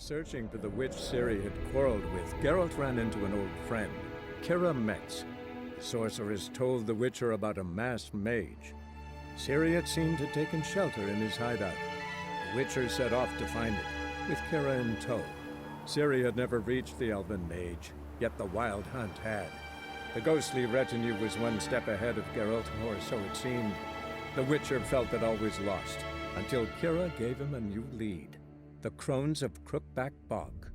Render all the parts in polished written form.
Searching for the witch Ciri had quarreled with, Geralt ran into an old friend, Kira Metz. The sorceress told the Witcher about a masked mage. Ciri had seemed to have taken shelter in his hideout. The Witcher set off to find it, with Kira in tow. Ciri had never reached the elven mage, yet the wild hunt had. The ghostly retinue was one step ahead of Geralt, or so it seemed. The Witcher felt that all was lost, until Kira gave him a new lead. The Crones of Crookback Bog.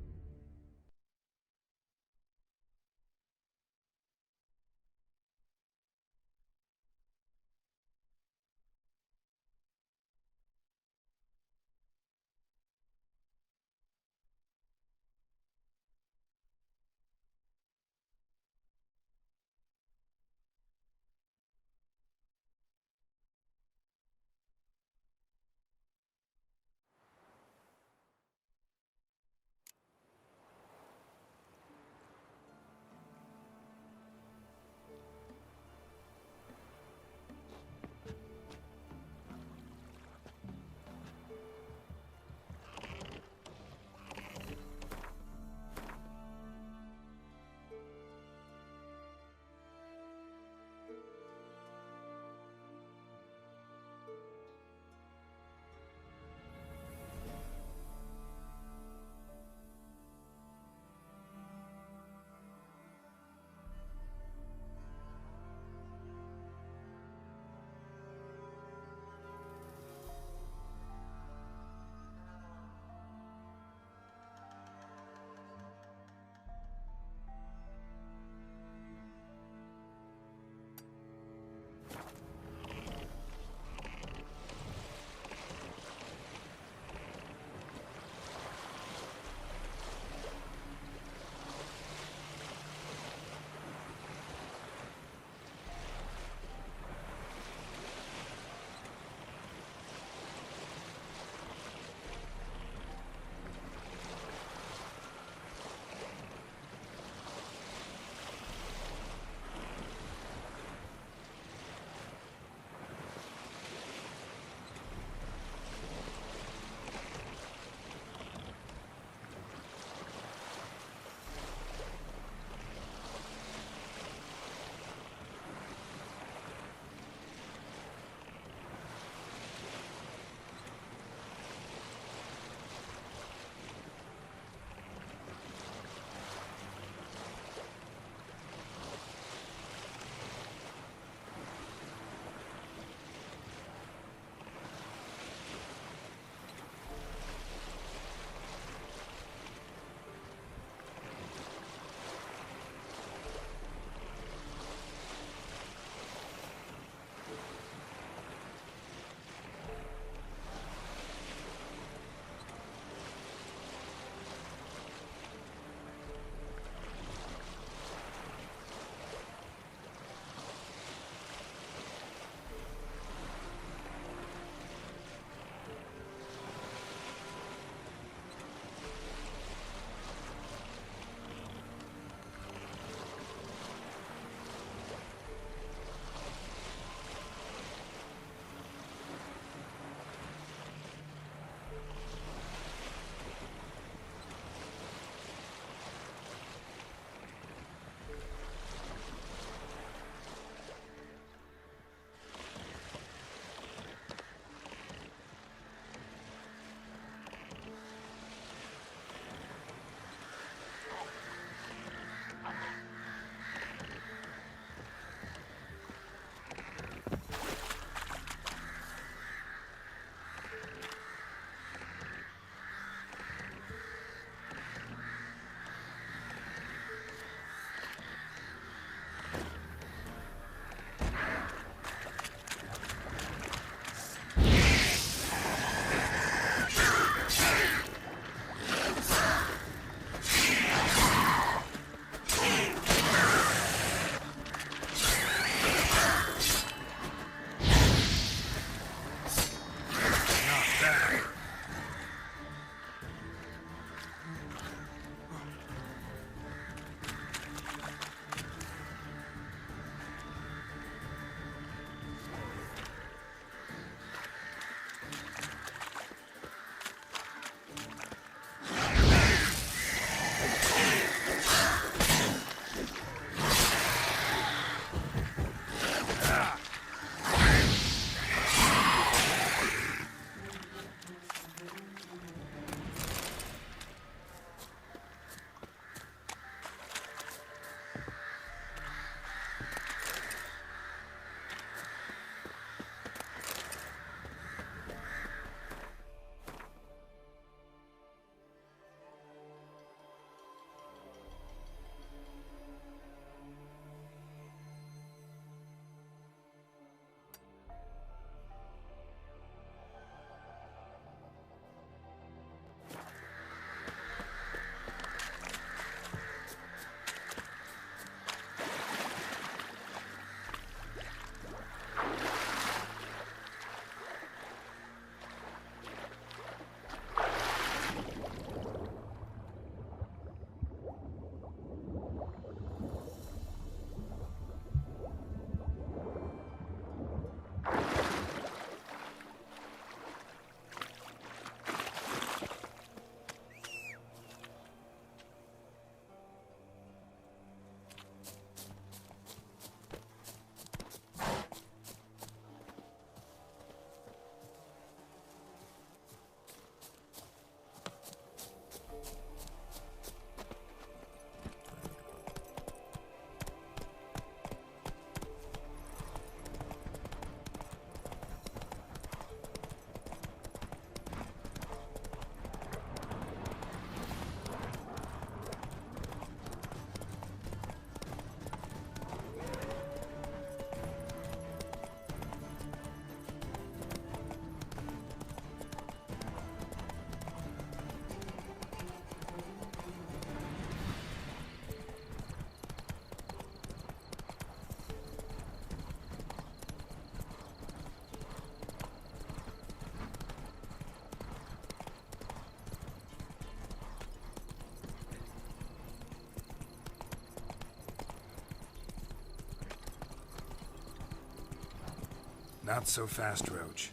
Not so fast, Roach.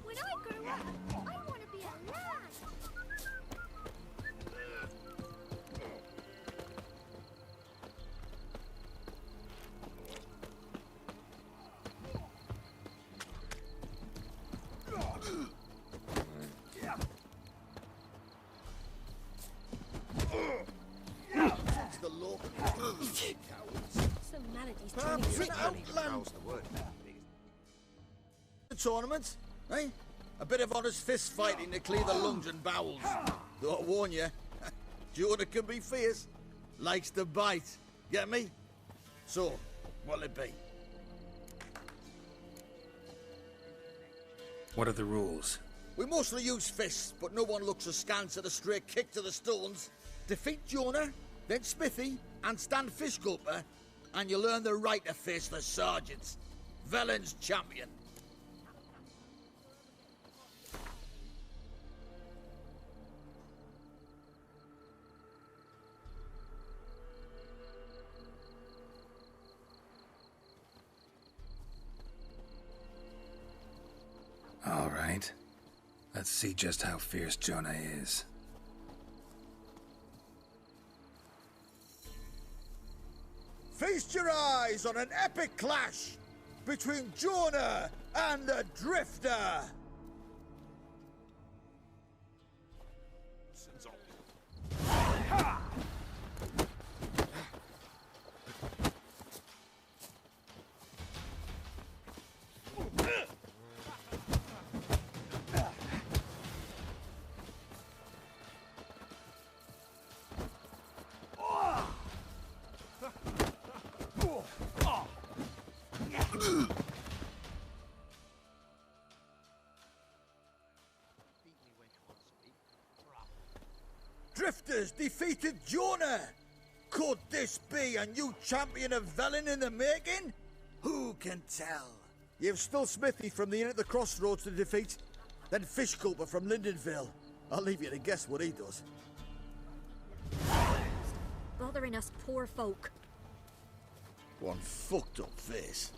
When I grow up, I want to be a lad. The law. Some melodies Perhaps turning an outland tournament, eh? A bit of honest fist fighting to clear the lungs and bowels. Though I warn you, Jonah can be fierce. Likes to bite. Get me? So, what'll it be? What are the rules? We mostly use fists, but no one looks askance at a straight kick to the stones. Defeat Jonah, then Smithy, and stand fish gulper, and you'll earn the right to face the sergeants. Velen's champion. All right. Let's see just how fierce Jonah is. Feast your eyes on an epic clash between Jonah and the Drifter. Drifters defeated Jonah! Could this be a new champion of Velen in the making? Who can tell? You've still Smithy from the Inn at the Crossroads to defeat, then Fish Gulper from Lindenville. I'll leave you to guess what he does. bothering us poor folk. One fucked up face.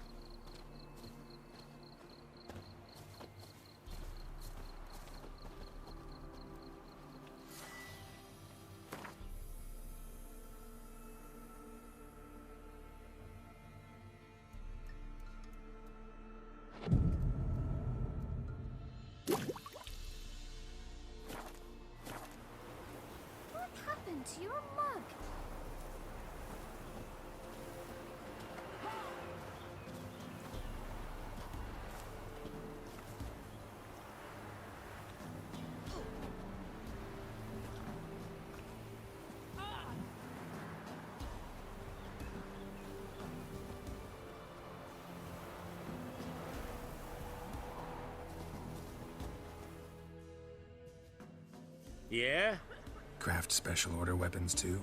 What happened to your mug? Yeah? Craft special order weapons too?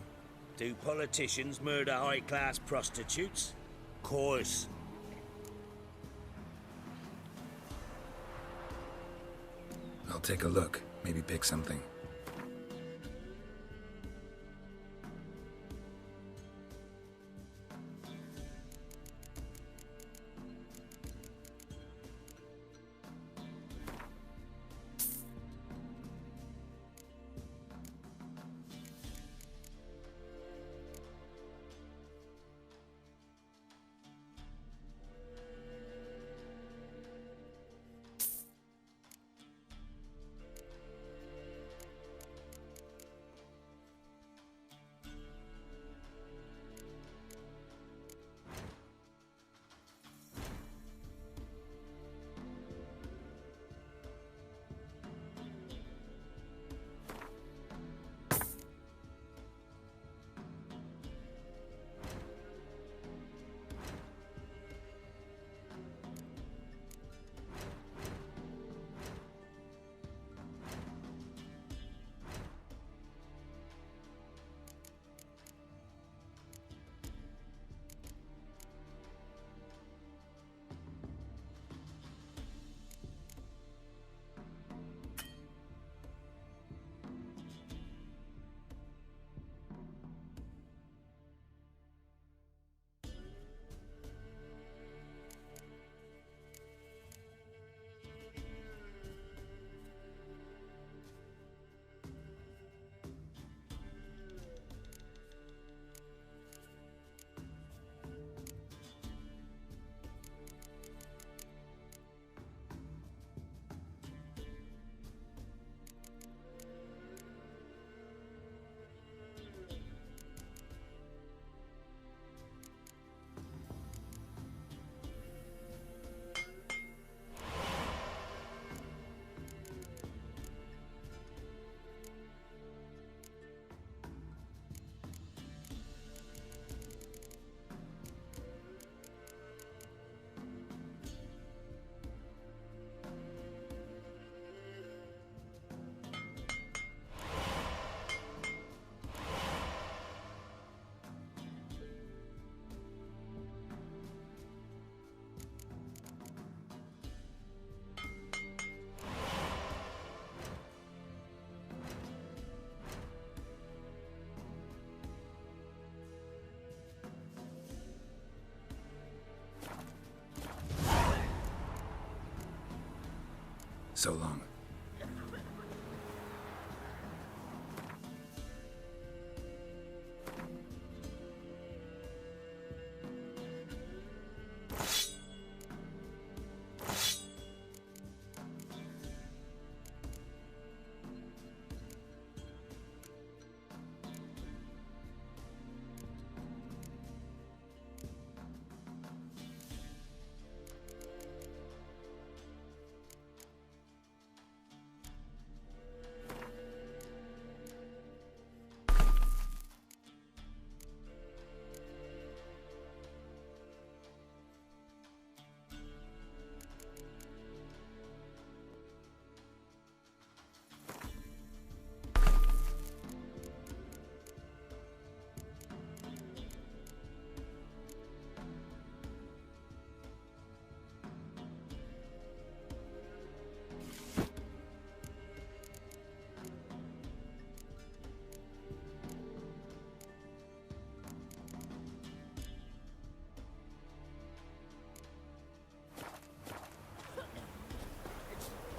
Do politicians murder high-class prostitutes? Course. I'll take a look. Maybe pick something. So long.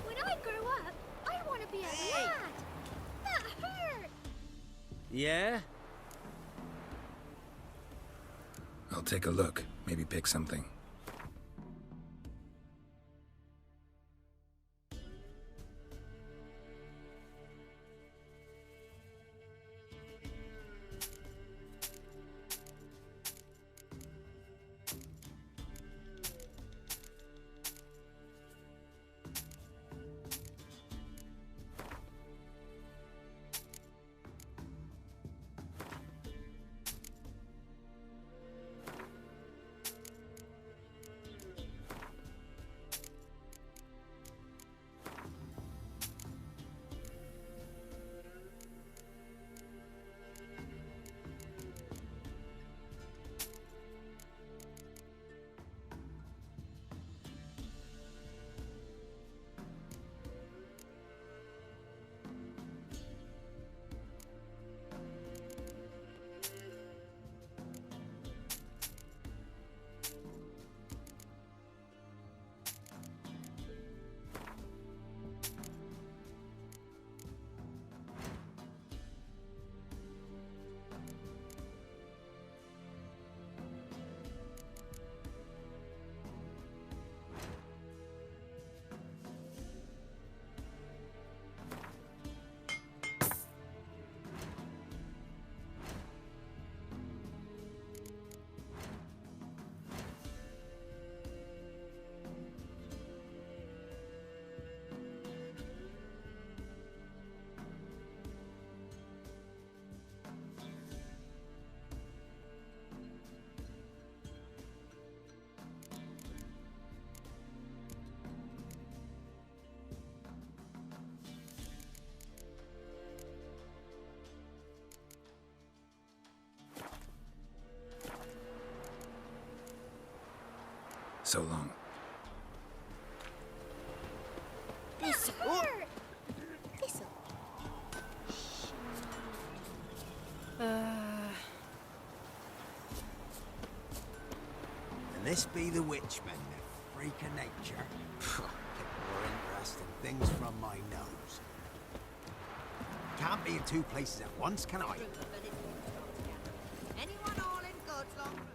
When I grow up, I want to be a lad. That hurt. Yeah? I'll take a look. Maybe pick something. So long. This hurt. This'll. And this be the witchman, the freak of nature. Get more interesting things from my nose. Can't be in two places at once, can I? Anyone all in God's long run?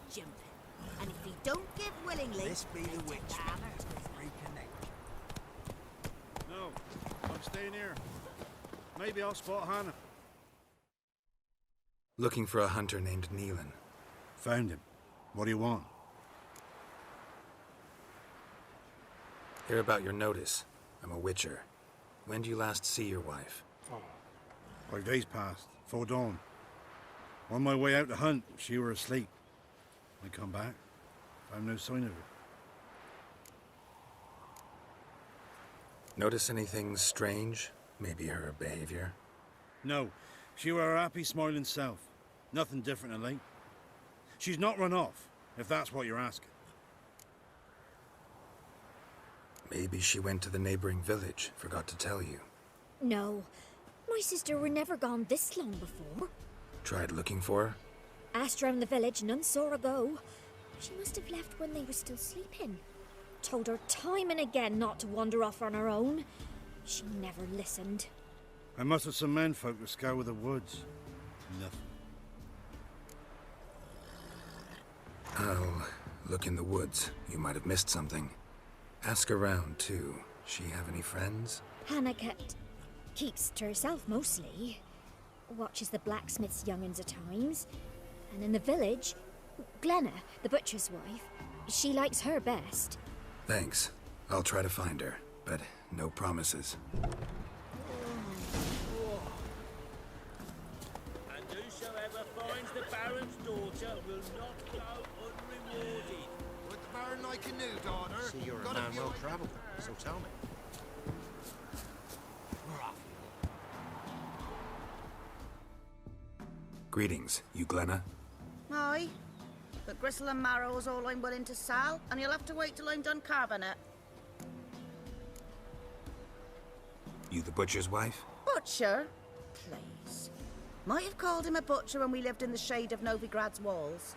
Jumping. And if he don't give willingly, This be the witchman, the freak of nature. No, I'm staying here. Maybe I'll spot Hannah. Looking for a hunter named Neelan. Found him. What do you want? Hear about your notice. I'm a witcher. When do you last see your wife? 5 days passed, 'fore dawn. On my way out to hunt, she were asleep. I come back, found no sign of her. Notice anything strange? Maybe her behavior? No, she were her happy, smiling self. Nothing different than late. She's not run off, if that's what you're asking. Maybe she went to the neighboring village, forgot to tell you. No, my sister were never gone this long before. Tried looking for her? Asked round the village, none saw her go. She must have left when they were still sleeping. Told her time and again not to wander off on her own. She never listened. I mustered some menfolk to scour the woods. Nothing. I'll look in the woods. You might have missed something. Ask around, too. She have any friends? Hannah keeps to herself mostly. Watches the blacksmith's young'uns at times. And in the village, Glenna, the butcher's wife, she likes her best. Thanks. I'll try to find her, but no promises. And whosoever finds the Baron's daughter will not go unrewarded. Would the Baron like a new daughter? See, you're a Got man few well travelled, so tell me. Greetings, you Glenna? Aye. But gristle and marrow is all I'm willing to sell, and you'll have to wait till I'm done carving it. You the butcher's wife? Butcher? Please. Might have called him a butcher when we lived in the shade of Novigrad's walls.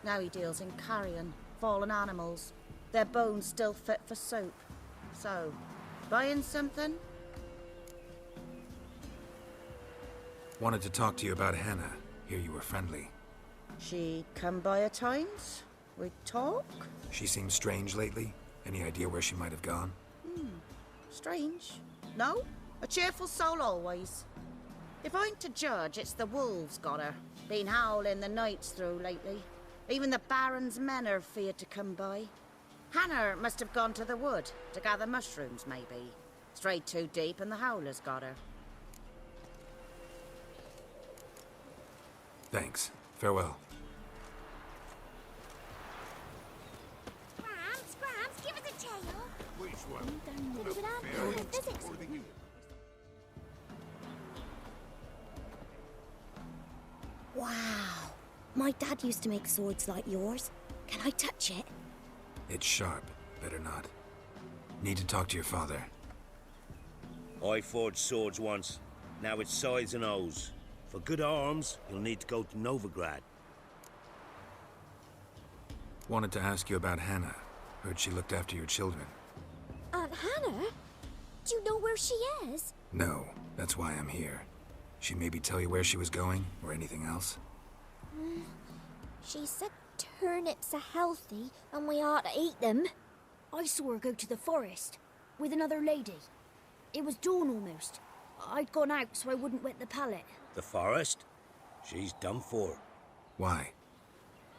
Now he deals in carrion, fallen animals. Their bones still fit for soup. So, buying something? Wanted to talk to you about Hannah. Hear you were friendly. She come by at times. We talk. She seems strange lately. Any idea where she might have gone? Strange. No, a cheerful soul always. If I'm to judge, it's the wolves got her. Been howling the nights through lately. Even the Baron's men are feared to come by. Hannah must have gone to the wood to gather mushrooms, maybe. Strayed too deep and the howlers got her. Thanks. Farewell. Gramps, give us a tail. Which one? Maybe with our physics. Wow. My dad used to make swords like yours. Can I touch it? It's sharp. Better not. Need to talk to your father. I forged swords once. Now it's size and O's. For good arms, you'll need to go to Novigrad. Wanted to ask you about Hannah. Heard she looked after your children. Aunt Hannah? Do you know where she is? No, that's why I'm here. She maybe tell you where she was going, or anything else? She said turnips are healthy and we ought to eat them. I saw her go to the forest with another lady. It was dawn almost. I'd gone out so I wouldn't wet the pallet. The forest? She's done for. Why?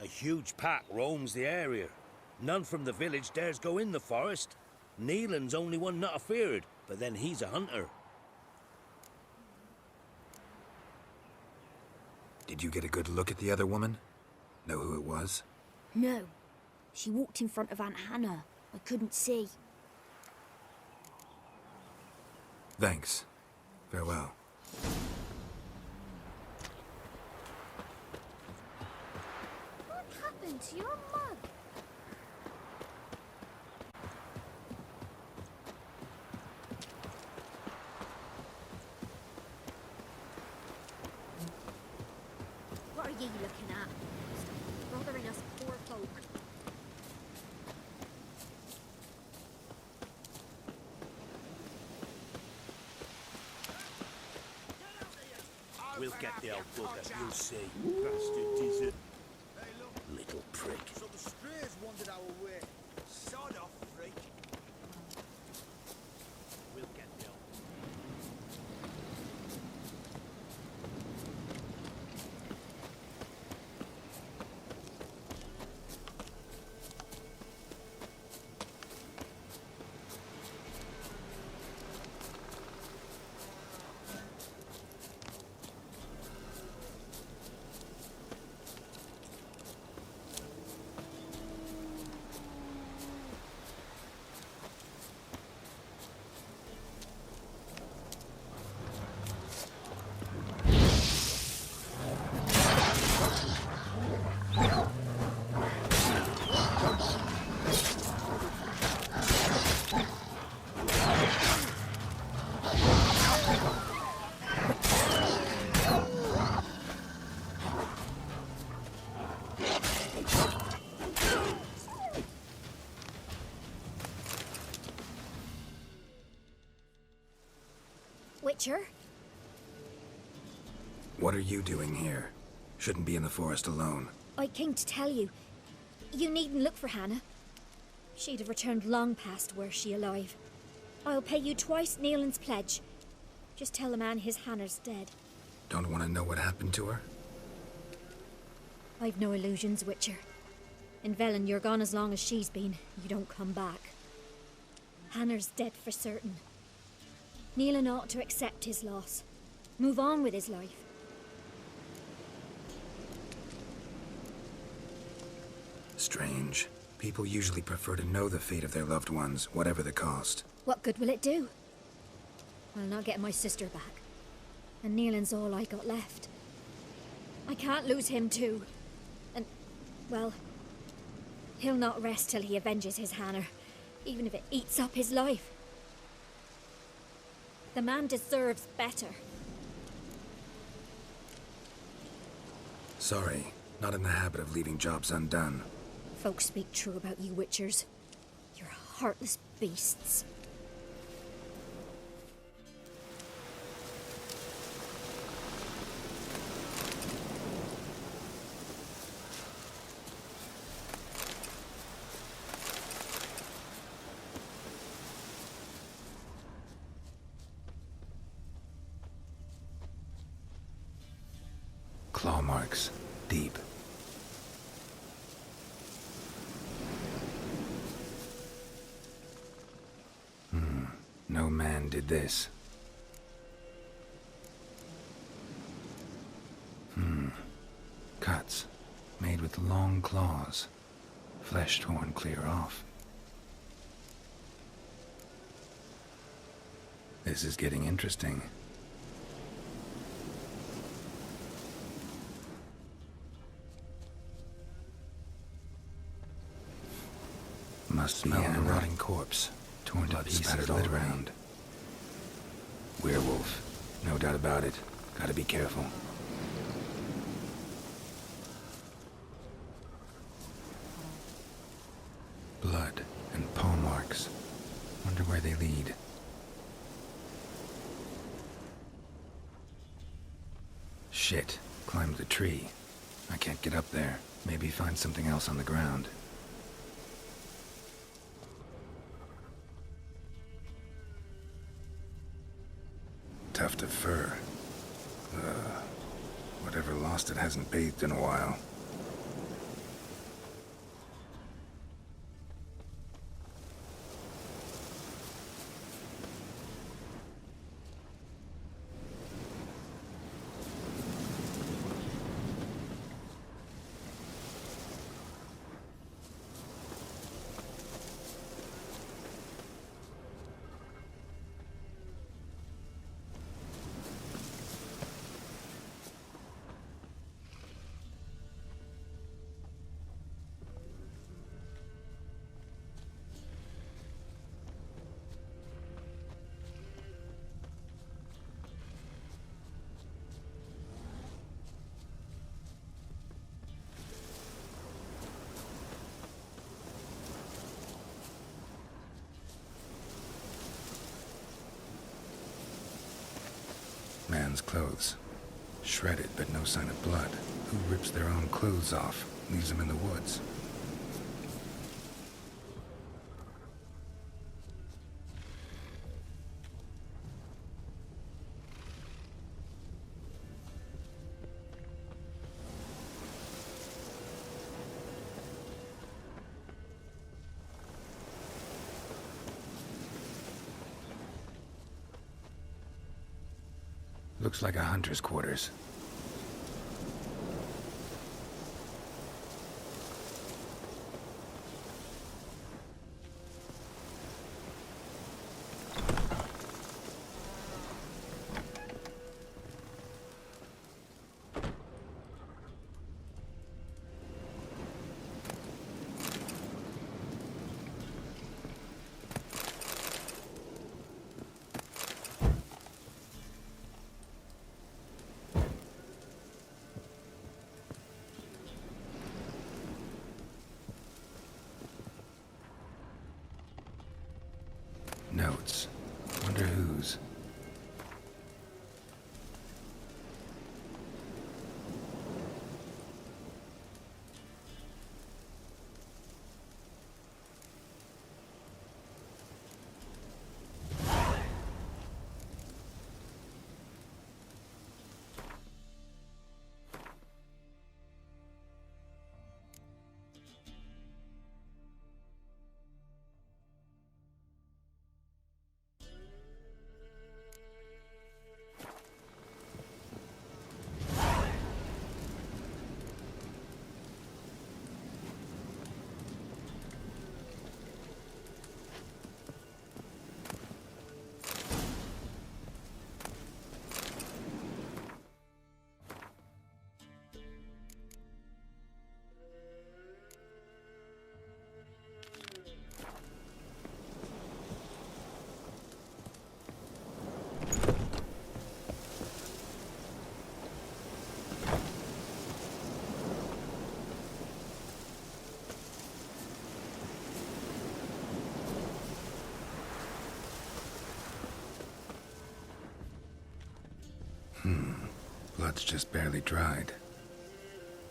A huge pack roams the area. None from the village dares go in the forest. Neelan's only one not afeared, but then he's a hunter. Did you get a good look at the other woman? Know who it was? No. She walked in front of Aunt Hannah. I couldn't see. Thanks. Farewell. What happened to your mug? What are you looking at? Stop bothering us poor folk. We'll get the old bugger, you'll see. Bastard dizzard. Little prick. So the strays wandered our way. Sod off, freak. We'll get the old... Witcher. What are you doing here? Shouldn't be in the forest alone. I came to tell you. You needn't look for Hannah. She'd have returned long past were she alive. I'll pay you twice Neelan's pledge. Just tell the man his Hannah's dead. Don't want to know what happened to her? I've no illusions, Witcher. In Velen, you're gone as long as she's been. You don't come back. Hannah's dead for certain. Neelan ought to accept his loss. Move on with his life. Strange. People usually prefer to know the fate of their loved ones, whatever the cost. What good will it do? I'll not get my sister back. And Neelan's all I got left. I can't lose him too. And, well, he'll not rest till he avenges his Hannah, even if it eats up his life. The man deserves better. Sorry, not in the habit of leaving jobs undone. Folks speak true about you Witchers. You're heartless beasts. Claw marks. Deep. No man did this. Cuts. Made with long claws. Flesh torn clear off. This is getting interesting. Must smell a rotting corpse. Torn to pieces all around. Werewolf. No doubt about it. Gotta be careful. Blood and paw marks. Wonder where they lead. Shit. Climbed the tree. I can't get up there. Maybe find something else on the ground. Tuft of fur. Whatever lost it hasn't bathed in a while. Man's clothes. Shredded, but no sign of blood. Who rips their own clothes off, leaves them in the woods? Looks like a hunter's quarters. Notes. Wonder whose. Blood's just barely dried.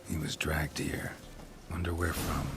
He was dragged here. Wonder where from.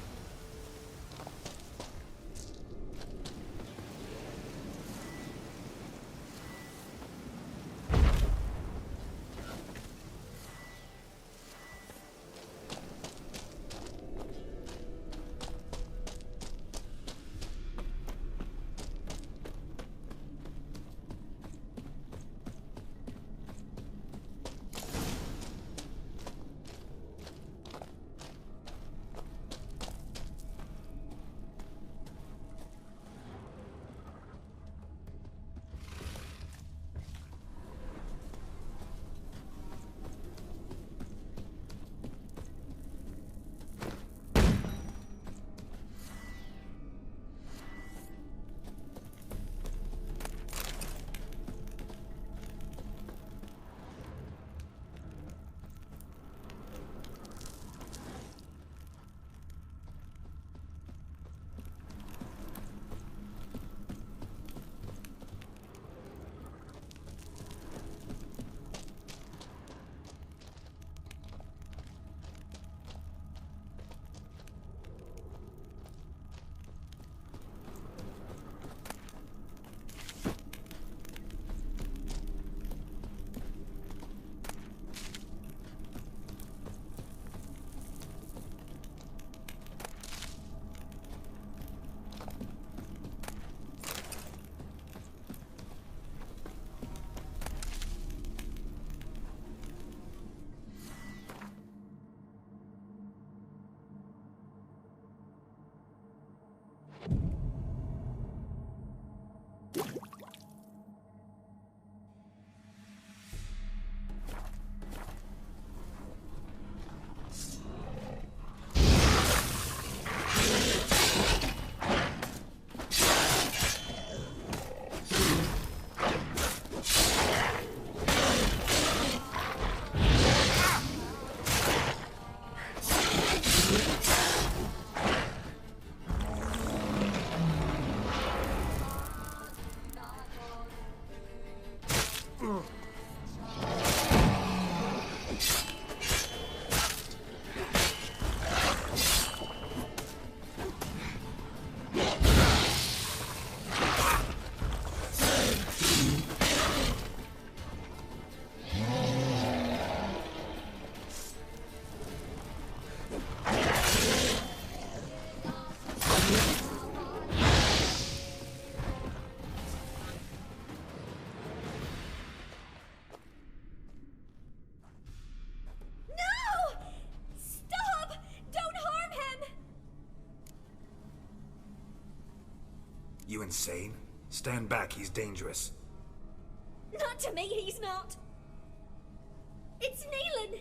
You insane? Stand back, he's dangerous. Not to me, he's not. It's Neelan!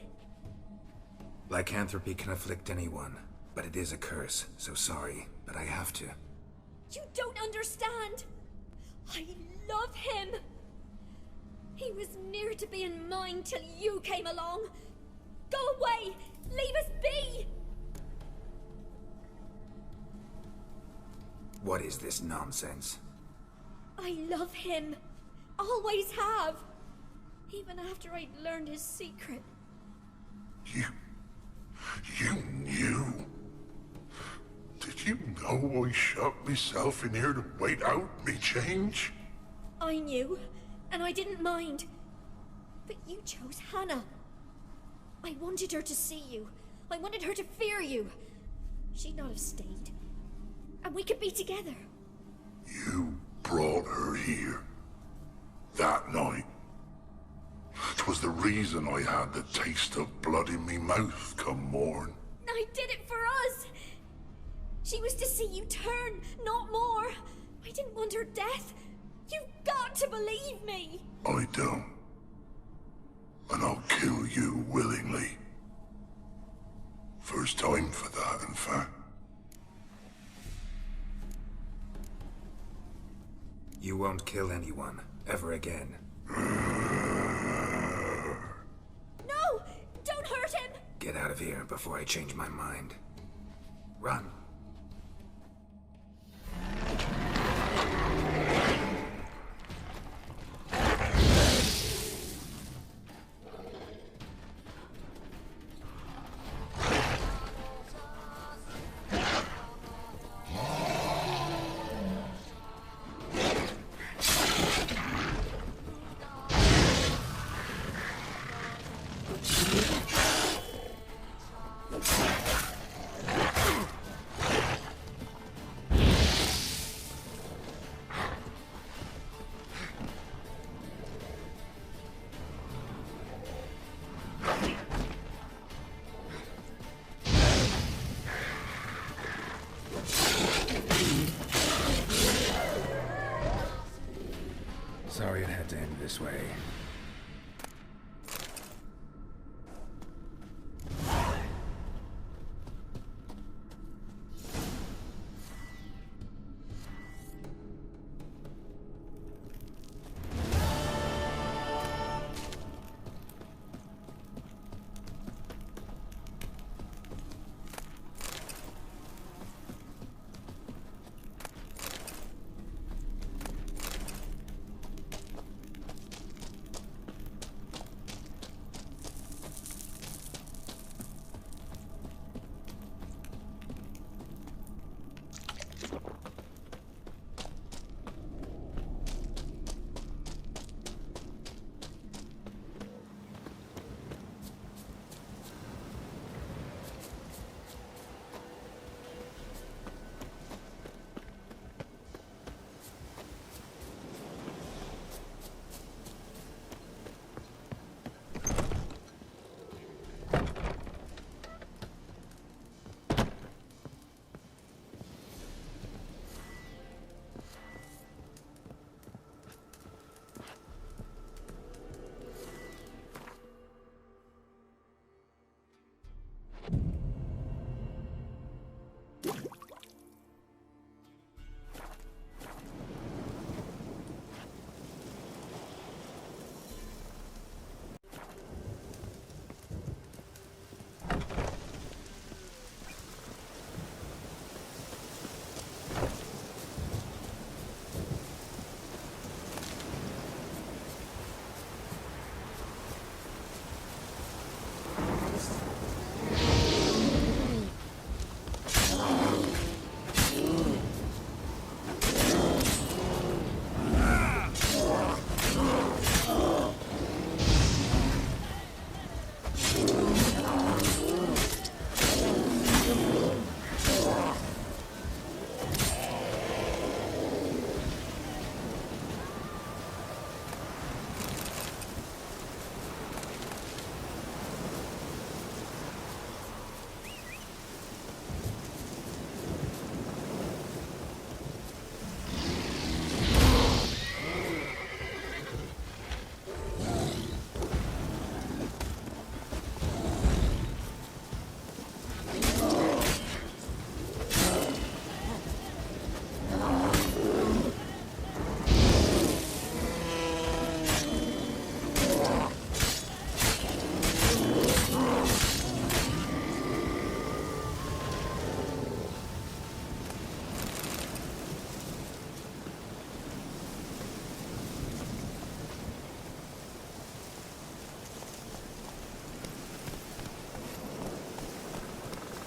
Lycanthropy can afflict anyone, but it is a curse, so sorry, but I have to. You don't understand. I love him. He was near to being mine till you came along. Go away! Leave us be! What is this nonsense? I love him. Always have. Even after I'd learned his secret. You knew? Did you know I shut myself in here to wait out me change? I knew, and I didn't mind. But you chose Hannah. I wanted her to see you. I wanted her to fear you. She'd not have stayed. And we could be together. You brought her here. That night. 'Twas the reason I had the taste of blood in me mouth come morn. I did it for us. She was to see you turn, not more. I didn't want her death. You've got to believe me. I don't. And I'll kill you willingly. First time for that, in fact. You won't kill anyone, ever again. No! Don't hurt him! Get out of here before I change my mind. Run. this way.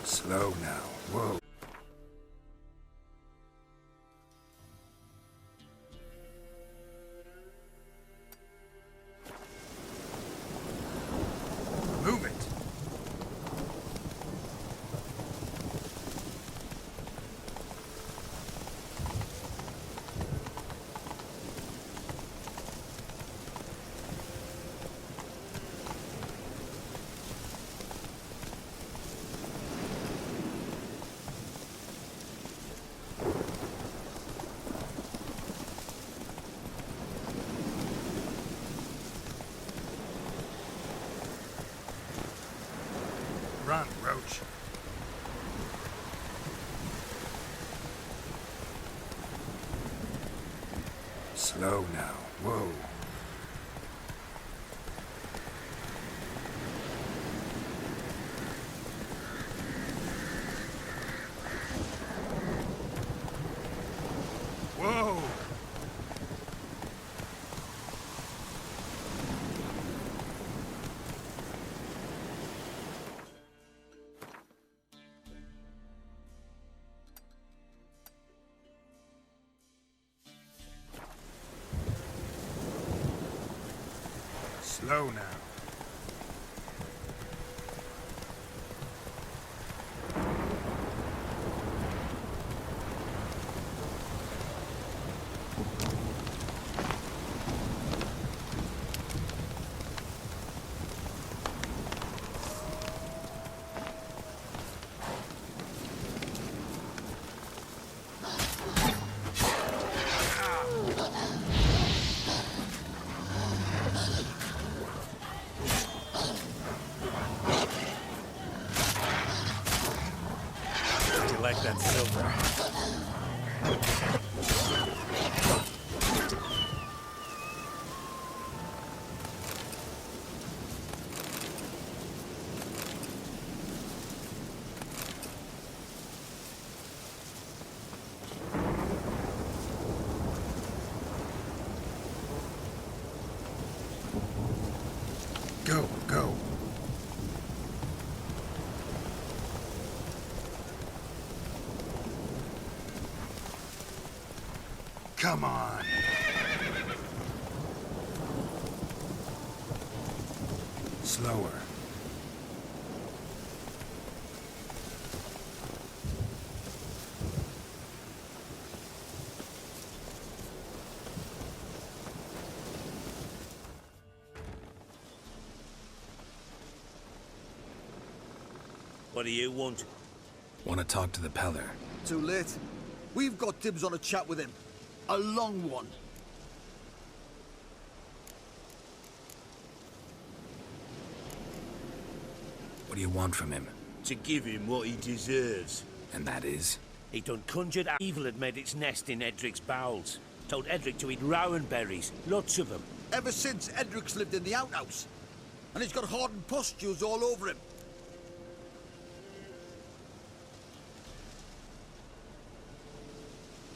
Slow now. Whoa. Move it. Run, Roach. Slow now. Whoa. Whoa! Slow now. like that silver. Go, go. Come on. Slower. What do you want? Want to talk to the Peller. Too late. We've got dibs on a chat with him. A long one. What do you want from him? To give him what he deserves. And that is? He done conjured evil had made its nest in Edric's bowels. Told Edric to eat rowan berries, lots of them. Ever since Edric's lived in the outhouse. And he's got hardened pustules all over him.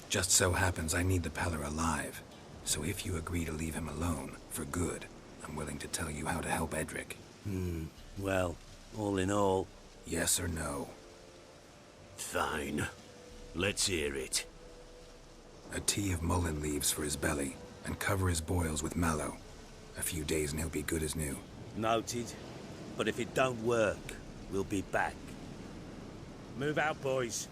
Just so happens I need the Peller alive. So if you agree to leave him alone, for good, I'm willing to tell you how to help Edric. Well, all in all... Yes or no? Fine. Let's hear it. A tea of mullein leaves for his belly, and cover his boils with mallow. A few days and he'll be good as new. Noted. But if it don't work, we'll be back. Move out, boys.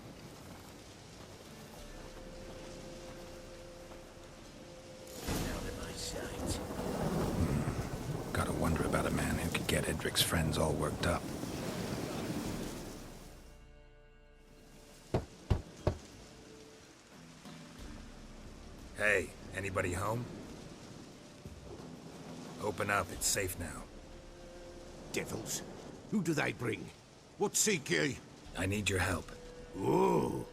Out of my sight. Gotta wonder about a man who could get Edric's friends all worked up. Hey, anybody home? Open up, it's safe now. Devils. Who do they bring? What seek ye? I need your help. Oh,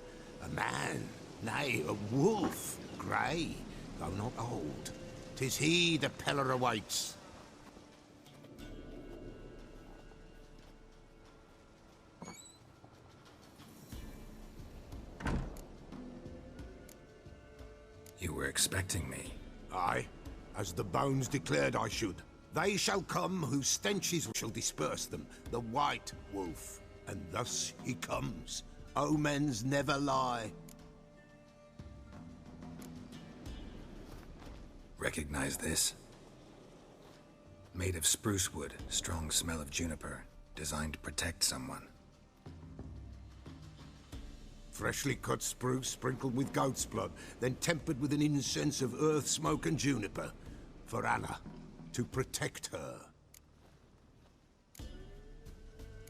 a man. Nay, a wolf. Grey, though not old. 'Tis he the Peller awaits. You were expecting me. Aye, as the bones declared I should. They shall come whose stenches shall disperse them, the White Wolf. And thus he comes. Omens never lie. Recognize this? Made of spruce wood, strong smell of juniper. Designed to protect someone. Freshly cut spruce sprinkled with goat's blood, then tempered with an incense of earth, smoke and juniper. For Anna, to protect her.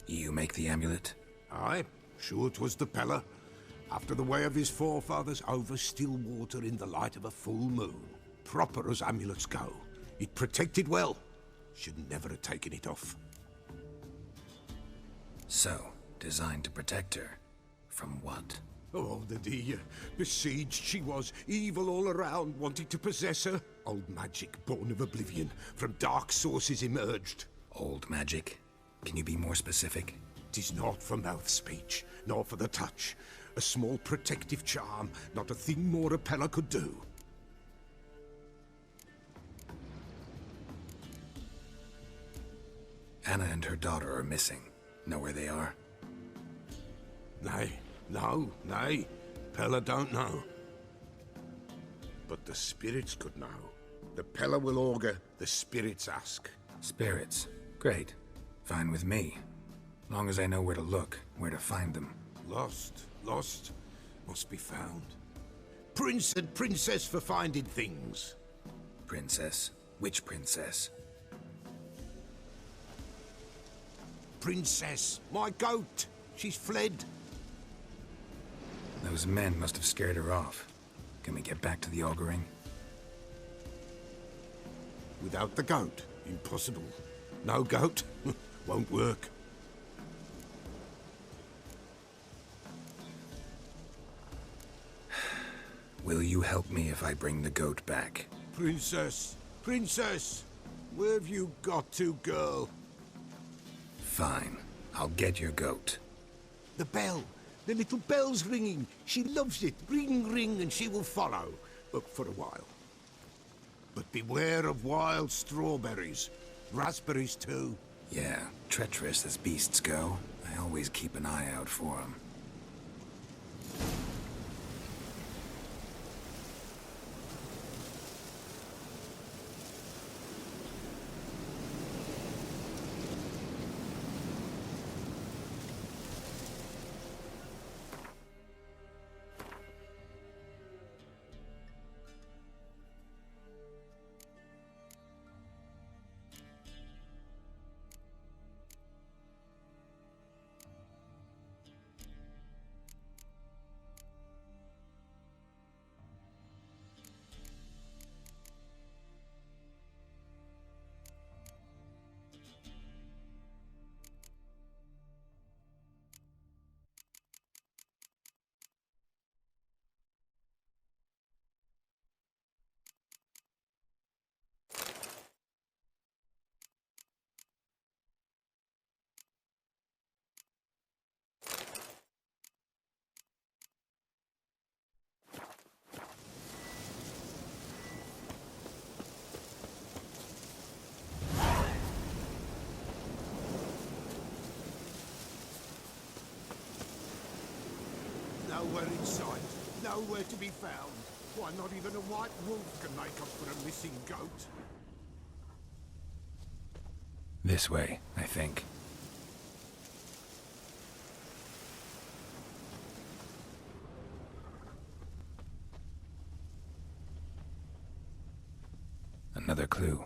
You make the amulet? Aye, sure 'twas the Peller. After the way of his forefathers, over still water in the light of a full moon. Proper as amulets go. It protected well. Should never have taken it off. So, designed to protect her. From what? Oh, the besieged she was, evil all around, wanting to possess her. Old magic, born of oblivion, from dark sources emerged. Old magic? Can you be more specific? 'Tis not for mouth speech, nor for the touch. A small protective charm, not a thing more a Peller could do. Anna and her daughter are missing. Know where they are? Nay, nay. Peller don't know. But the spirits could know. The Peller will augur, the spirits ask. Spirits. Great. Fine with me. Long as I know where to look, where to find them. Lost, must be found. Prince and princess for finding things. Princess? Which princess? Princess, my goat. She's fled. Those men must have scared her off. Can we get back to the auguring? Without the goat, impossible. No goat, won't work. Will you help me if I bring the goat back? Princess! Princess! Where have you got to, girl? Fine. I'll get your goat. The bell! The little bell's ringing. She loves it. Ring, ring, and she will follow. But for a while. But beware of wild strawberries. Raspberries, too. Yeah, treacherous as beasts go. I always keep an eye out for them. Nowhere in sight. Nowhere to be found. Why, not even a white wolf can make up for a missing goat. This way, I think. Another clue.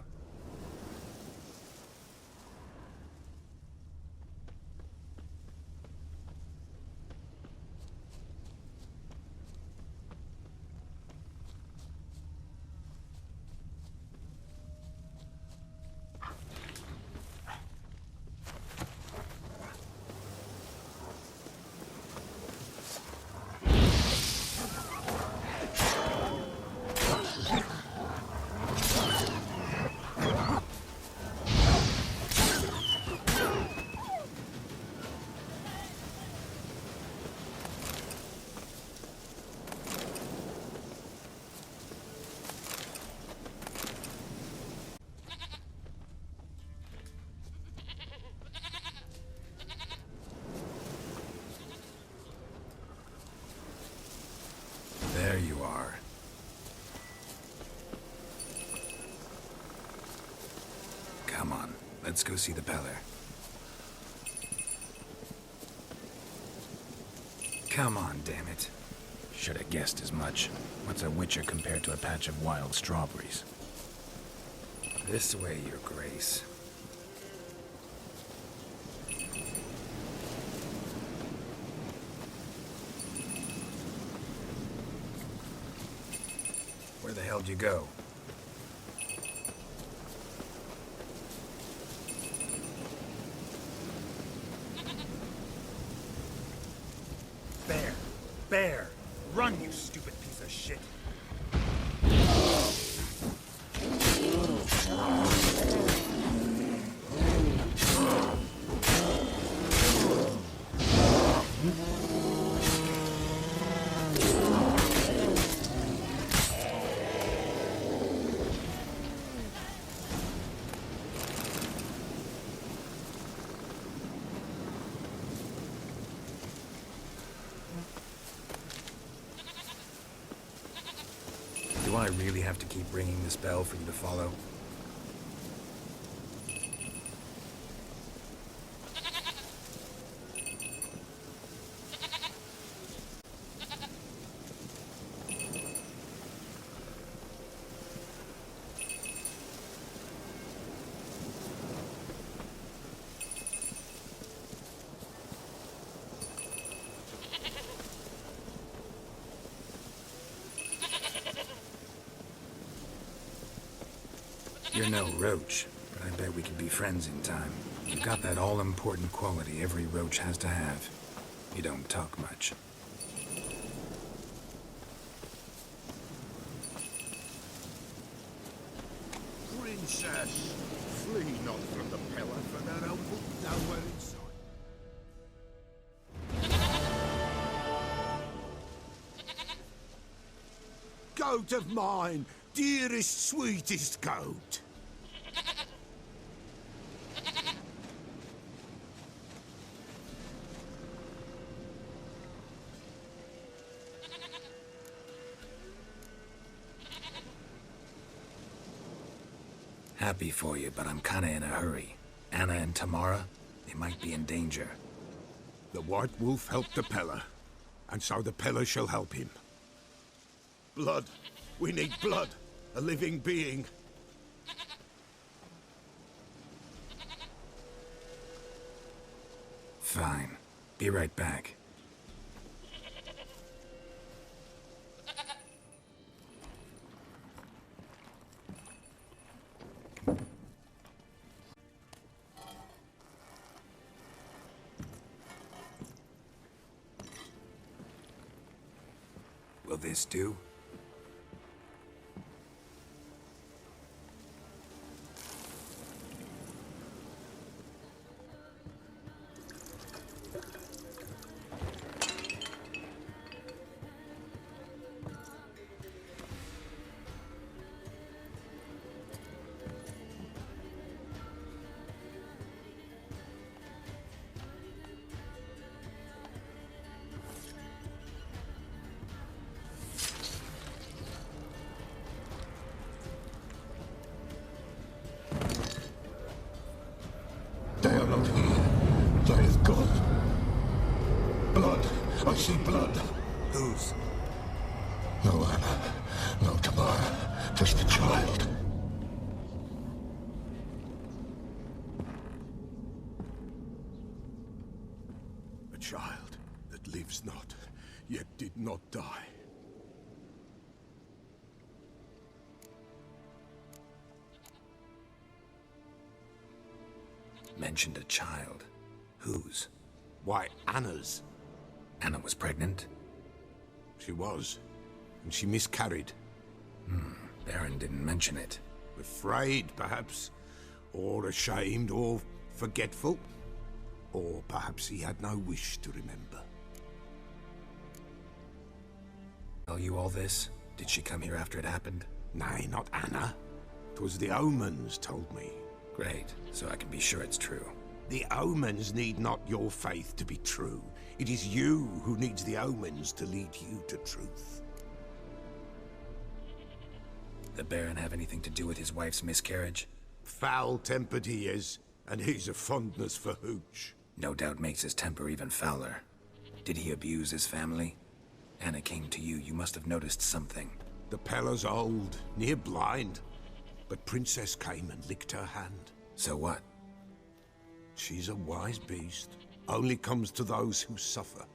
There you are. Come on, let's go see the Peller. Come on, damn it. Should have guessed as much. What's a witcher compared to a patch of wild strawberries? This way, Your Grace. Where the hell did you go? Bear! Bear! Run, you stupid piece of shit! Do I really have to keep ringing this bell for you to follow? You're no roach, but I bet we could be friends in time. You've got that all-important quality every roach has to have. You don't talk much. princess! Flee not from the pillar, for their own will nowhere in sight. Goat of mine, dearest, sweetest goat. Happy for you, but I'm kinda in a hurry. Anna and Tamara, they might be in danger. The White Wolf helped the Peller, and so the Peller shall help him. Blood. We need blood. A living being. Fine. Be right back. Will this do? They are not here. They have gone. Blood. I see blood. Whose? No Anna. No Tamara. Just a child. A child that lives not, yet did not die. Mentioned a child. Whose? Why, Anna's. Anna was pregnant? She was. And she miscarried. Baron didn't mention it. Afraid, perhaps. Or ashamed, or forgetful. Or perhaps he had no wish to remember. Tell you all this? Did she come here after it happened? Nay, not Anna. 'Twas the omens told me. Great, so I can be sure it's true. The omens need not your faith to be true. It is you who needs the omens to lead you to truth. The Baron have anything to do with his wife's miscarriage? Foul-tempered he is, and he's a fondness for hooch. No doubt makes his temper even fouler. Did he abuse his family? Anna came to you, you must have noticed something. The Peller's old, near blind. But Princess came and licked her hand. So what? She's a wise beast. Only comes to those who suffer.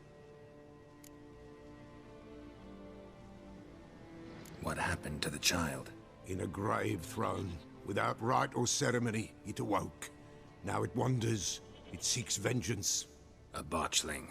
What happened to the child? In a grave thrown, without rite or ceremony, it awoke. Now it wanders, it seeks vengeance. A botchling.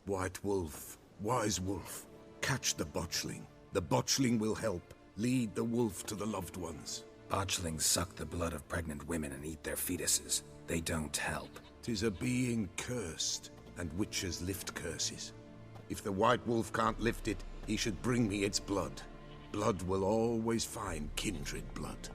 White Wolf, wise wolf, catch the botchling. The botchling will help. Lead the wolf to the loved ones. Botchlings suck the blood of pregnant women and eat their fetuses. They don't help. 'Tis a being cursed, and witches lift curses. If the White Wolf can't lift it, he should bring me its blood. Blood will always find kindred blood.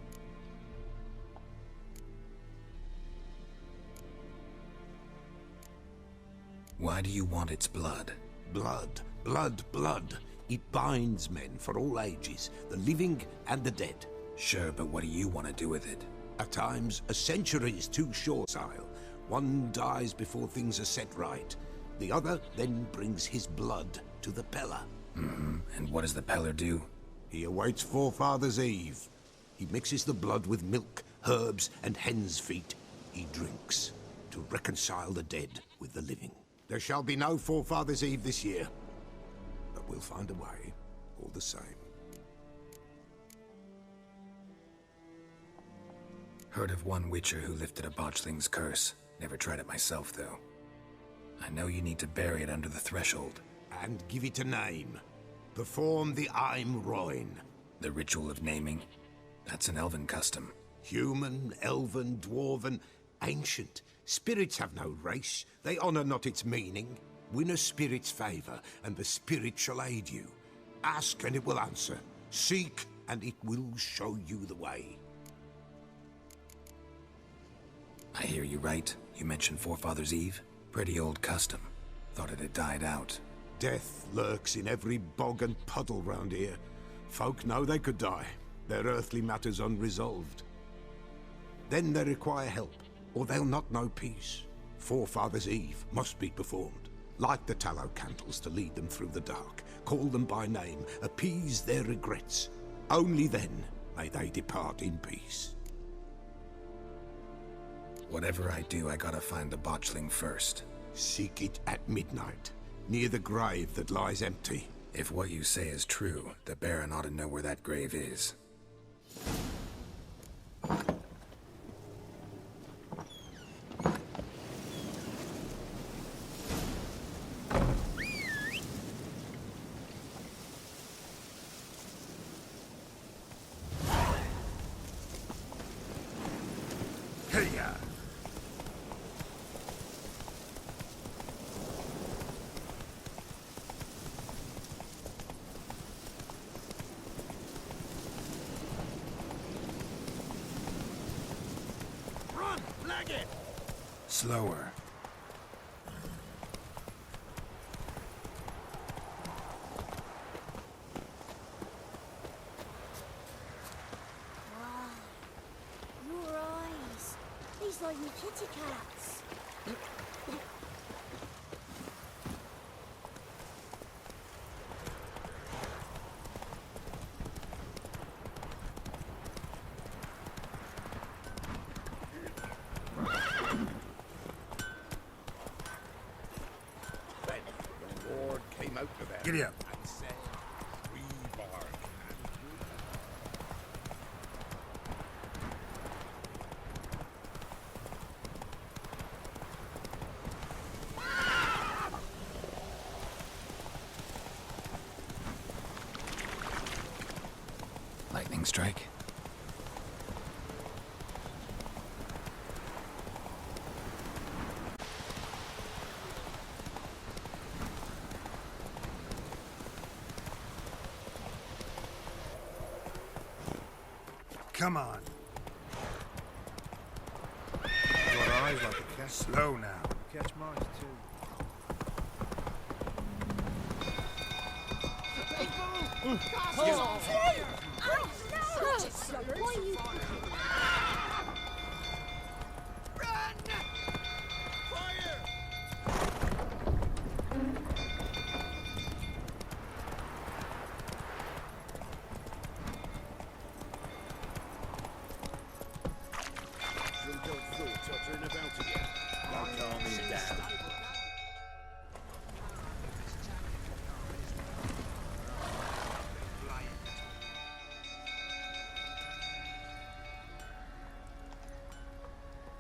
Why do you want its blood? Blood, blood, blood. It binds men for all ages, the living and the dead. Sure, but what do you want to do with it? At times, a century is too short, sire. One dies before things are set right. The other then brings his blood to the Peller. And what does the Peller do? He awaits Forefather's Eve. He mixes the blood with milk, herbs, and hen's feet. He drinks to reconcile the dead with the living. There shall be no Forefather's Eve this year. But we'll find a way, all the same. Heard of one witcher who lifted a botchling's curse. Never tried it myself, though. I know you need to bury it under the threshold. And give it a name. Perform the Aim Roin. The ritual of naming? That's an elven custom. Human, elven, dwarven, ancient. Spirits have no race. They honor not its meaning. Win a spirit's favor, and the spirit shall aid you. Ask, and it will answer. Seek, and it will show you the way. I hear you right. You mentioned Forefathers' Eve? Pretty old custom. Thought it had died out. Death lurks in every bog and puddle round here. Folk know they could die, their earthly matters unresolved. Then they require help, or they'll not know peace. Forefathers' Eve must be performed. Light the tallow candles to lead them through the dark. Call them by name, appease their regrets. Only then may they depart in peace. Whatever I do, I gotta find the botchling first. Seek it at midnight, near the grave that lies empty. If what you say is true, the Baron ought to know where that grave is. Hey-ya! Run! Leg it! Slower. Wow. Your eyes. These like me kitty cats. The Lord came out to them. Giddy up. And said, "Rebark." Lightning strike. Come on. Got eyes like a cat. Slow now. Catch mine too. Why you...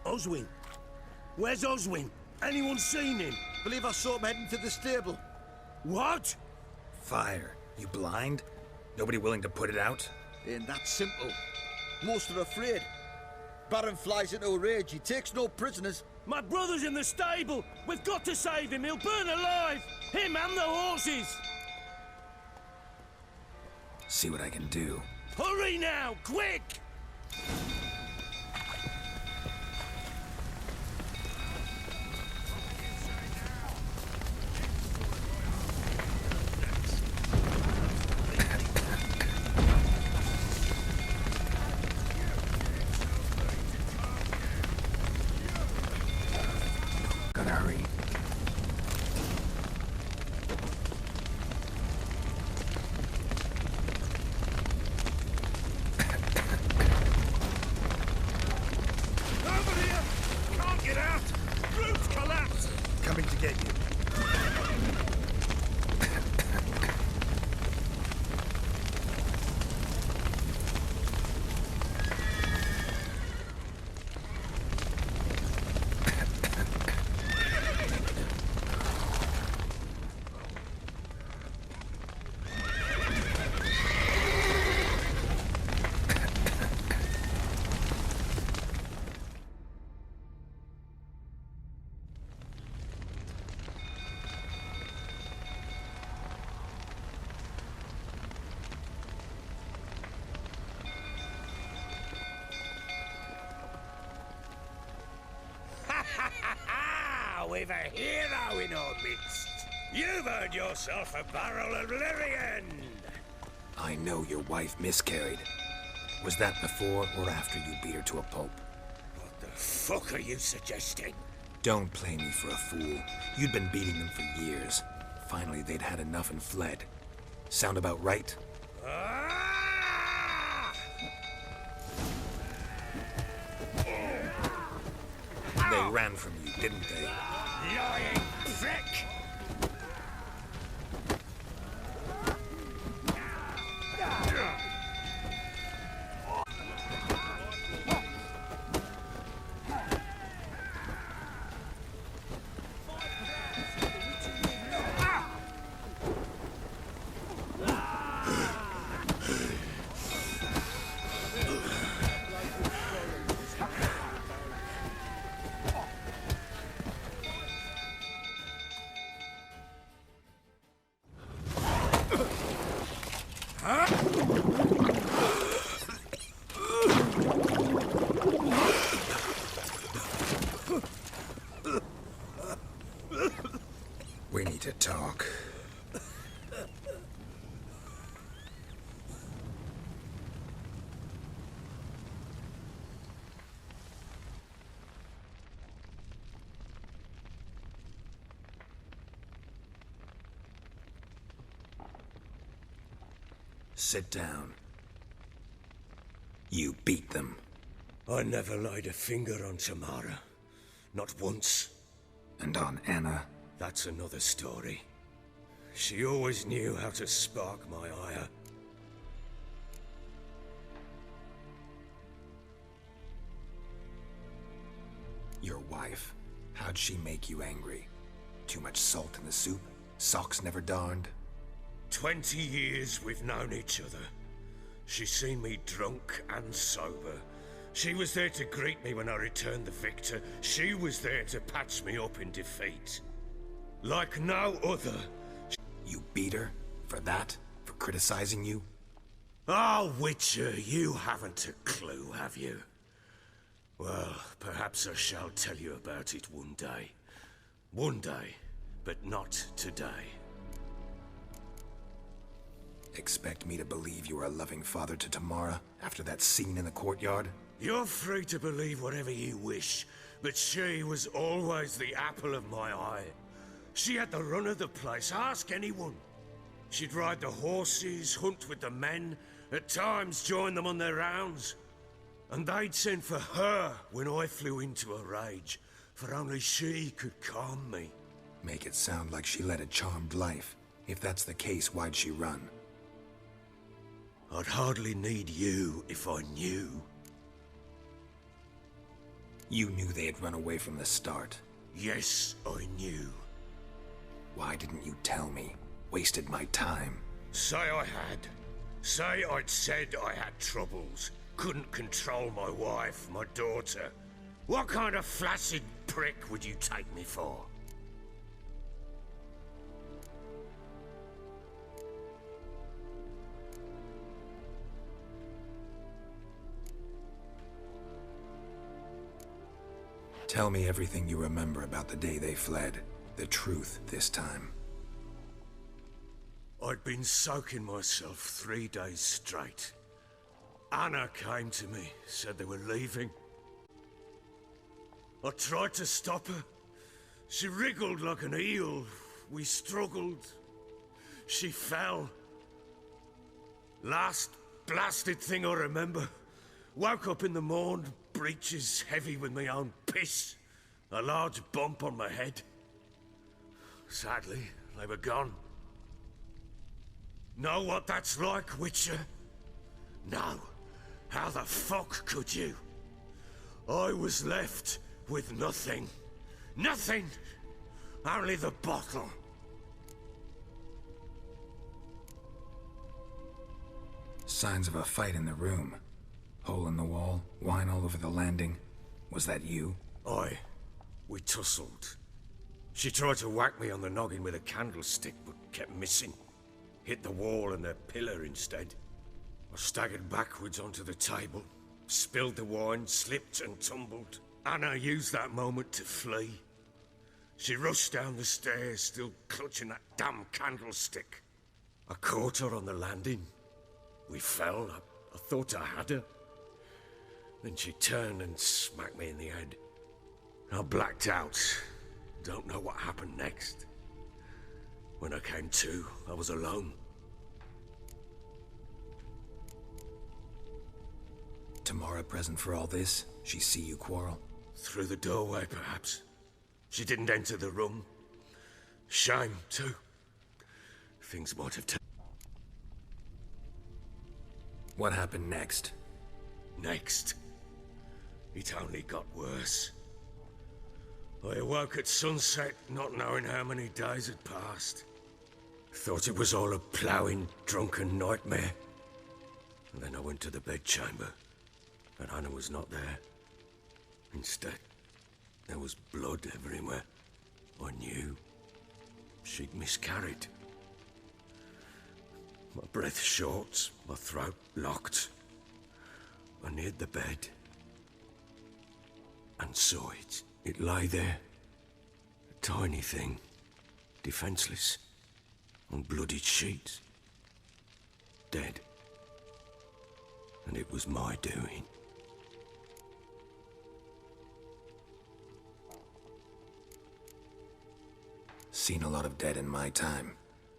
Oswin? Where's Oswin? Anyone seen him? Believe I saw him heading to the stable. What? Fire. You blind? Nobody willing to put it out? Ain't that simple. Most are afraid. Baron flies into a rage. He takes no prisoners. My brother's in the stable. We've got to save him. He'll burn alive. Him and the horses. See what I can do. Hurry now, quick! Gotta hurry. Over here! Can't get out! Roof's collapsed! Coming to get you. Now we've a hero in our midst. You've earned yourself a barrel of Lyrian. I know your wife miscarried. Was that before or after you beat her to a pulp? What the fuck are you suggesting? Don't play me for a fool. You'd been beating them for years. Finally, they'd had enough and fled. Sound about right? Ah! They ran from you, didn't they? Lying prick! We need to talk. Sit down. You beat them. I never laid a finger on Tamara. Not once. And on Anna? That's another story. She always knew how to spark my ire. Your wife. How'd she make you angry? Too much salt in the soup? Socks never darned? 20 years we've known each other. She's seen me drunk and sober. She was there to greet me when I returned the victor. She was there to patch me up in defeat. Like no other. You beat her? For that? For criticizing you? Ah, Witcher, you haven't a clue, have you? Well, perhaps I shall tell you about it one day. One day, but not today. Expect me to believe you were a loving father to Tamara after that scene in the courtyard? You're free to believe whatever you wish, but she was always the apple of my eye. She had the run of the place, ask anyone. She'd ride the horses, hunt with the men, at times join them on their rounds. And they'd send for her when I flew into a rage, for only she could calm me. Make it sound like she led a charmed life. If that's the case, why'd she run? I'd hardly need you if I knew. You knew they had run away from the start. Yes, I knew. Why didn't you tell me? Wasted my time. Say I had. Say I'd said I had troubles. Couldn't control my wife, my daughter. What kind of flaccid prick would you take me for? Tell me everything you remember about the day they fled. The truth this time. I'd been soaking myself 3 days straight. Anna came to me, said they were leaving. I tried to stop her. She wriggled like an eel. We struggled. She fell. Last blasted thing I remember. Woke up in the morn, breeches heavy with my own piss. A large bump on my head. Sadly, they were gone. Know what that's like, Witcher? No. How the fuck could you? I was left with nothing. Nothing! Only the bottle. Signs of a fight in the room. Hole in the wall, wine all over the landing. Was that you? Aye. We tussled. She tried to whack me on the noggin with a candlestick, but kept missing. Hit the wall and a pillar instead. I staggered backwards onto the table, spilled the wine, slipped and tumbled. Anna used that moment to flee. She rushed down the stairs, still clutching that damn candlestick. I caught her on the landing. We fell. I thought I had her. Then she turned and smacked me in the head. I blacked out. Don't know what happened next. When I came to, I was alone. Tamara present for all this? She see you quarrel? Through the doorway, perhaps. She didn't enter the room. Shame, too. Things might have What happened next? Next? It only got worse. I awoke at sunset, not knowing how many days had passed. Thought it was all a ploughing, drunken nightmare. And then I went to the bedchamber, and Anna was not there. Instead, there was blood everywhere. I knew she'd miscarried. My breath short, my throat locked. I neared the bed and saw it. It lay there, a tiny thing, defenseless, on bloodied sheets, dead. And it was my doing. Seen a lot of dead in my time,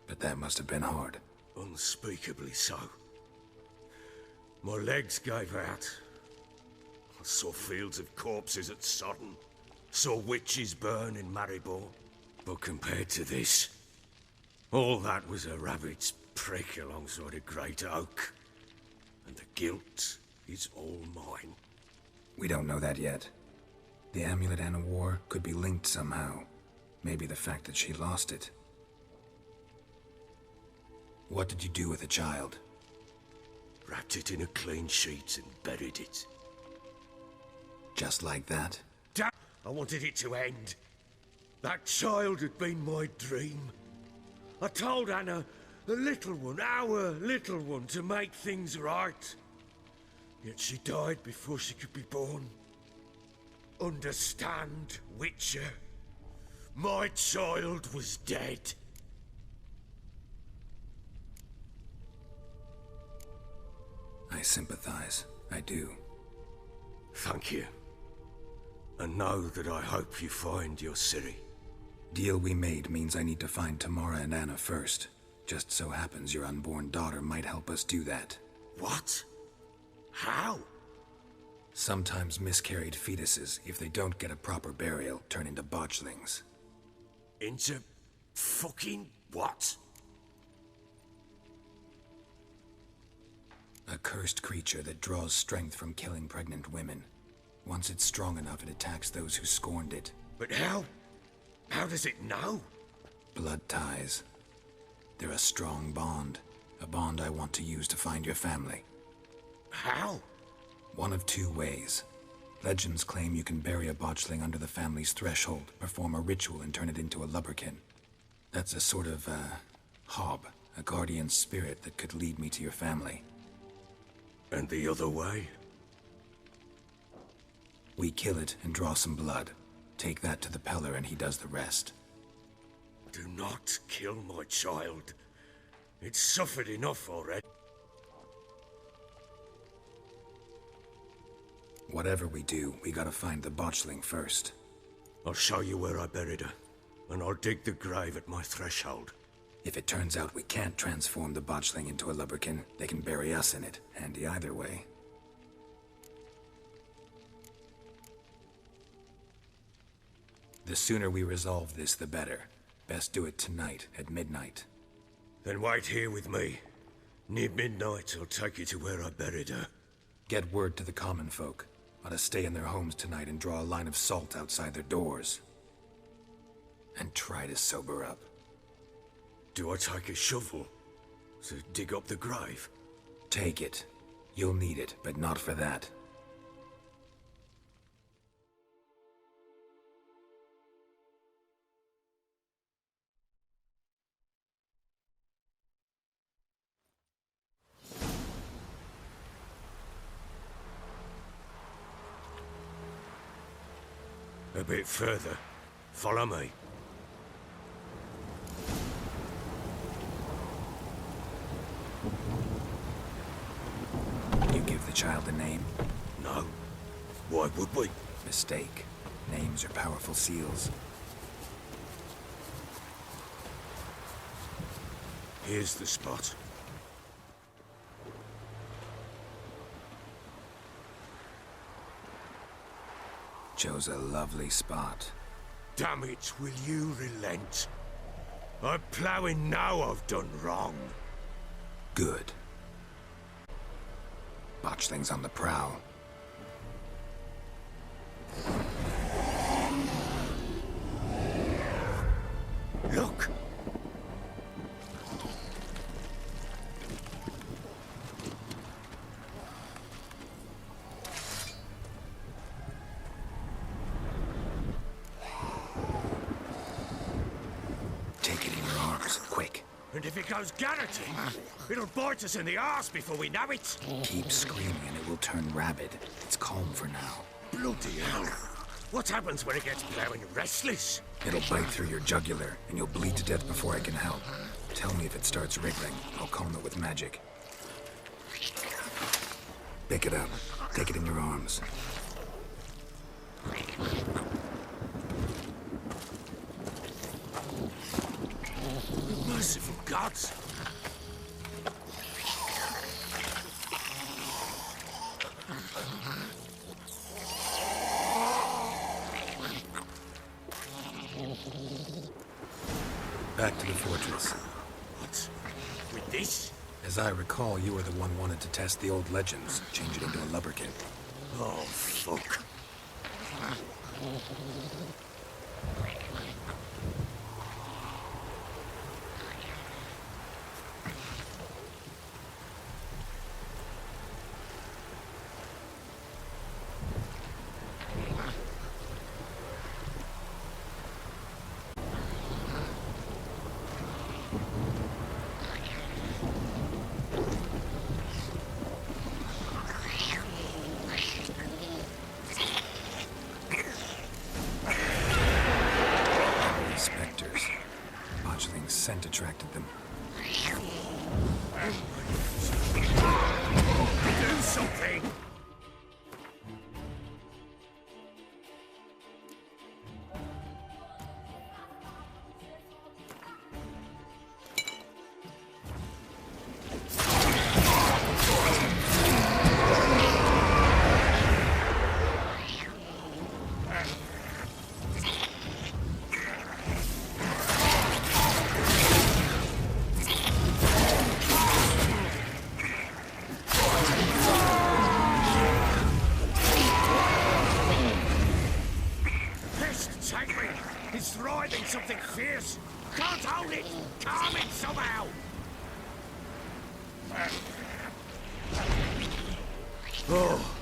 but that must have been hard. Unspeakably so. My legs gave out. I saw fields of corpses at Sodden. Saw witches burn in Maribor. But compared to this, all that was a rabbit's prick alongside a great oak. And the guilt is all mine. We don't know that yet. The amulet and a war could be linked somehow. Maybe the fact that she lost it. What did you do with the child? Wrapped it in a clean sheet and buried it. Just like that? Damn! I wanted it to end. That child had been my dream. I told Anna, the little one, our little one, to make things right. Yet she died before she could be born. Understand, Witcher? My child was dead. I sympathize. I do. Thank you. And know that I hope you find your Ciri. Deal we made means I need to find Tamara and Anna first. Just so happens your unborn daughter might help us do that. What? How? Sometimes miscarried fetuses, if they don't get a proper burial, turn into botchlings. Into fucking what? A cursed creature that draws strength from killing pregnant women. Once it's strong enough, it attacks those who scorned it. But how? How does it know? Blood ties. They're a strong bond. A bond I want to use to find your family. How? One of two ways. Legends claim you can bury a botchling under the family's threshold, perform a ritual and turn it into a lubberkin. That's a sort of, hob, a guardian spirit that could lead me to your family. And the other way? We kill it and draw some blood. Take that to the Peller and he does the rest. Do not kill my child. It's suffered enough already. Whatever we do, we gotta find the botchling first. I'll show you where I buried her, and I'll dig the grave at my threshold. If it turns out we can't transform the botchling into a lubberkin, they can bury us in it. Handy either way. The sooner we resolve this, the better. Best do it tonight, at midnight. Then wait here with me. Near midnight, I'll take you to where I buried her. Get word to the common folk. Ought to stay in their homes tonight and draw a line of salt outside their doors. And try to sober up. Do I take a shovel to dig up the grave? Take it. You'll need it, but not for that. A bit further. Follow me. child a name? No. Why would we? Mistake. Names are powerful seals. Here's the spot. Chose a lovely spot. Damn it, will you relent? I'm ploughing now I've done wrong. Good. Botchling's on the prowl. Look! Take it in your arms, quick. And if it goes garroting, it'll bite us in the arse before we know it. Keep screaming and it will turn rabid. It's calm for now. Bloody hell. What happens when it gets ploughing restless? It'll bite through your jugular, and you'll bleed to death before I can help. Tell me if it starts wriggling. I'll calm it with magic. Pick it up. Take it in your arms. Merciful gods! Back to the fortress. What? With this? As I recall, you were the one wanted to test the old legends, change it into a lubberkin. Oh, fuck. Spectres. Botchling's scent attracted them. Do something! He's thriving something fierce. Can't hold it. Calm it somehow. Oh.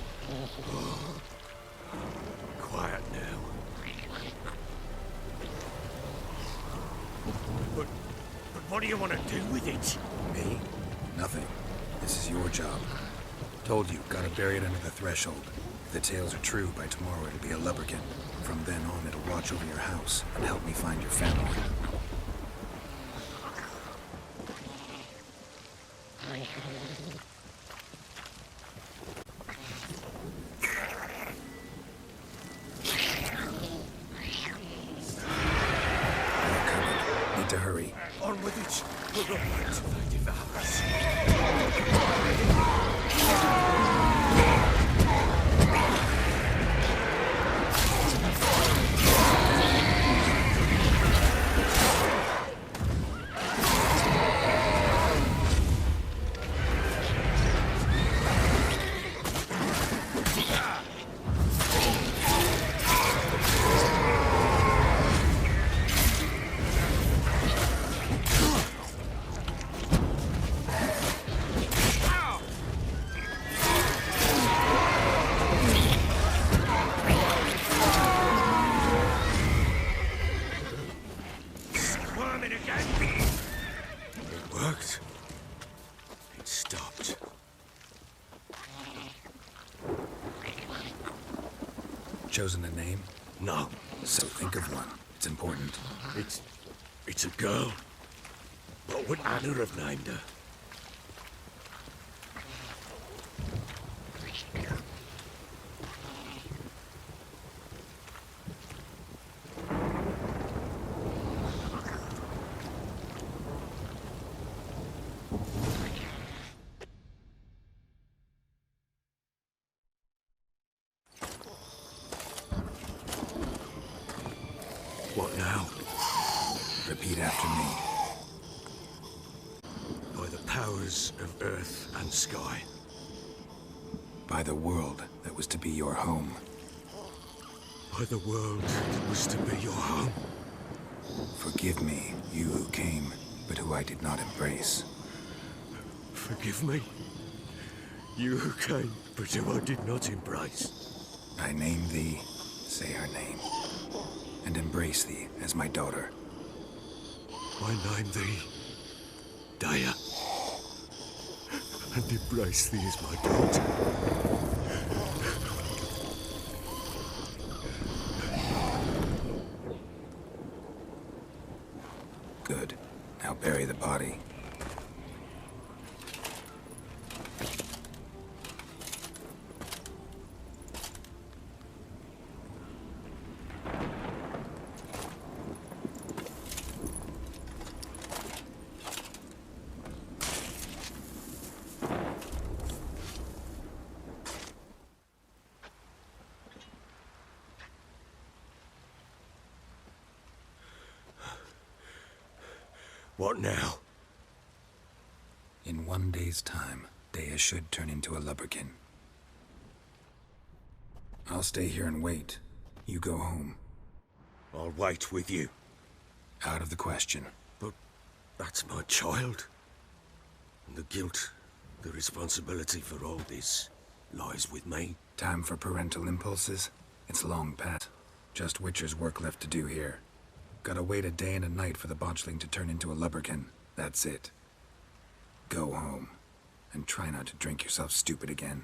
Quiet now. But what do you want to do with it? Me? Nothing. This is your job. Told you, gotta bury it under the threshold. If the tales are true, by tomorrow it'll be a lubberkin. From then on, it'll watch over your house and help me find your family. They're coming. Need to hurry. On with it. We'll go back to they devour us. It worked. It stopped. Chosen a name? No. So think of one. It's important. It's a girl. What would Anna have named her? Repeat after me. By the powers of earth and sky. By the world that was to be your home. By the world that was to be your home. Forgive me, you who came, but who I did not embrace. Forgive me, you who came, but who I did not embrace. I name thee, say her name, and embrace thee as my daughter. I name thee, Dea, and embrace thee as my daughter. Good. Now bury the body. What now? In 1 day's time, Dea should turn into a lubberkin. I'll stay here and wait. You go home. I'll wait with you. Out of the question. But that's my child. And the guilt, the responsibility for all this lies with me. Time for parental impulses? It's long past. Just Witcher's work left to do here. Gotta wait a day and a night for the botchling to turn into a lubberkin. That's it. Go home. And try not to drink yourself stupid again.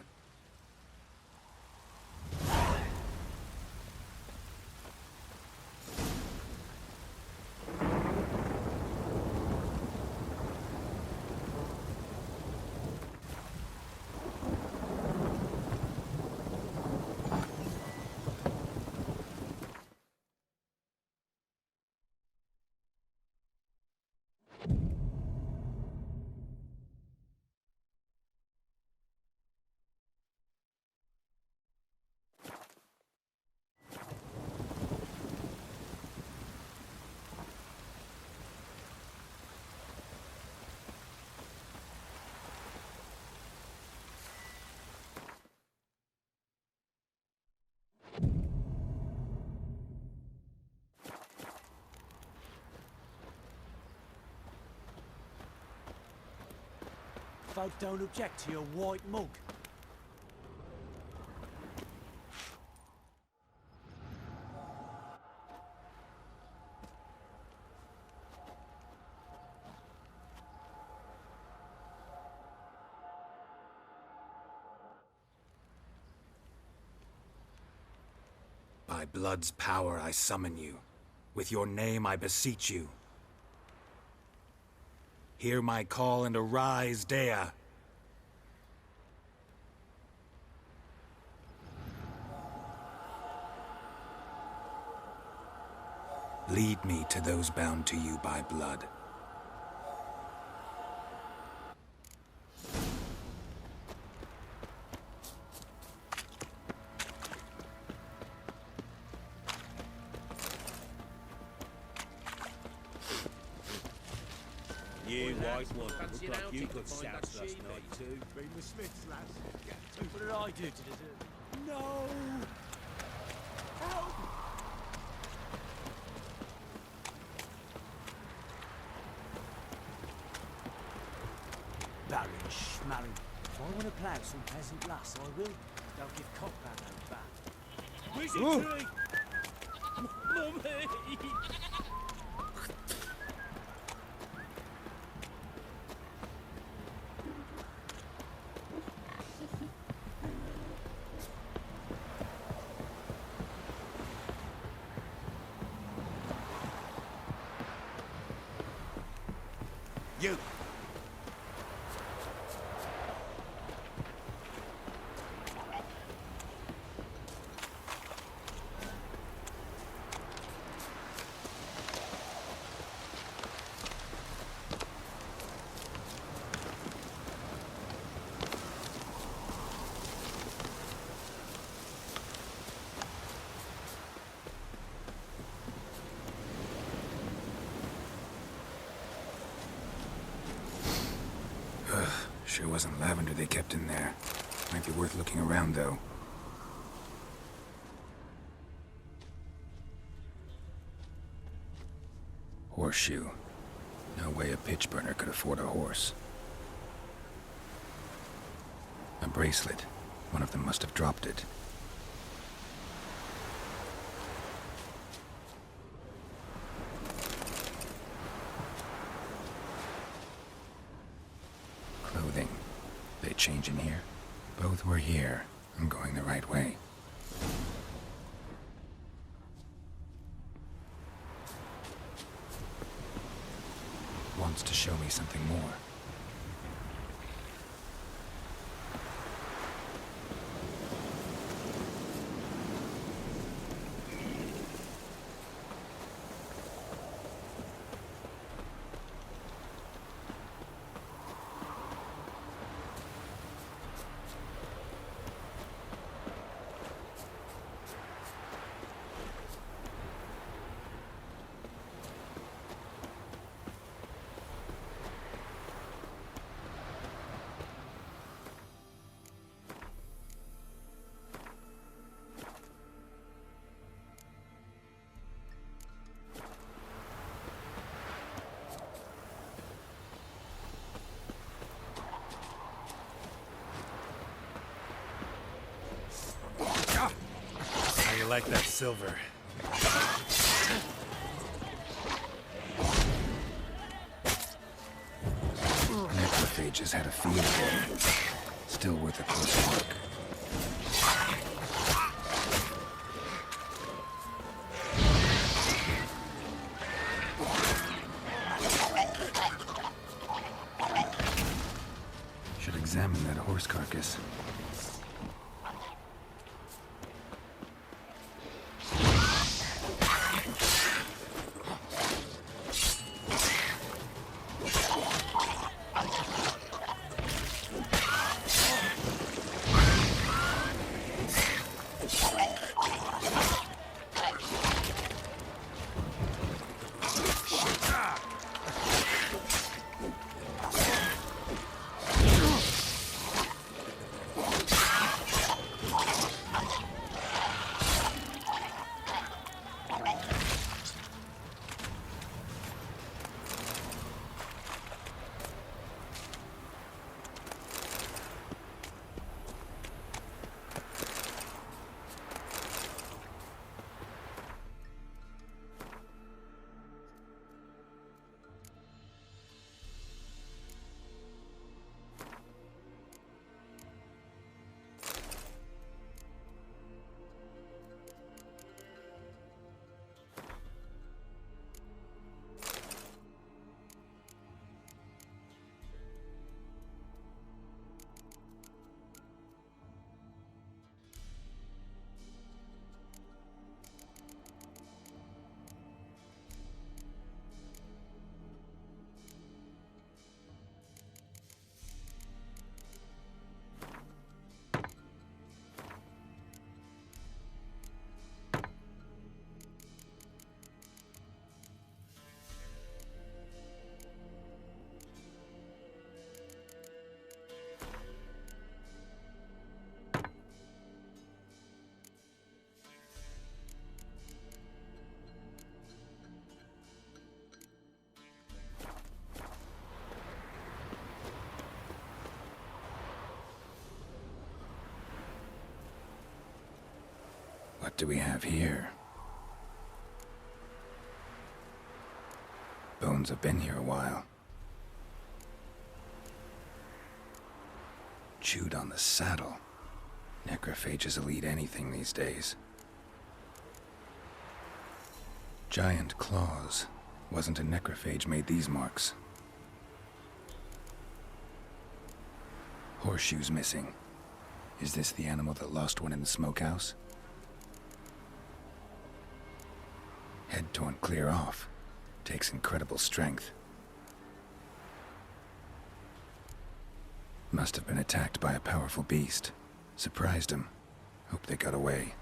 Folk don't object to your white mug. By blood's power I summon you. With your name I beseech you. Hear my call and arise, Dea. Lead me to those bound to you by blood. You white one, look like you could shout last night too. Been the Smiths, lads. What did I do to deserve it? No! Help! Baron Schmarren. If I want to plough some peasant lass, I will. Don't give cock that no back. Wizardry! Mummy! You! Sure wasn't lavender they kept in there. Might be worth looking around, though. Horseshoe. No way a pitch burner could afford a horse. A bracelet. One of them must have dropped it. Clothing. They change in here? Both were here. I'm going the right way. Wants to show me something more. How you like that silver? Necrophages had a field day. Still worth a close look. Should examine that horse carcass. What do we have here? Bones have been here a while. Chewed on the saddle. Necrophages will eat anything these days. Giant claws. Wasn't a necrophage made these marks. Horseshoes missing. Is this the animal that lost one in the smokehouse? Head torn clear off. Takes incredible strength. Must have been attacked by a powerful beast. Surprised him. Hope they got away.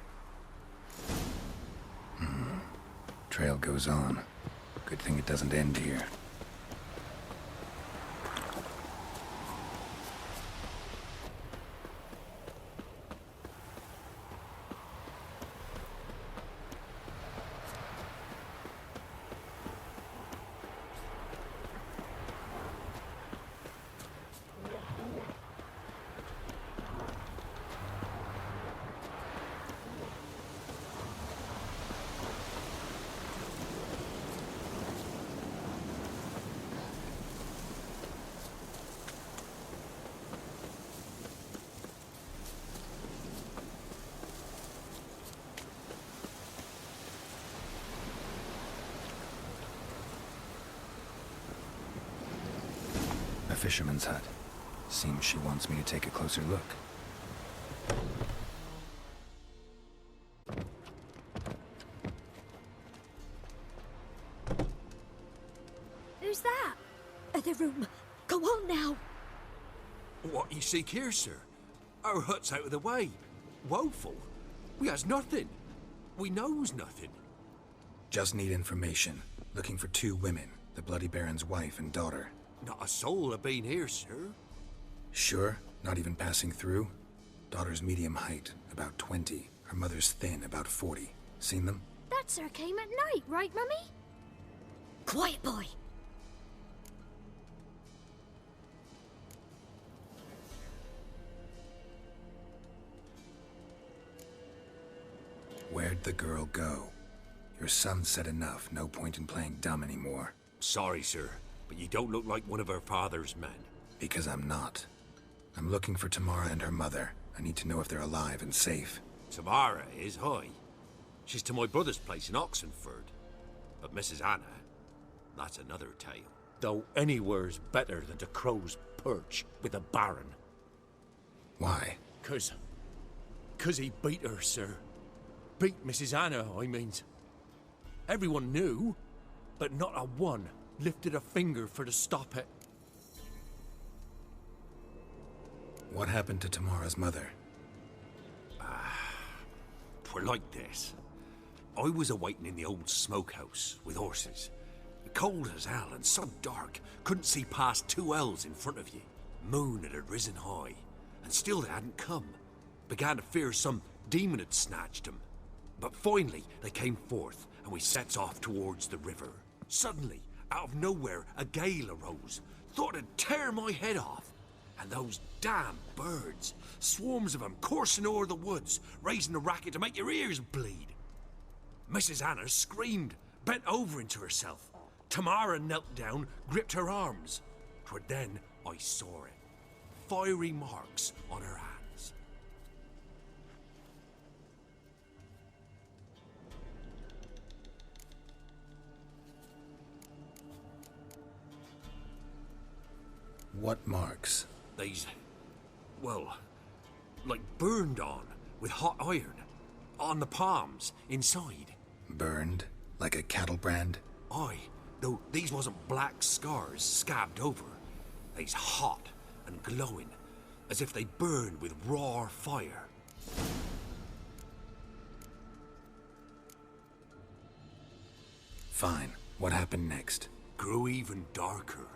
Trail goes on. Good thing it doesn't end here. fisherman's hut. Seems she wants me to take a closer look. Who's that? The room. Go on now. What you seek here, sir? Our hut's out of the way. Woeful. We has nothing. We knows nothing. Just need information. Looking for 2 women, the Bloody Baron's wife and daughter. Not a soul have been here, sir. Sure? Not even passing through? Daughter's medium height, about 20. Her mother's thin, about 40. Seen them? That sir came at night, right, Mummy? Quiet, boy. Where'd the girl go? Your son said enough. No point in playing dumb anymore. Sorry, sir, but you don't look like one of our father's men. Because I'm not. I'm looking for Tamara and her mother. I need to know if they're alive and safe. Tamara is high. She's to my brother's place in Oxenford. But Mrs. Anna, that's another tale. Though anywhere's better than to Crow's Perch with a baron. Why? 'Cause he beat her, sir. Beat Mrs. Anna, I means. Everyone knew, but not a one lifted a finger for to stop it. What happened to Tamara's mother? 'Twere like this. I was awaiting in the old smokehouse with horses. Cold as hell and so dark, couldn't see past 2 ells in front of you. Moon had risen high, and still they hadn't come. Began to fear some demon had snatched them. But finally, they came forth, and we sets off towards the river. Suddenly, out of nowhere, a gale arose. Thought it'd tear my head off. And those damn birds, swarms of them coursing o'er the woods, raising a racket to make your ears bleed. Mrs. Anna screamed, bent over into herself. Tamara knelt down, gripped her arms. 'Twere then I saw it. Fiery marks on her hands. What marks? They's, well, like burned on with hot iron. On the palms, inside. Burned? Like a cattle brand? Aye, though these wasn't black scars scabbed over. They's hot and glowing, as if they burned with raw fire. Fine. What happened next? Grew even darker.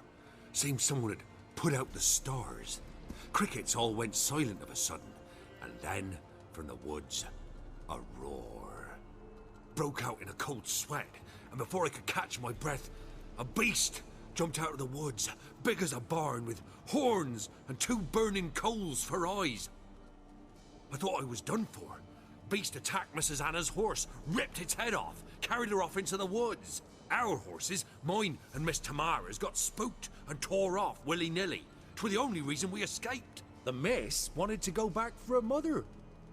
Seemed someone had put out the stars. Crickets all went silent of a sudden, and then, from the woods, a roar. Broke out in a cold sweat, and before I could catch my breath, a beast jumped out of the woods, big as a barn, with horns and 2 burning coals for eyes. I thought I was done for. Beast attacked Mrs. Anna's horse, ripped its head off, carried her off into the woods. Our horses, mine and Miss Tamara's, got spooked and tore off willy-nilly. 'Twere the only reason we escaped. The miss wanted to go back for her mother,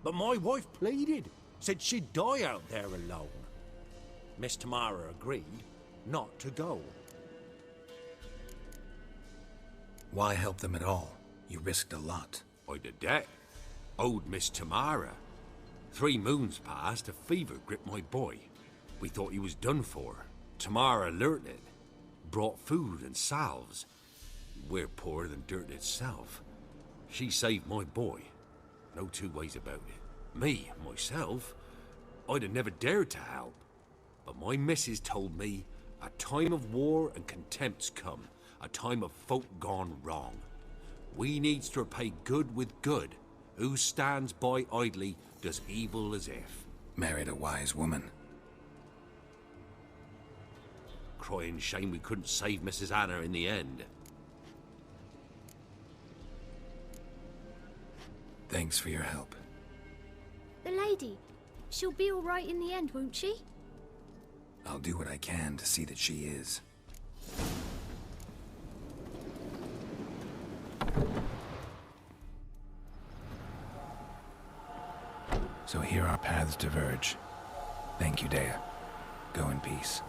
but my wife pleaded, said she'd die out there alone. Miss Tamara agreed not to go. Why help them at all? You risked a lot. I'd a debt. Owed Miss Tamara. 3 moons passed, a fever gripped my boy. We thought he was done for. Tamara learnt it. Brought food and salves. We're poorer than dirt itself. She saved my boy. No 2 ways about it. Me, myself, I'd have never dared to help. But my missus told me a time of war and contempt's come. A time of folk gone wrong. We needs to repay good with good. Who stands by idly does evil as if. Married a wise woman. Crying shame we couldn't save Mrs. Anna in the end. Thanks for your help. The lady. She'll be all right in the end, won't she? I'll do what I can to see that she is. So here our paths diverge. Thank you, Dea. Go in peace.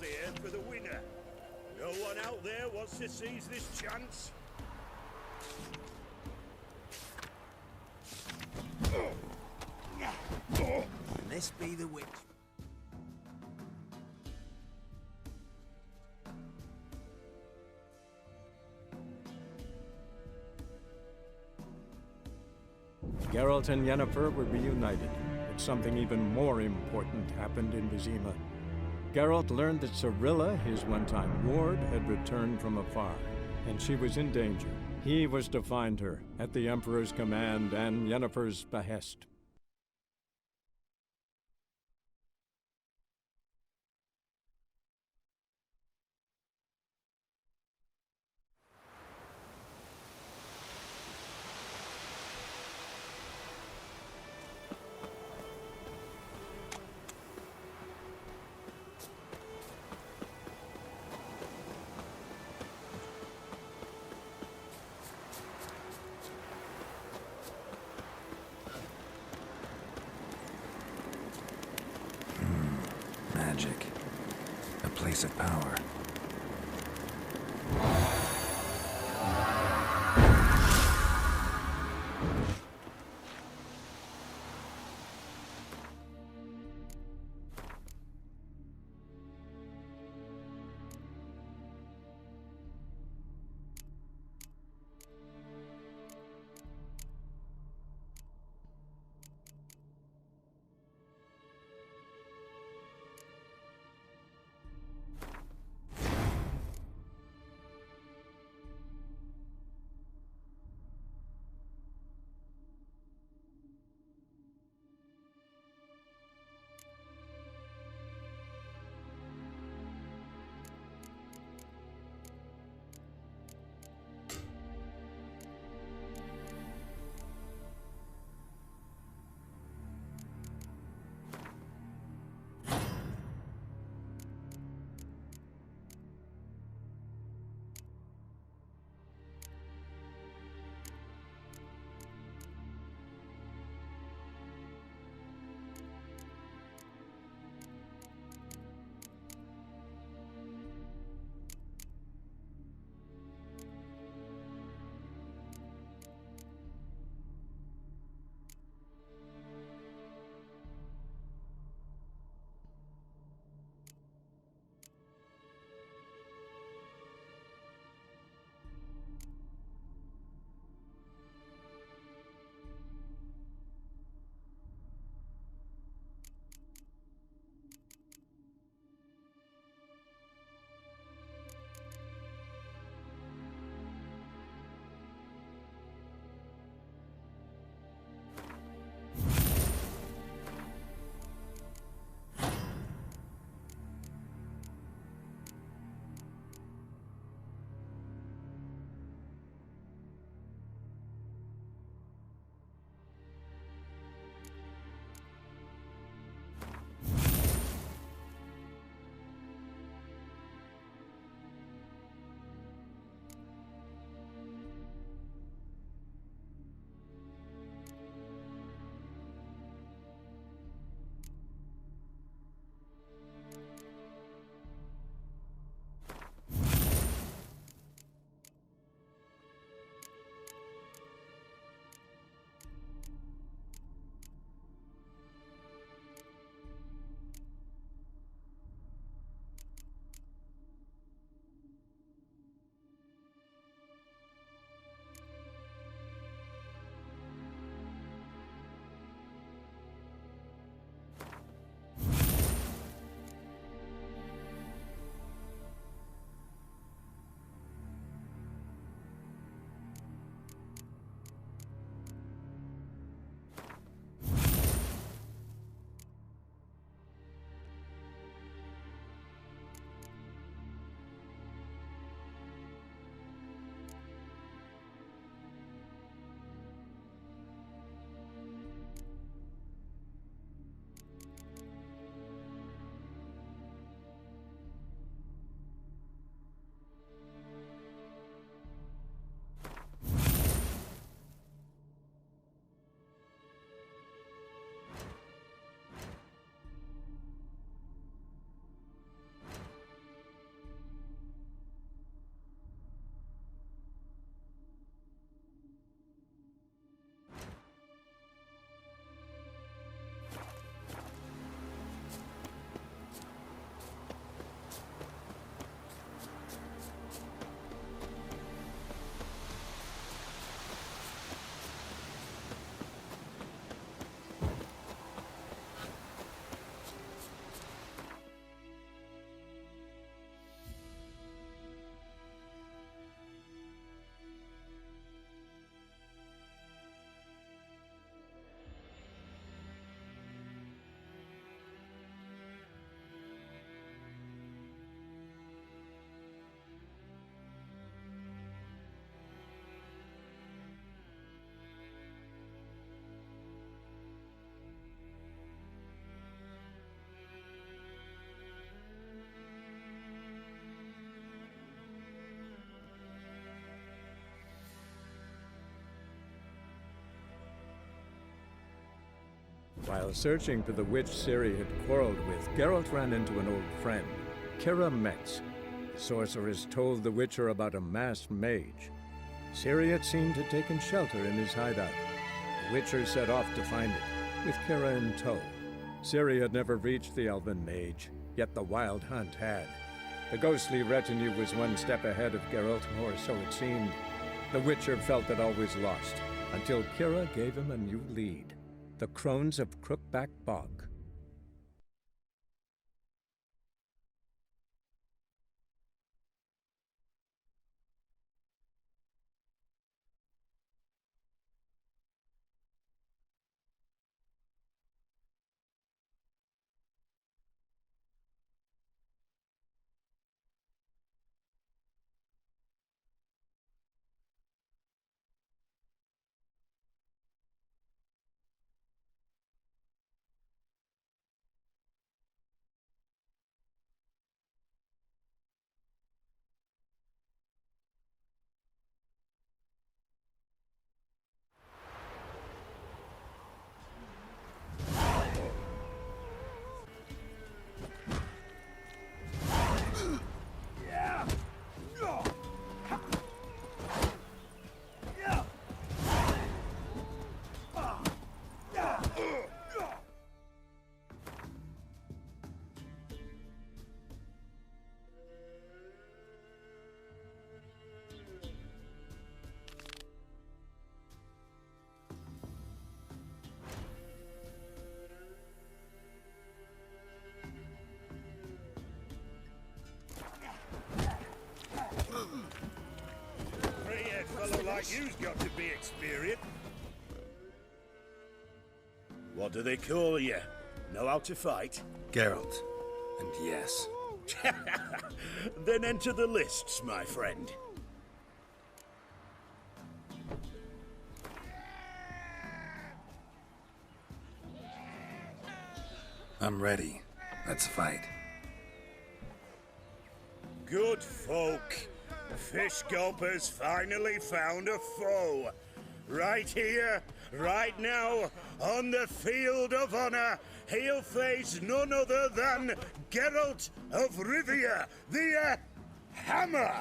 here for the winner. No one out there wants to seize this chance? This be the witch. Geralt and Yennefer were reunited, but something even more important happened in Vizima. Geralt learned that Cirilla, his one-time ward, had returned from afar, and she was in danger. He was to find her, at the Emperor's command and Yennefer's behest. Magic. A place of power. While searching for the witch Ciri had quarreled with, Geralt ran into an old friend, Kira Metz. The sorceress told the Witcher about a masked mage. Ciri had seemed to taken shelter in his hideout. The Witcher set off to find it, with Kira in tow. Ciri had never reached the elven mage, yet the wild hunt had. The ghostly retinue was one step ahead of Geralt, or so it seemed. The Witcher felt that all was lost, until Kira gave him a new lead. The Crones of Crookback Bog. Like you's got to be experienced. What do they call you? Know how to fight? Geralt. And yes. Then enter the lists, my friend. I'm ready. Let's fight. Good folk. Fish Gulper's finally found a foe. Right here, right now, on the field of honor, he'll face none other than Geralt of Rivia, the Hammer.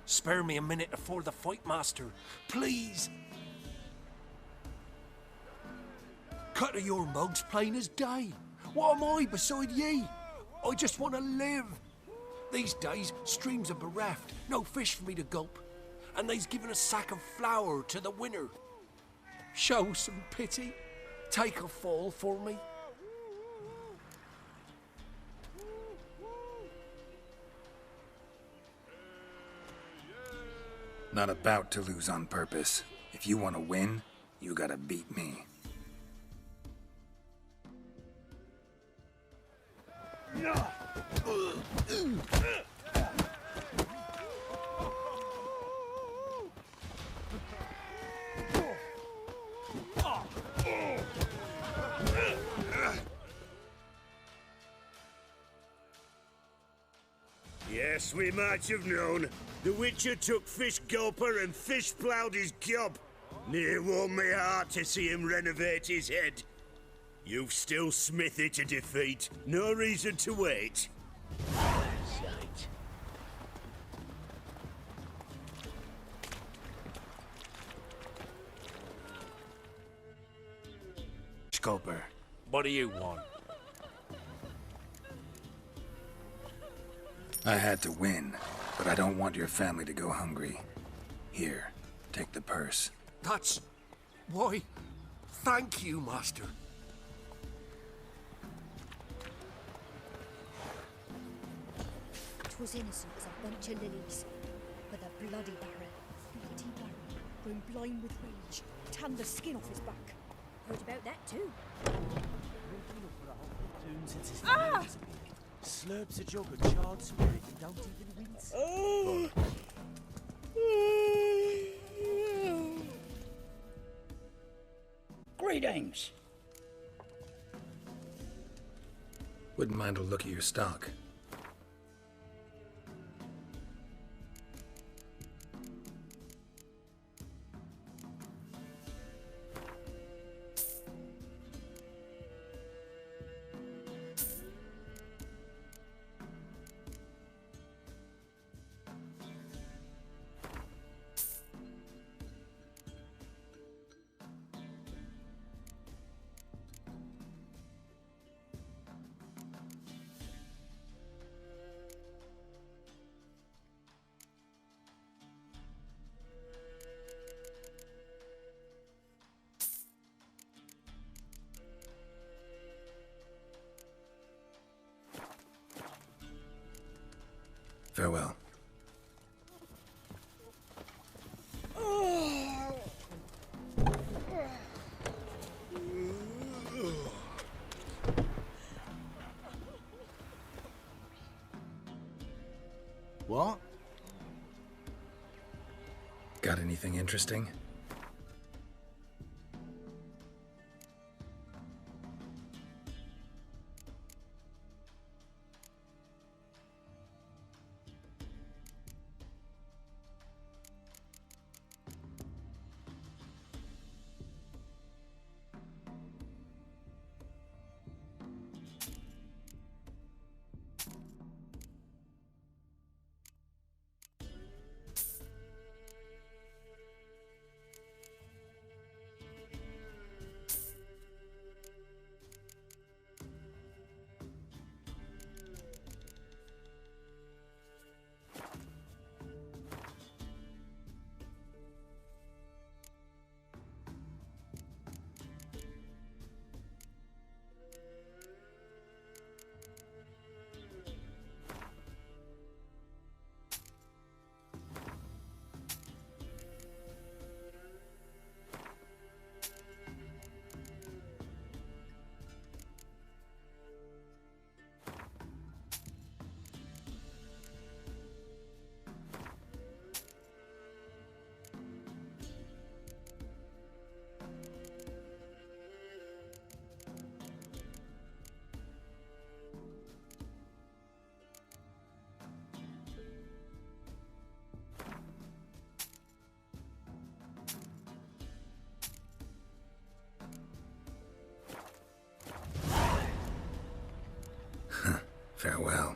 Spare me a minute before the fight, Master. Please. Cut of your mugs plain as day. What am I beside ye? I just want to live. These days, streams are bereft. No fish for me to gulp. And they's given a sack of flour to the winner. Show some pity. Take a fall for me. Not about to lose on purpose. If you want to win, you gotta beat me. Yes, we might have known. The Witcher took Fish Gulper and fish-ploughed his gob. Near warmed me heart to see him renovate his head. You've still Smithy to defeat. No reason to wait. Sight. Sculper. What do you want? I had to win, but I don't want your family to go hungry. Here, take the purse. That's... why... thank you, Master. Twas innocent as a bunch of lilies, but the bloody Baron, mighty Baron, grown blind with rage, tanned the skin off his back. Heard about that too. Ah! Slurps a jug of charred spirit and don't even wince. Oh! Greetings. Wouldn't mind a look at your stock. Farewell. What? Got anything interesting? Farewell.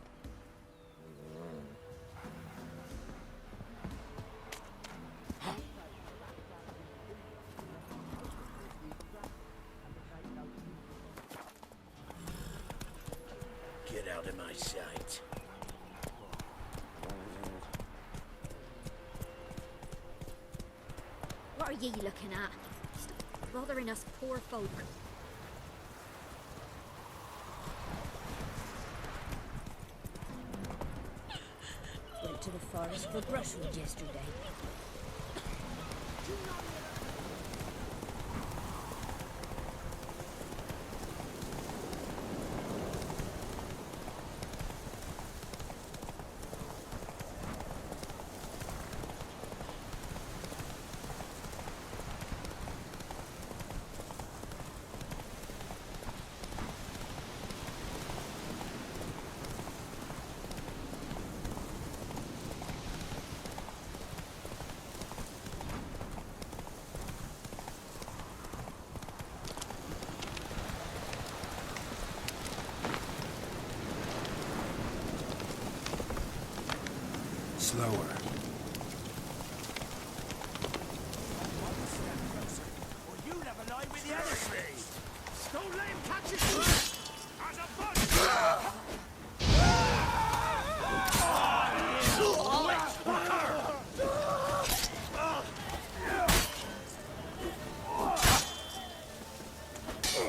Get out of my sight. What are ye looking at? Stop bothering us poor folk. Went to the forest for brushwood yesterday. Slower. Or you'll have a line with the other three. Don't let him catch his breath. As a bunch.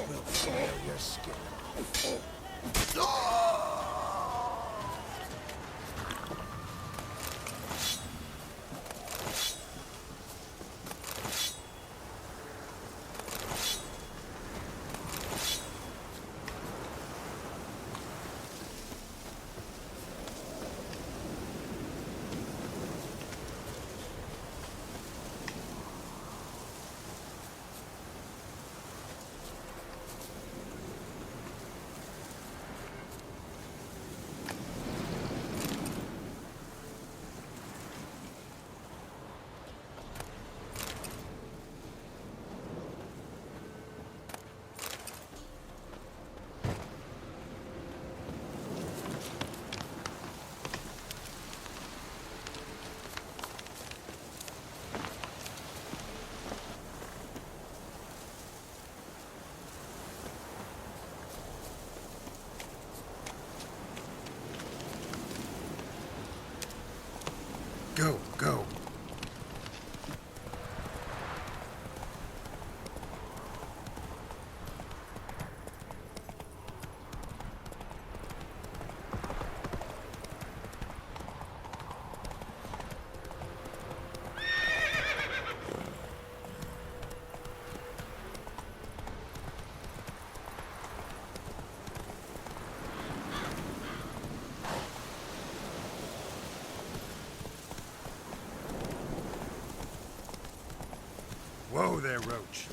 We'll feel your skin. Go, go. Whoa there, Roach.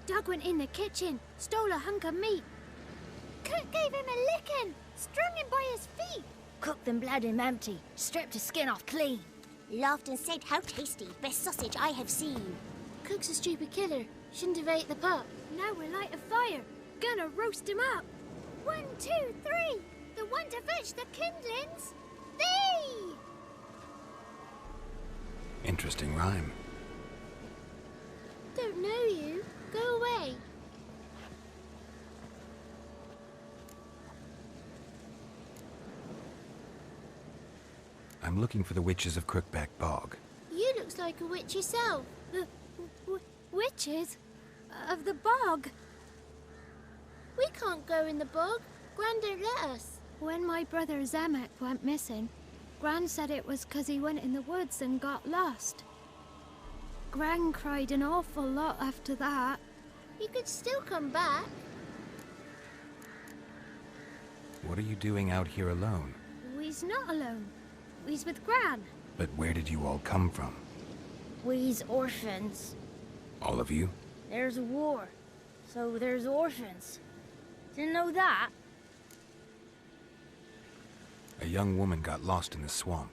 Doug went in the kitchen, stole a hunk of meat. Cook gave him a licking, strung him by his feet. Cooked and bled him empty, stripped his skin off clean. Laughed and said, "How tasty, best sausage I have seen." Cook's a stupid killer, shouldn't have ate the pup. Now we'll light a fire, gonna roast him up. 1, 2, 3, the one to fetch the kindlings. Thee! Interesting rhyme. Don't know you. Go away. I'm looking for the witches of Crookback Bog. You looks like a witch yourself. Witches? Of the bog? We can't go in the bog. Gran don't let us. When my brother Zamek went missing, Gran said it was 'cause he went in the woods and got lost. Gran cried an awful lot after that. You could still come back. What are you doing out here alone? We's not alone. We's with Gran. But where did you all come from? We's orphans. All of you? There's a war, so there's orphans. Didn't know that. A young woman got lost in the swamp.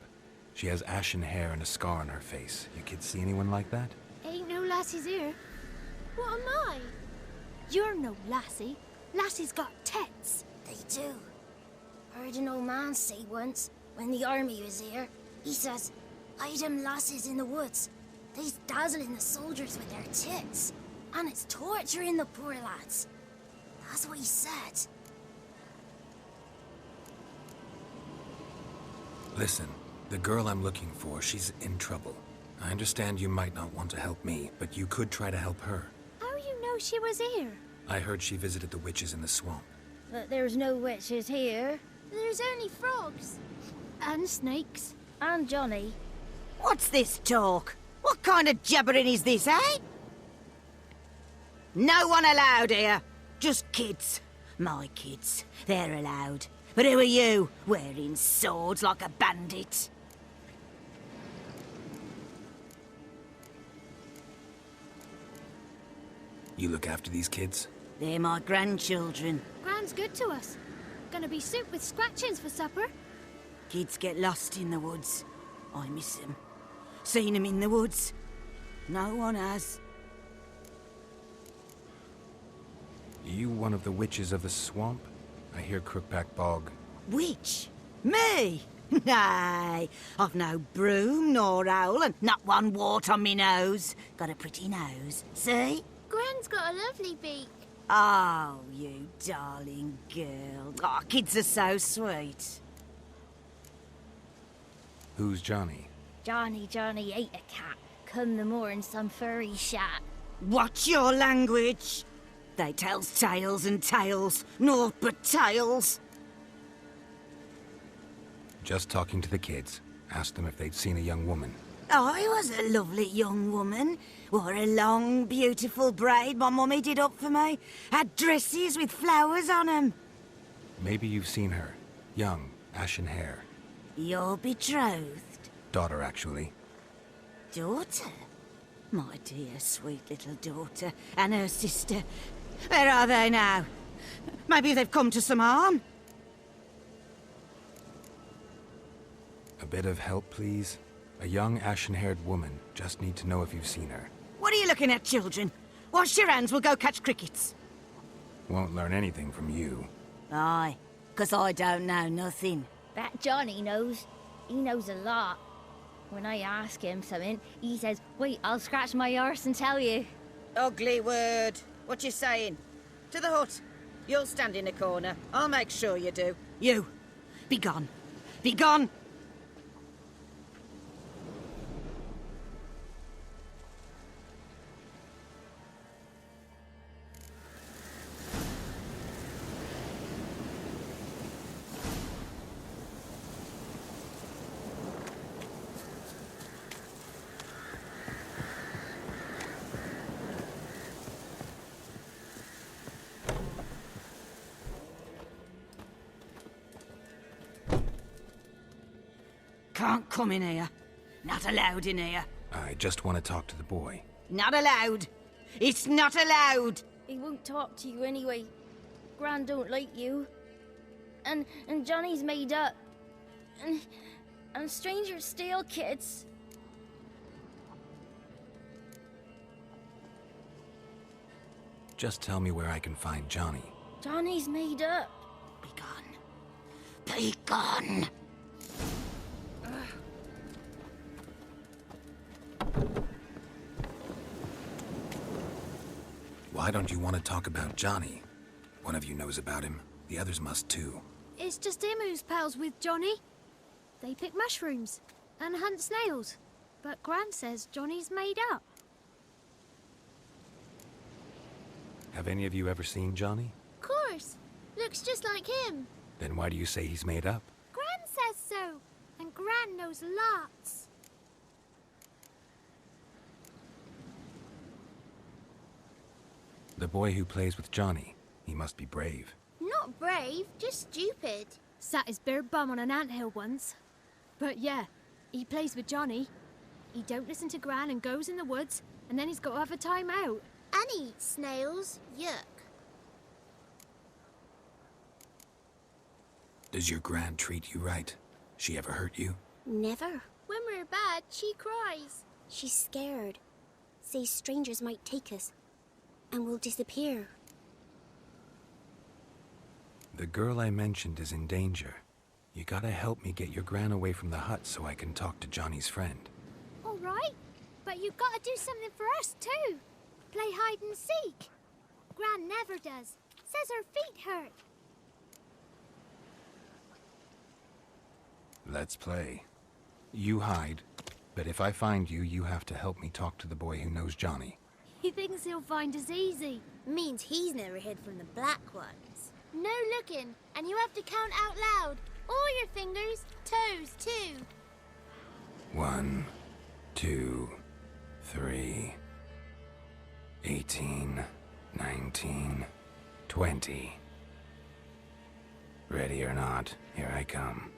She has ashen hair and a scar on her face. You kids see anyone like that? Ain't no lassies here. What am I? You're no lassie. Lassies got tits. They do. Heard an old man say once, when the army was here, he says, "I them lasses in the woods. They's dazzling the soldiers with their tits. And it's torturing the poor lads." That's what he said. Listen, the girl I'm looking for, she's in trouble. I understand you might not want to help me, but you could try to help her. How you know she was here? I heard she visited the witches in the swamp. But there's no witches here. There's only frogs. And snakes. And Johnny. What's this talk? What kind of jabbering is this, eh? No one allowed here. Just kids. My kids. They're allowed. But who are you, wearing swords like a bandit? You look after these kids? They're my grandchildren. Gran's good to us. Gonna be soup with scratchings for supper. Kids get lost in the woods. I miss them. Seen them in the woods. No one has. You one of the witches of the swamp? I hear Crookback Bog. Witch? Me? Nay, I've no broom nor owl and not one wart on me nose. Got a pretty nose, see? Gran's got a lovely beak. Oh, you darling girl. Oh, kids are so sweet. Who's Johnny? Johnny ate a cat. Come the moor in some furry shat. Watch your language. They tells tales and tales, naught but tales. Just talking to the kids. Asked them if they'd seen a young woman. I was a lovely young woman. Wore a long, beautiful braid my mummy did up for me. Had dresses with flowers on 'em. Maybe you've seen her. Young, ashen hair. Your betrothed? Daughter, actually. Daughter? My dear, sweet little daughter. And her sister. Where are they now? Maybe they've come to some harm? A bit of help, please? A young, ashen-haired woman. Just need to know if you've seen her. What are you looking at, children? Wash your hands, we'll go catch crickets. Won't learn anything from you. Aye, 'cause I don't know nothing. That Johnny knows. He knows a lot. When I ask him something, he says, wait, I'll scratch my arse and tell you. Ugly word. What you saying? To the hut. You'll stand in a corner. I'll make sure you do. You. Be gone. Be gone! Can't come in here. Not allowed in here. I just want to talk to the boy. Not allowed. It's not allowed. He won't talk to you anyway. Gran don't like you. And Johnny's made up. And strangers steal kids. Just tell me where I can find Johnny. Johnny's made up. Be gone. Be gone. Why don't you want to talk about Johnny? One of you knows about him. The others must too. It's just him who's pals with Johnny. They pick mushrooms and hunt snails. But Gran says Johnny's made up. Have any of you ever seen Johnny? Of course. Looks just like him. Then why do you say he's made up? Gran says so. And Gran knows lots. The boy who plays with Johnny. He must be brave. Not brave, just stupid. Sat his bare bum on an anthill once. But yeah, he plays with Johnny. He don't listen to Gran and goes in the woods, and then he's got to have a time out. And he eats snails. Yuck. Does your Gran treat you right? She ever hurt you? Never. When we're bad, she cries. She's scared. Says strangers might take us. And we'll disappear. The girl I mentioned is in danger. You gotta help me get your Gran away from the hut so I can talk to Johnny's friend. All right, but you've got to do something for us too. Play hide and seek. Gran never does. Says her feet hurt. Let's play. You hide, but if I find you, you have to help me talk to the boy who knows Johnny. He thinks he'll find us easy. Means he's never hid from the black ones. No looking, and you have to count out loud. All your fingers, toes too. 1, 2, 3, 18, 19, 20. Ready or not, here I come.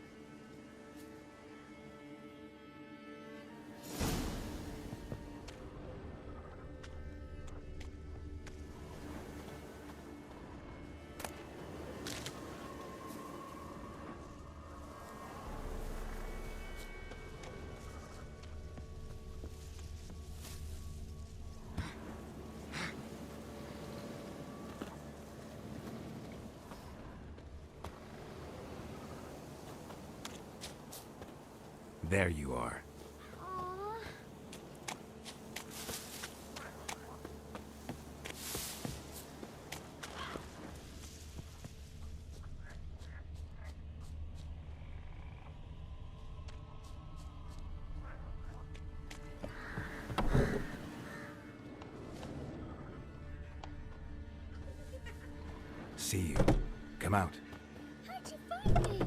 There you are. See you. Come out. How'd you find me?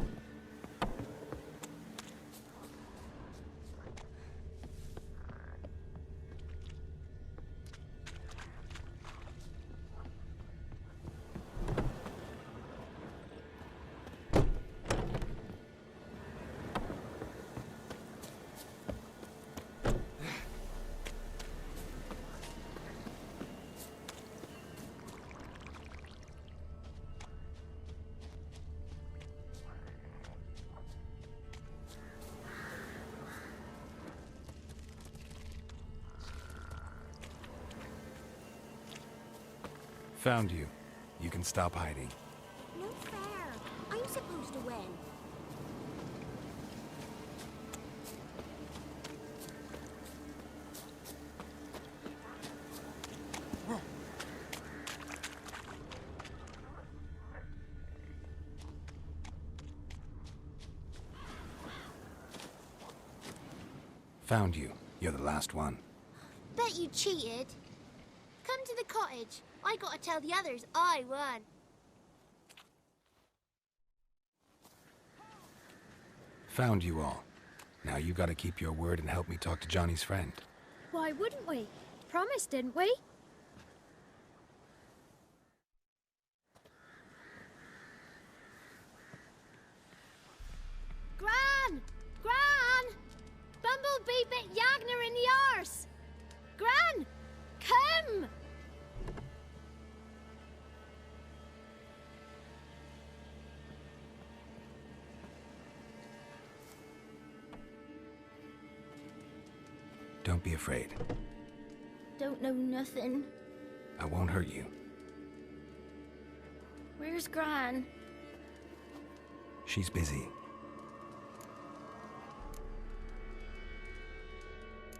Found you. You can stop hiding. No fair. I'm supposed to win. Found you. You're the last one. Bet you cheated. Come to the cottage. I gotta tell the others I won. Found you all. Now you gotta keep your word and help me talk to Johnny's friend. Why wouldn't we? Promised, didn't we? Gran! Gran! Bumblebee bit Yagner in the arse! Gran! Come! Don't be afraid. Don't know nothing. I won't hurt you. Where's Gran? She's busy.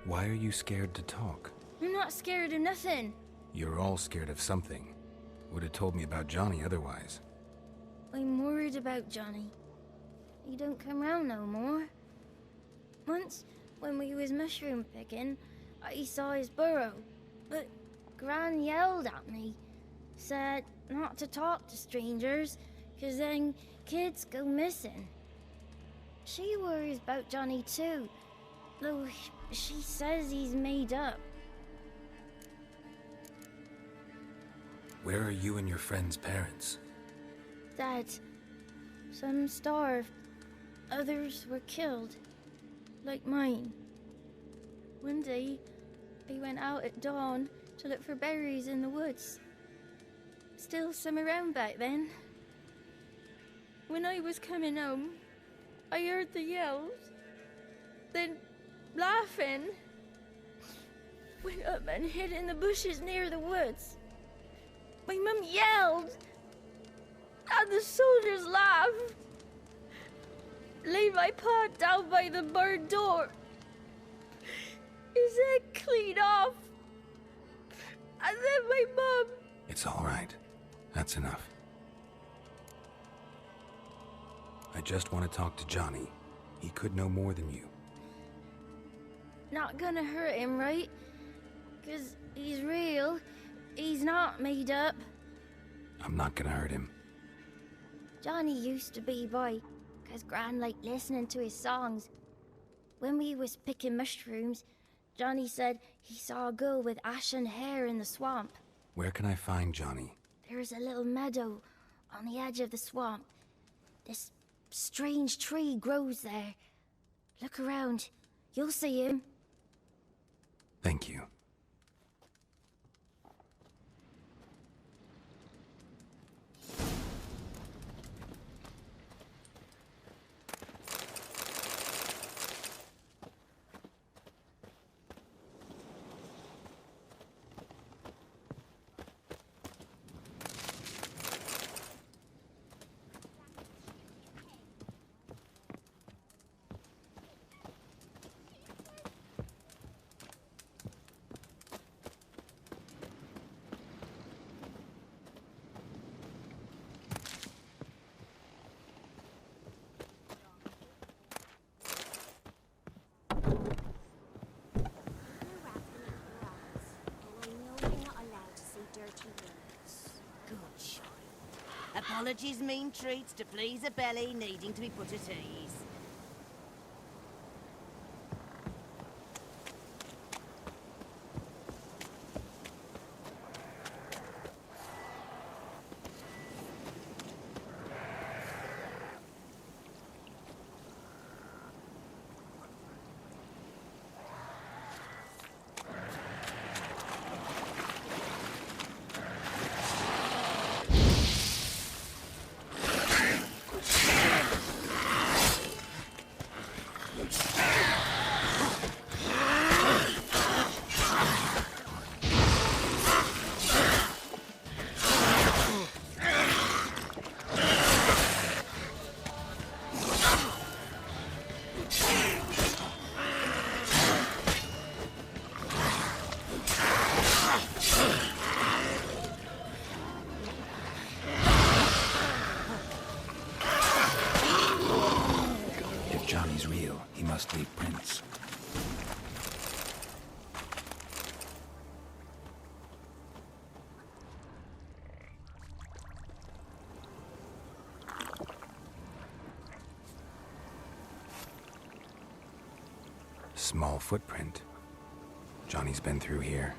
Why are you scared to talk? I'm not scared of nothing. You're all scared of something. Would have told me about Johnny otherwise. I'm worried about Johnny. He don't come round no more. Once, when we was mushroom picking, I saw his burrow. But Gran yelled at me, said not to talk to strangers, 'cause then kids go missing. She worries about Johnny too, though she says he's made up. Where are you and your friend's parents? Dad, some starved, others were killed, like mine. One day, I went out at dawn to look for berries in the woods. Still some around back then. When I was coming home, I heard the yells, then laughing. Went up and hid in the bushes near the woods. My mum yelled, and the soldiers laughed. Laid my pa down by the barn door. His head clean off. And then my mum... It's all right. That's enough. I just want to talk to Johnny. He could know more than you. Not gonna hurt him, right? 'Cause he's real. He's not made up. I'm not gonna hurt him. Johnny used to be boy, 'cause Gran liked listening to his songs. When we was picking mushrooms, Johnny said he saw a girl with ashen hair in the swamp. Where can I find Johnny? There's a little meadow on the edge of the swamp. This strange tree grows there. Look around. You'll see him. Thank you. Apologies mean treats to please a belly needing to be put at ease. Small footprint. Johnny's been through here.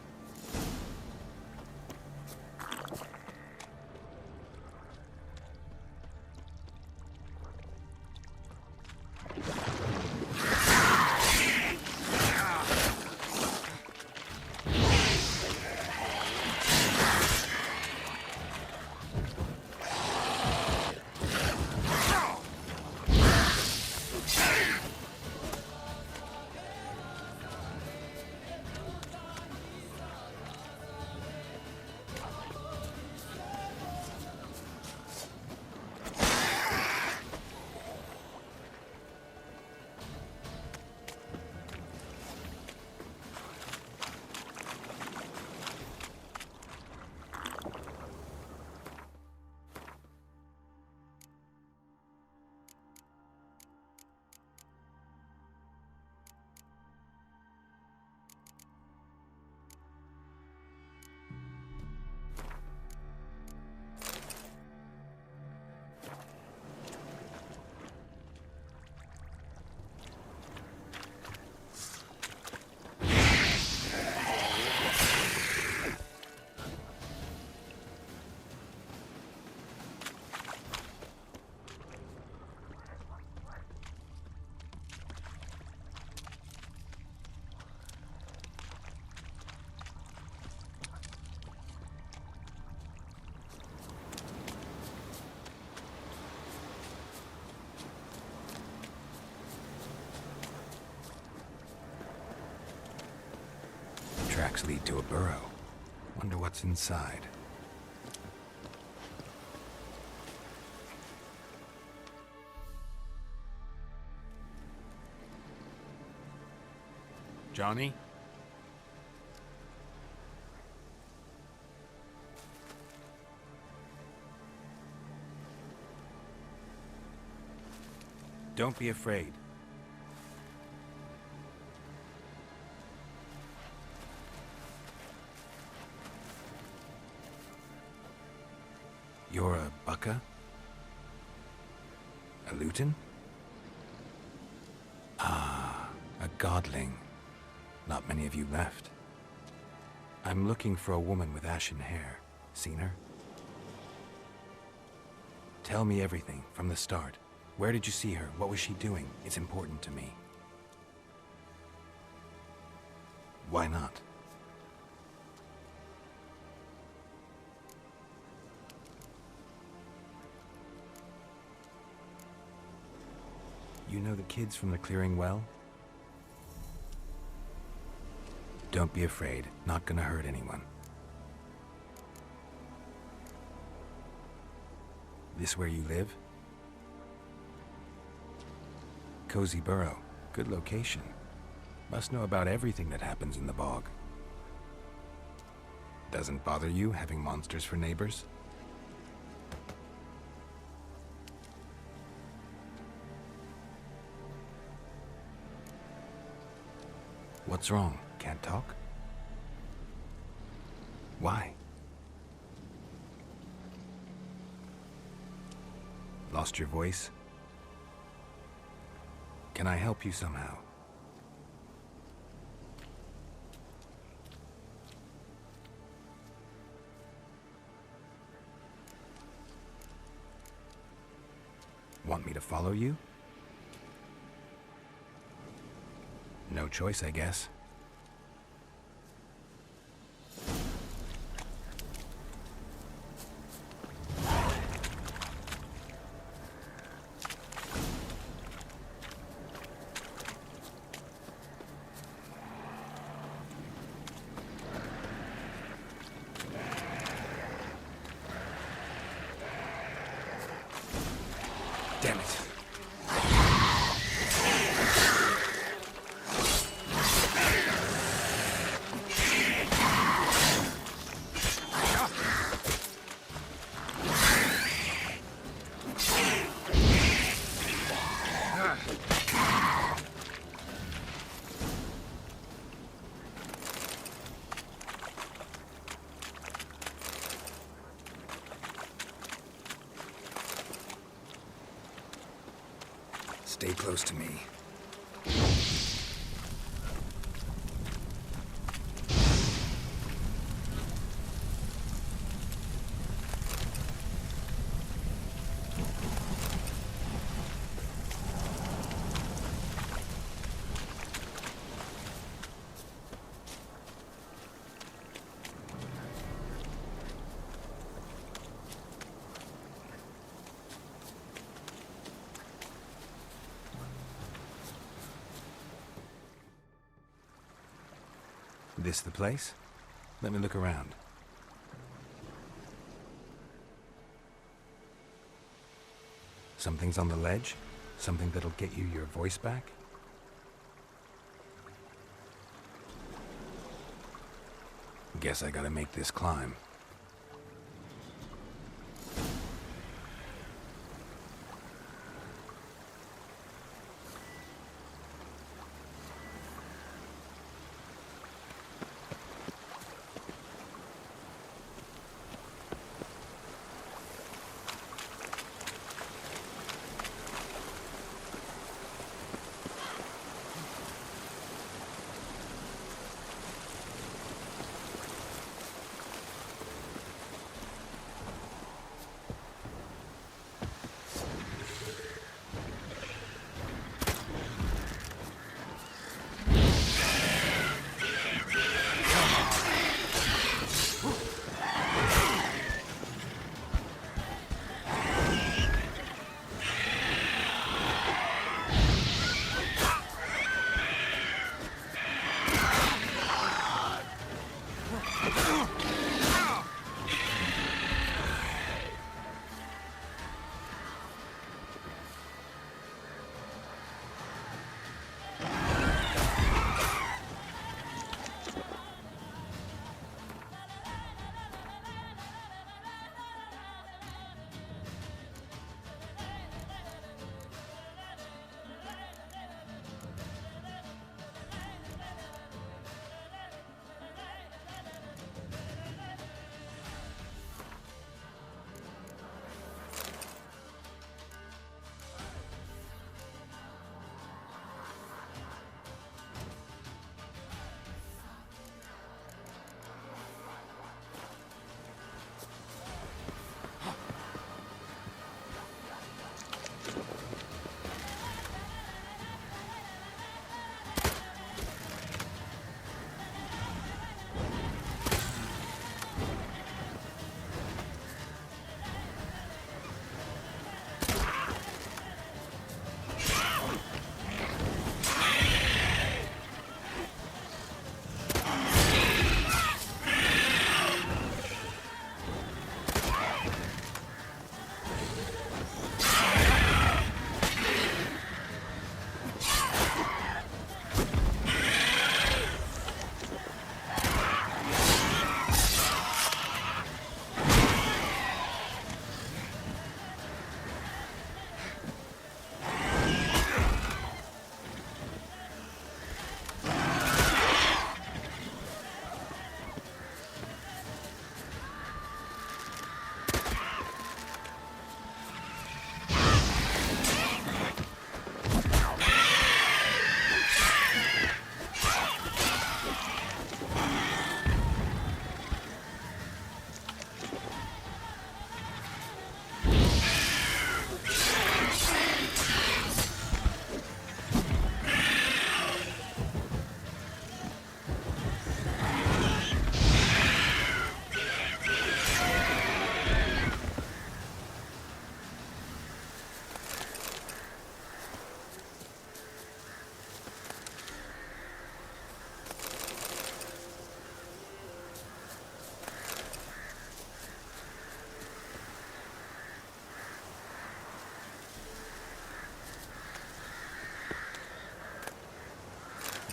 Tracks lead to a burrow. Wonder what's inside. Johnny? Don't be afraid. You're a Bucka? A Luton? Ah, a godling. Not many of you left. I'm looking for a woman with ashen hair. Seen her? Tell me everything, from the start. Where did you see her? What was she doing? It's important to me. Why not? You know the kids from the clearing well? Don't be afraid. Not gonna hurt anyone. This where you live? Cozy burrow. Good location. Must know about everything that happens in the bog. Doesn't bother you having monsters for neighbors? What's wrong? Can't talk? Why? Lost your voice? Can I help you somehow? Want me to follow you? No choice, I guess. Damn it. Stay close to me. This the place? Let me look around. Something's on the ledge? Something that'll get you your voice back? Guess I gotta make this climb.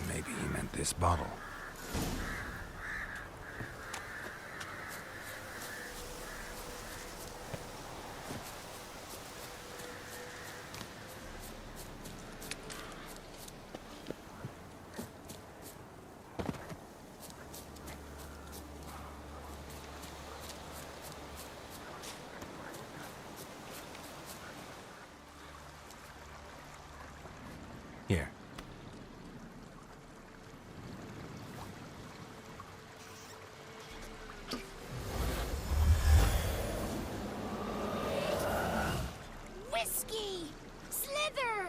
Maybe he meant this bottle. Here. Whiskey! Slither!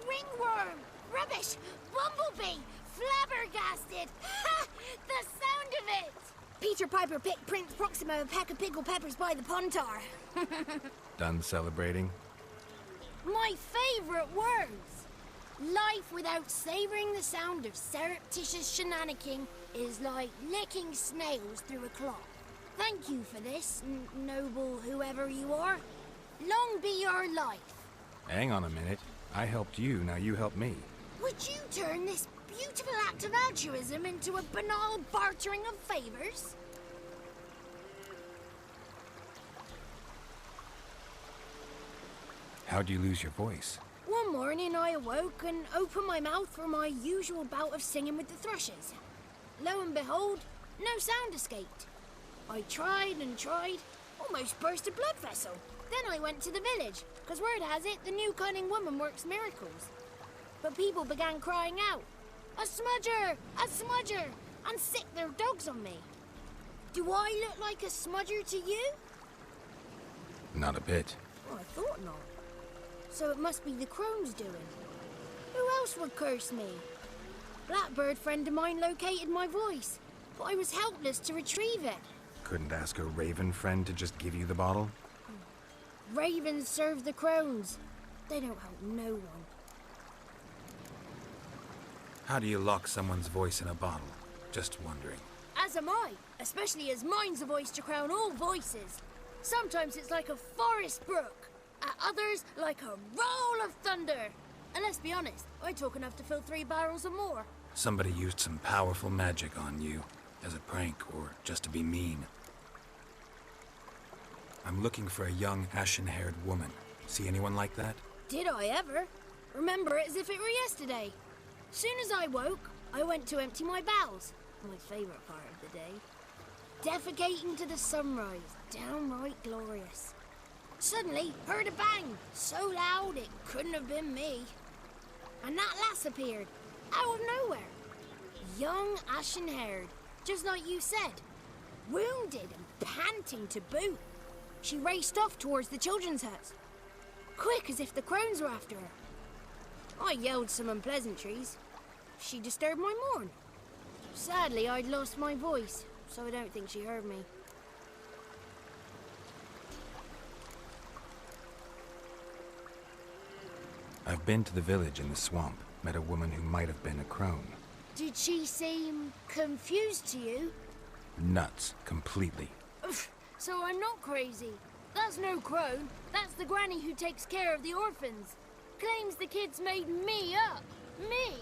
Ringworm! Rubbish! Bumblebee! Flabbergasted! Ha! The sound of it! Peter Piper picked Prince Proximo a pack of pickled peppers by the puntar. Done celebrating? My favourite words! Life without savouring the sound of surreptitious shenanigans is like licking snails through a cloth. Thank you for this, noble whoever you are. Long be your life. Hang on a minute. I helped you, now you help me. Would you turn this beautiful act of altruism into a banal bartering of favours? How'd you lose your voice? One morning I awoke and opened my mouth for my usual bout of singing with the thrushes. Lo and behold, no sound escaped. I tried and tried, almost burst a blood vessel. Then I went to the village, because word has it the new cunning woman works miracles. But people began crying out, "A smudger! A smudger!" and sicked their dogs on me. Do I look like a smudger to you? Not a bit. Well, I thought not. So it must be the crone's doing. Who else would curse me? Blackbird friend of mine located my voice, but I was helpless to retrieve it. Couldn't ask a raven friend to just give you the bottle? Ravens serve the crones. They don't help no one. How do you lock someone's voice in a bottle? Just wondering. As am I, especially as mine's a voice to crown all voices. Sometimes it's like a forest brook, at others like a roll of thunder. And let's be honest, I talk enough to fill 3 barrels or more. Somebody used some powerful magic on you, as a prank or just to be mean. I'm looking for a young, ashen-haired woman. See anyone like that? Did I ever? Remember it as if it were yesterday. Soon as I woke, I went to empty my bowels. My favourite part of the day. Defecating to the sunrise, downright glorious. Suddenly, heard a bang, so loud it couldn't have been me. And that lass appeared, out of nowhere. Young, ashen-haired, just like you said. Wounded and panting to boot. She raced off towards the children's huts. Quick as if the crones were after her. I yelled some unpleasantries. She disturbed my morn. Sadly, I'd lost my voice, so I don't think she heard me. I've been to the village in the swamp, met a woman who might have been a crone. Did she seem confused to you? Nuts, completely. So I'm not crazy. That's no crone. That's the granny who takes care of the orphans. Claims the kids made me up. Me!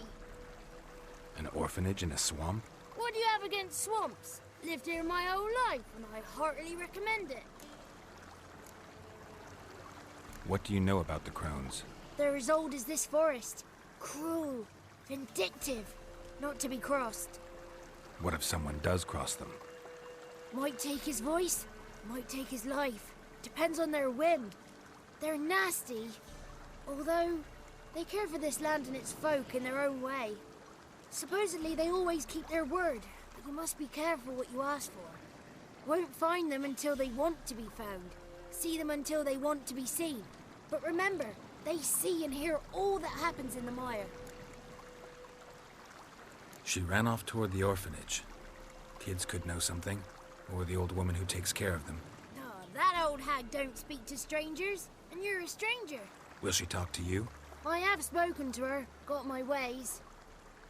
An orphanage in a swamp? What do you have against swamps? Lived here my whole life, and I heartily recommend it. What do you know about the crones? They're as old as this forest. Cruel, vindictive, not to be crossed. What if someone does cross them? Might take his voice, might take his life. Depends on their whim. They're nasty, although they care for this land and its folk in their own way. Supposedly they always keep their word, but you must be careful what you ask for. Won't find them until they want to be found. See them until they want to be seen. But remember, they see and hear all that happens in the mire. She ran off toward the orphanage. Kids could know something, or the old woman who takes care of them. Oh, that old hag don't speak to strangers, and you're a stranger. Will she talk to you? I have spoken to her, got my ways.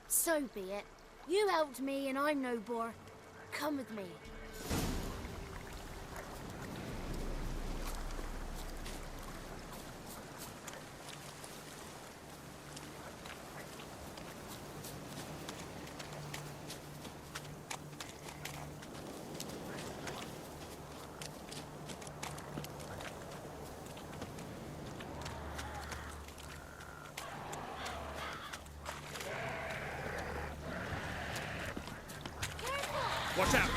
So be it. You helped me and I'm no bore. Come with me. Watch out!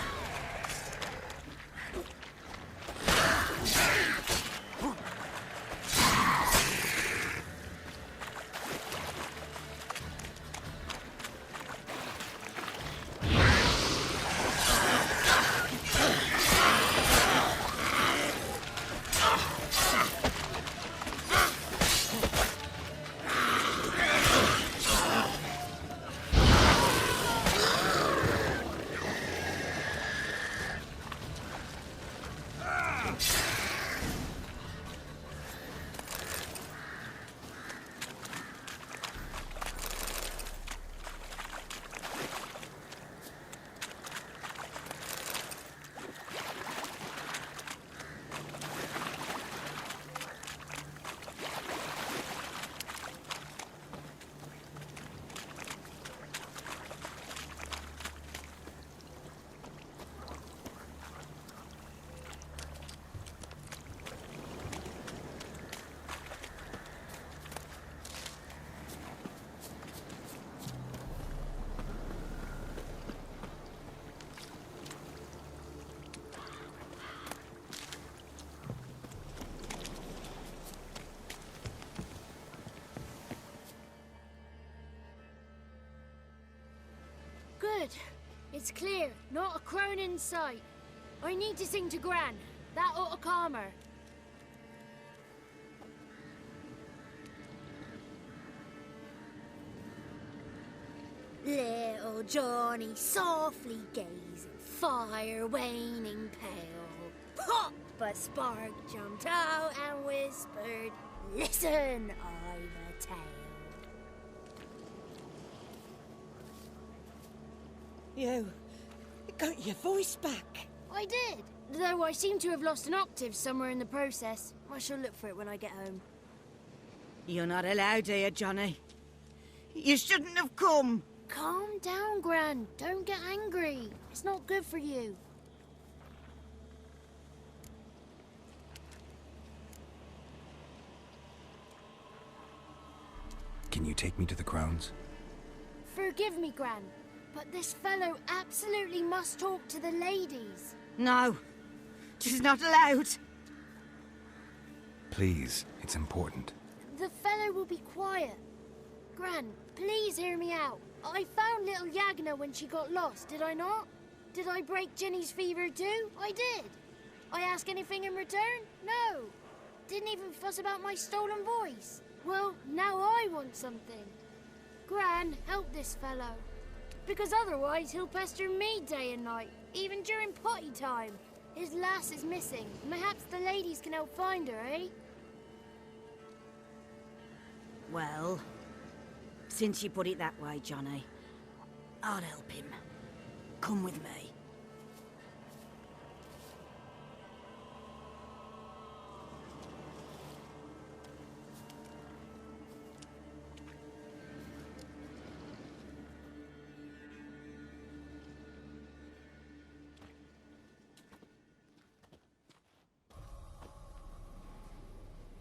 Good. It's clear. Not a crone in sight. I need to sing to Gran. That ought to calm her. Little Johnny softly gazing, fire waning pale. Pop! A spark jumped out and whispered, "Listen, I've a tale." You got your voice back. I did, though I seem to have lost an octave somewhere in the process. I shall look for it when I get home. You're not allowed here, Johnny. You shouldn't have come. Calm down, Gran. Don't get angry. It's not good for you. Can you take me to the Crones? Forgive me, Gran, but this fellow absolutely must talk to the ladies. No, she's not allowed. Please, it's important. The fellow will be quiet. Gran, please hear me out. I found little Yagna when she got lost, did I not? Did I break Jenny's fever too? I did. I ask anything in return? No. Didn't even fuss about my stolen voice. Well, now I want something. Gran, help this fellow. Because otherwise he'll pester me day and night, even during potty time. His lass is missing. Perhaps the ladies can help find her, eh? Well, since you put it that way, Johnny, I'll help him. Come with me.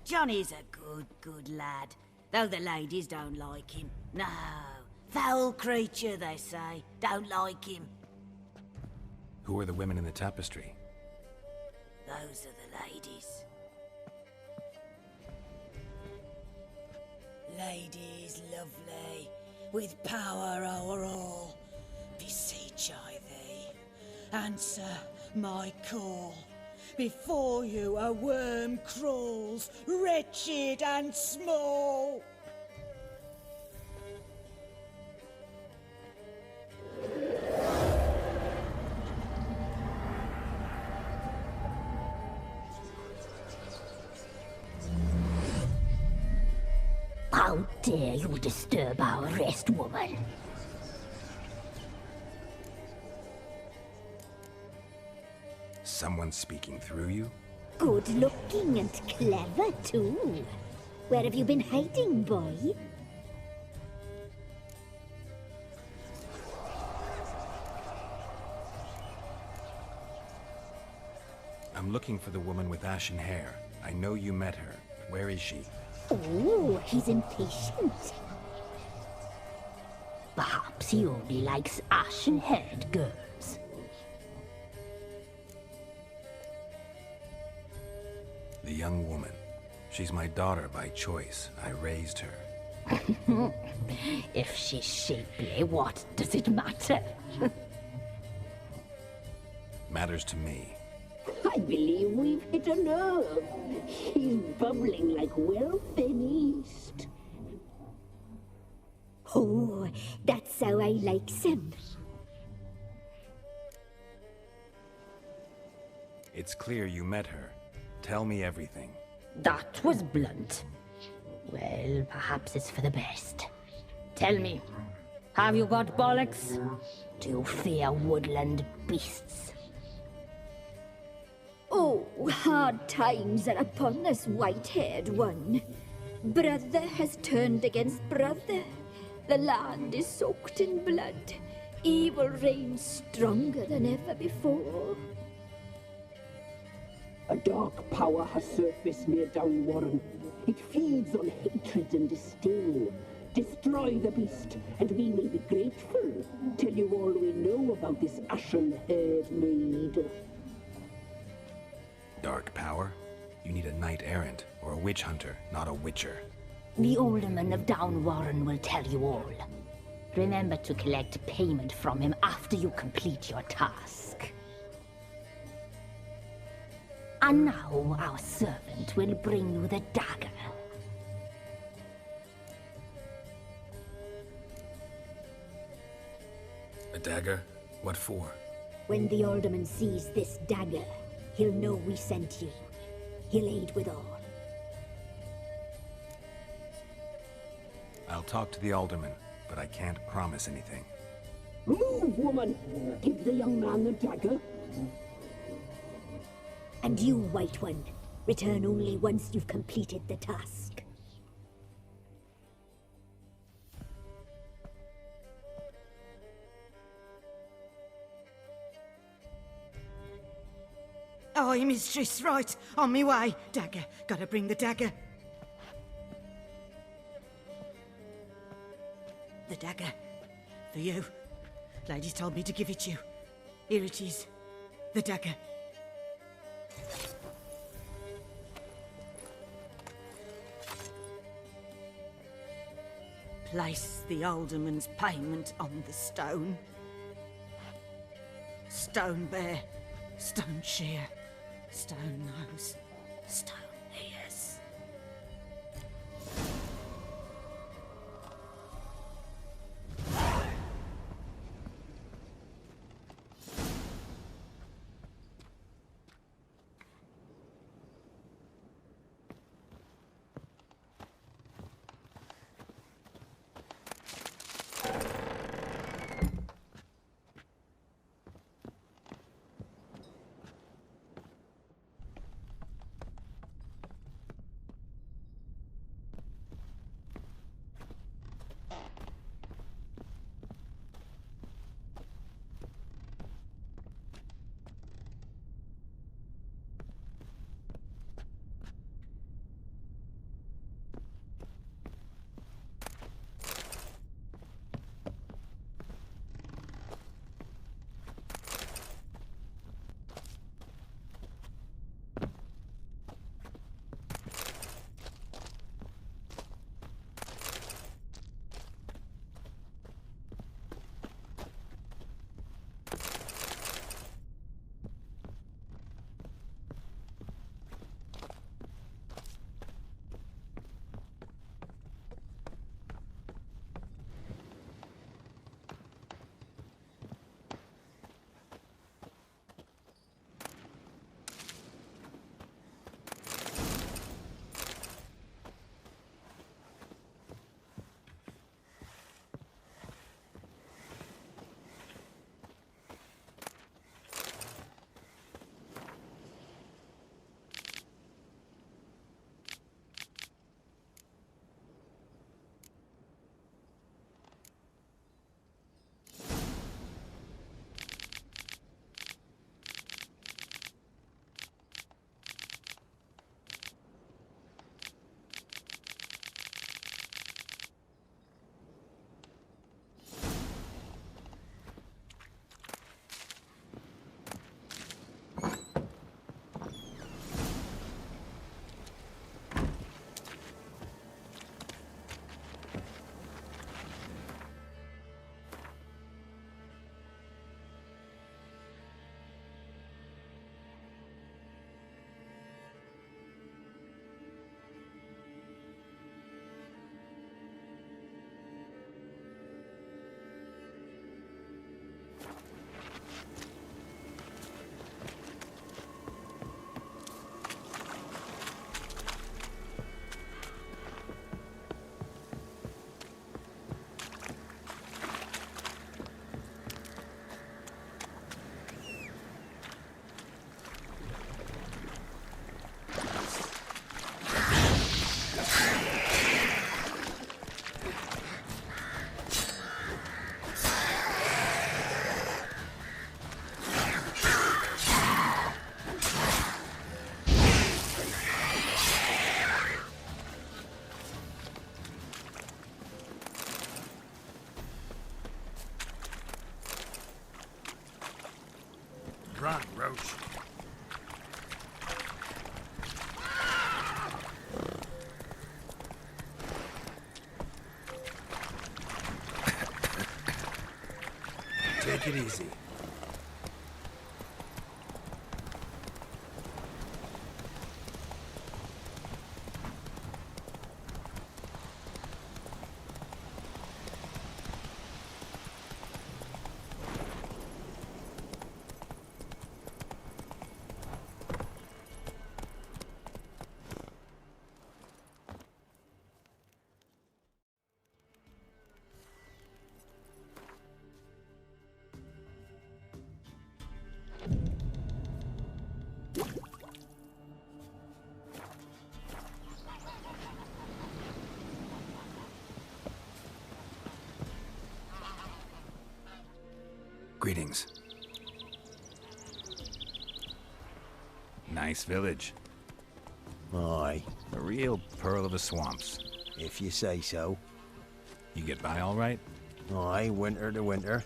Johnny's a good lad, though the ladies don't like him. No, foul creature, they say. Don't like him. Who are the women in the tapestry? Those are the ladies. Ladies lovely, with power o'er all, beseech I thee, answer my call. Before you a worm crawls, wretched and small. How dare you disturb our rest, woman? Someone speaking through you? Good looking and clever, too. Where have you been hiding, boy? I'm looking for the woman with ashen hair. I know you met her. Where is she? Oh, he's impatient. Perhaps he only likes ashen-haired girls. The young woman. She's my daughter by choice. I raised her. If she's shapely, what does it matter? Matters to me. I believe we've hit a nerve. He's bubbling like well-fed yeast. Oh, that's how I likes him. It's clear you met her. Tell me everything. That was blunt. Well, perhaps it's for the best. Tell me, have you got bollocks? Do you fear woodland beasts? Oh, hard times are upon us, white-haired one. Brother has turned against brother. The land is soaked in blood. Evil reigns stronger than ever before. A dark power has surfaced near Downwarren. It feeds on hatred and disdain. Destroy the beast, and we will be grateful. Tell you all we know about this ashen-haired maid. Dark power? You need a knight-errant or a witch hunter, not a witcher. The alderman of Downwarren will tell you all. Remember to collect payment from him after you complete your task. And now our servant will bring you the dagger. A dagger? What for? When the alderman sees this dagger, he'll know we sent you. He'll aid with all. I'll talk to the alderman, but I can't promise anything. Move, woman! Give the young man the dagger. And you, White One, return only once you've completed the task. Aye, mistress, right. On me way. Dagger. Gotta bring the dagger. The dagger. For you. Ladies told me to give it you. Here it is. The dagger. Place the alderman's payment on the stone. Stone bear. Stone shear. Stone nose. Stone ears. Run, Roach. Take it easy. Greetings. Nice village. Aye. A real pearl of the swamps. If you say so. You get by all right? Aye, winter to winter.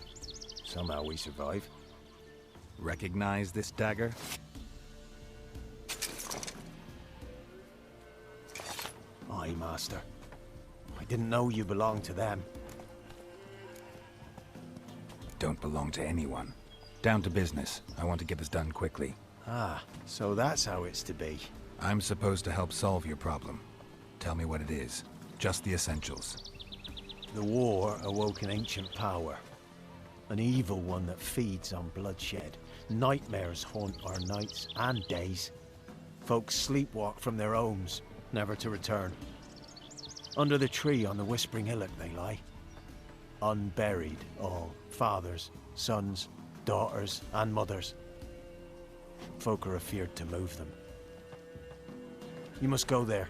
Somehow we survive. Recognize this dagger? Aye, master. I didn't know you belonged to them. Don't belong to anyone. Down to business. I want to get this done quickly. Ah, so that's how it's to be. I'm supposed to help solve your problem. Tell me what it is. Just the essentials. The war awoke an ancient power. An evil one that feeds on bloodshed. Nightmares haunt our nights and days. Folks sleepwalk from their homes, never to return. Under the tree on the Whispering Hillock they lie. Unburied all. Fathers, sons, daughters, and mothers. Folk are afeared to move them. You must go there.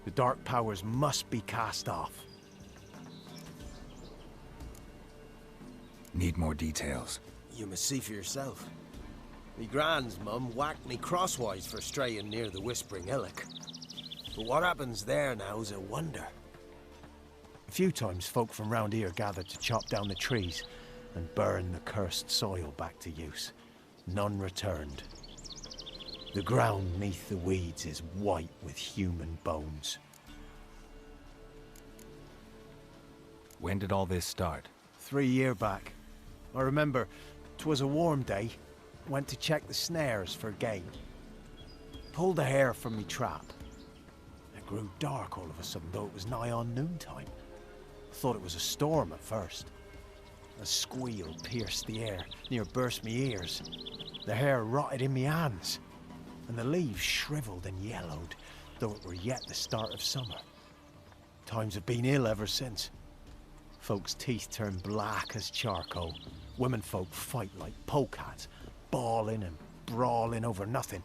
The dark powers must be cast off. Need more details. You must see for yourself. Me grand's mum whacked me crosswise for straying near the Whispering Hillock. But what happens there now's a wonder. A few times folk from round here gathered to chop down the trees and burn the cursed soil back to use. None returned. The ground neath the weeds is white with human bones. When did all this start? 3 years back. I remember 'twas a warm day. Went to check the snares for game. Pulled a hare from me trap. It grew dark all of a sudden, though it was nigh on noontime. Thought it was a storm at first. A squeal pierced the air, near burst me ears. The hair rotted in me hands, and the leaves shriveled and yellowed, though it were yet the start of summer. Times have been ill ever since. Folks' teeth turn black as charcoal. Women folk fight like polecats, bawling and brawling over nothing.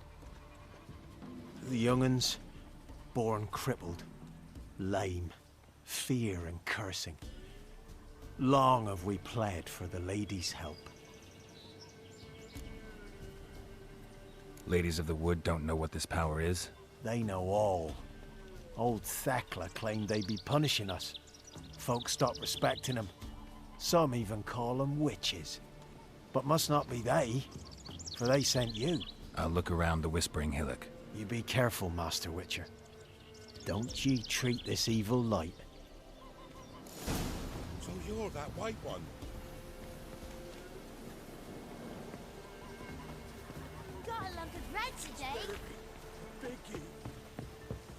The young'uns, born crippled, lame, fear and cursing. Long have we pled for the ladies' help. Ladies of the Wood don't know what this power is? They know all. Old Thekla claimed they'd be punishing us. Folks stopped respecting them. Some even call them witches. But must not be they, for they sent you. I'll look around the Whispering Hillock. You be careful, Master Witcher. Don't ye treat this evil light. So you're that white one? Got a lump of red today. Vicky.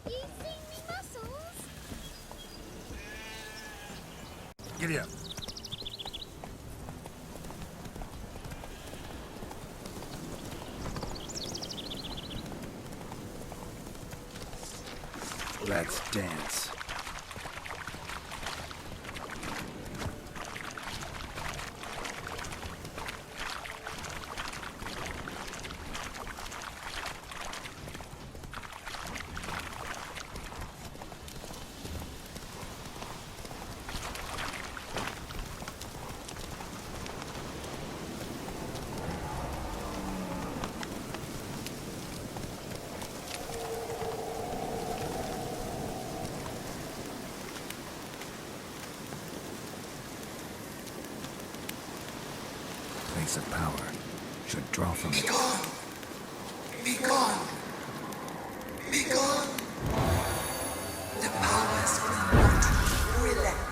You seen me muscles? Giddy up. Let's dance. Place of power should draw from it. Be gone! Be gone! Be gone! The powers will not relent.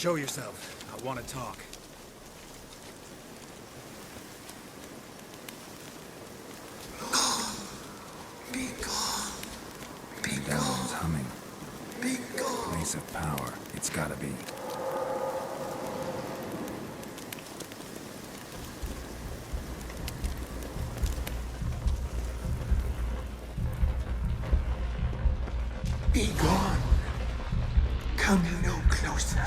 Show yourself. I want to talk. Be gone. Be That gone. one's humming. Be gone. Place of power. It's gotta be. Be gone. Come no closer.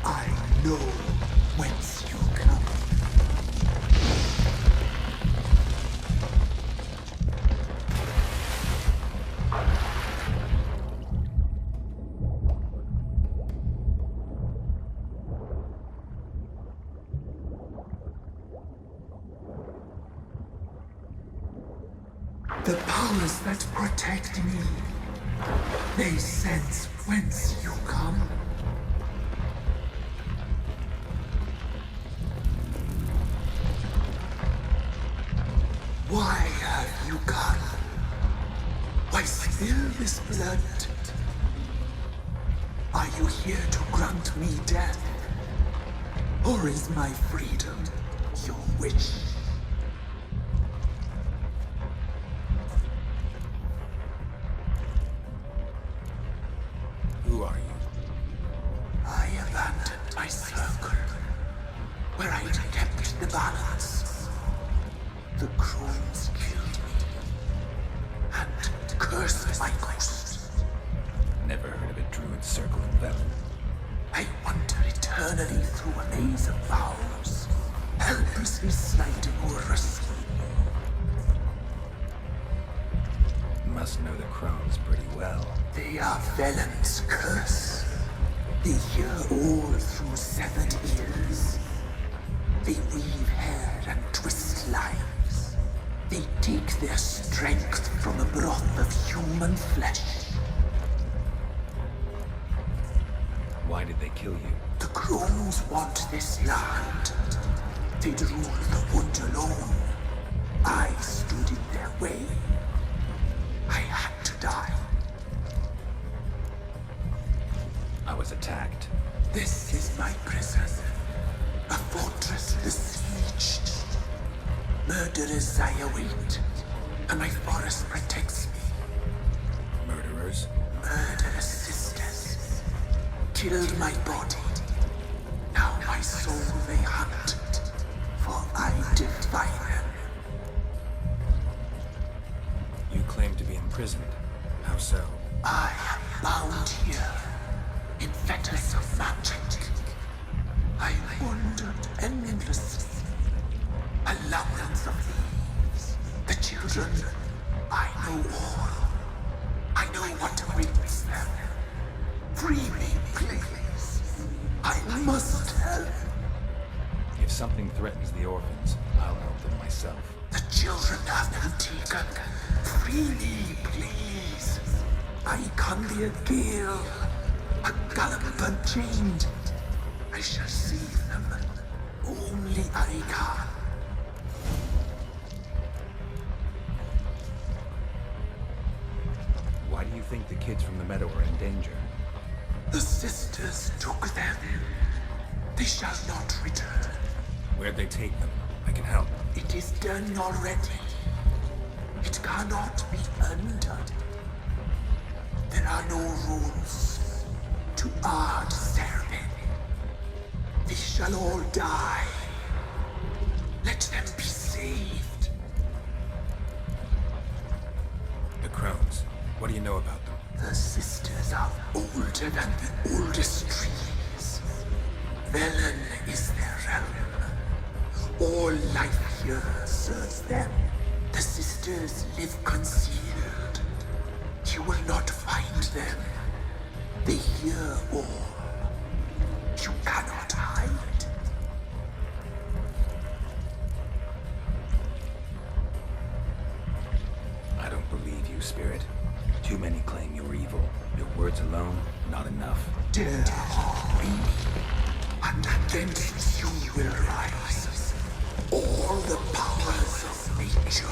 I know whence you come. The powers that protect me, they sense whence you come. Why have you come? Why spill this blood? Are you here to grant me death? Or is my freedom your wish? Who are you? I abandoned my circle, where I'd kept the balance. The crones killed me, and cursed my ghost. Never heard of a druid circle in Velen. I wander eternally through a maze of vows, helplessly sliding over a sea. Must know the crones pretty well. They are Velen's curse. They hear all through severed ears. They weave hair and twist lives. They take their strength from a broth of human flesh. Why did they kill you? The crones want this land. They'd rule the wood alone. I stood in their way. I had to die. I was attacked. This is my prison. A fortress besieged. Murderers I await, and my forest protects me. Murderers? Murderous sisters. Killed my body. Now my soul they hunt, for I defy them. You claim to be imprisoned. How so? I am bound here, in fetters of magic. I wandered endlessly, a labyrinth of leaves. The children, I know all. I know what awaits them. Free me, please. I must help. If something threatens the orphans, I'll help them myself. The children have been taken. Free me, please. I can be a gale, a gallop unchained. I shall save them. Only I can. Why do you think the kids from the meadow are in danger? The sisters took them. They shall not return. Where'd they take them? I can help. It is done already. It cannot be undone. There are no rules to our ceremony. They shall all die. Let them be saved. The crones. What do you know about them? The sisters are older than the oldest trees. Velen is their realm. All life here serves them. The sisters live concealed. You will not find them. They hear all. You cannot hide. I don't believe you, Spirit. Too many claim you're evil. Your words alone, not enough. Dare harm me, and against you will rise all the powers of nature.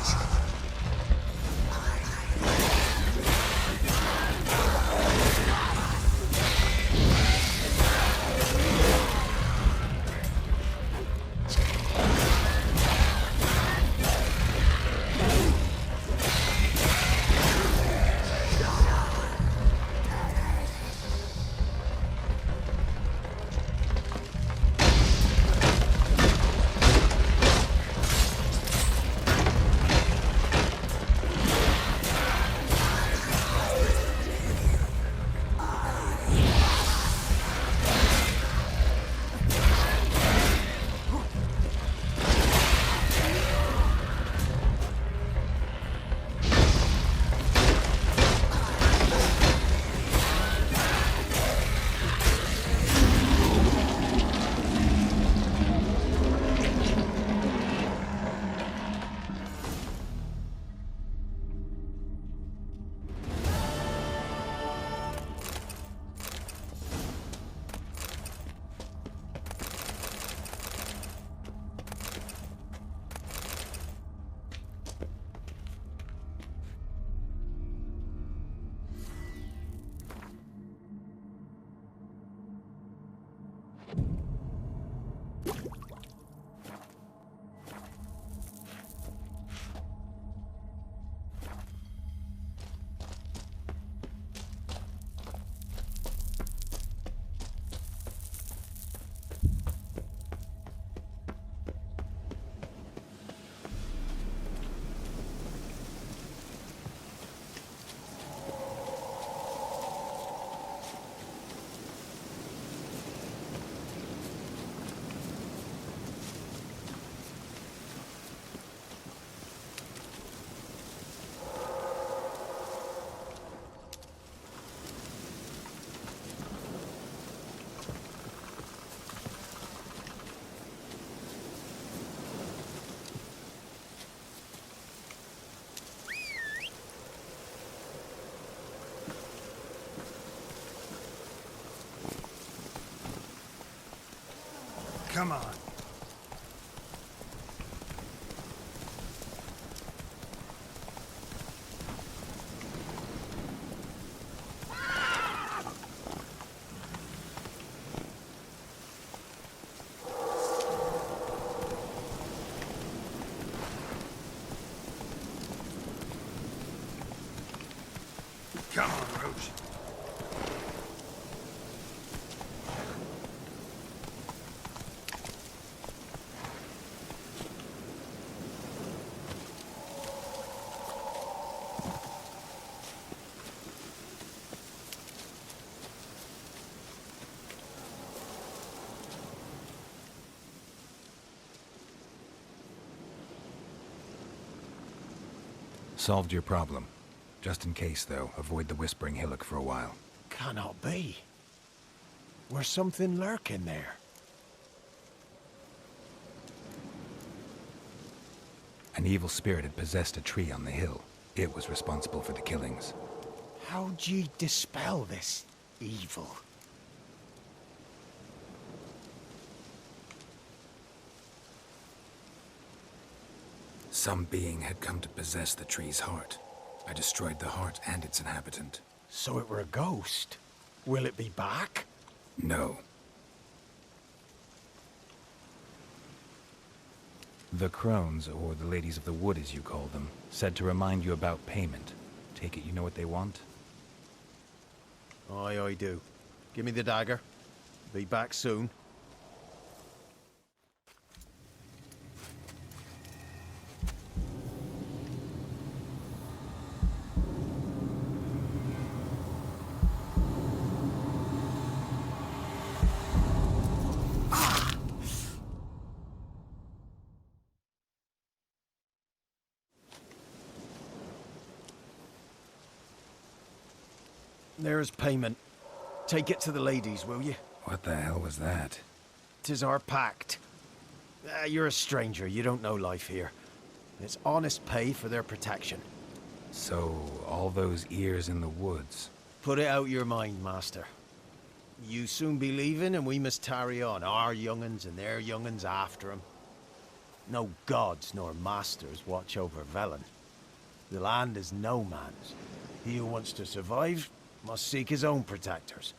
Come on. Come on, Roach. Solved your problem. Just in case, though, avoid the Whispering Hillock for a while. Cannot be. Where's something lurking there? An evil spirit had possessed a tree on the hill. It was responsible for the killings. How'd ye dispel this evil? Some being had come to possess the tree's heart. I destroyed the heart and its inhabitant. So it were a ghost. Will it be back? No. The crones, or the ladies of the wood as you call them, said to remind you about payment. Take it you know what they want? Aye, I do. Give me the dagger. Be back soon. There's payment. Take it to the ladies, will you? What the hell was that? 'Tis our pact. You're a stranger, you don't know life here. It's honest pay for their protection. So, all those ears in the woods. Put it out your mind, master. You soon be leaving and we must tarry on, our young'uns and their young'uns after 'em. No gods nor masters watch over Velen. The land is no man's. He who wants to survive must seek his own protectors.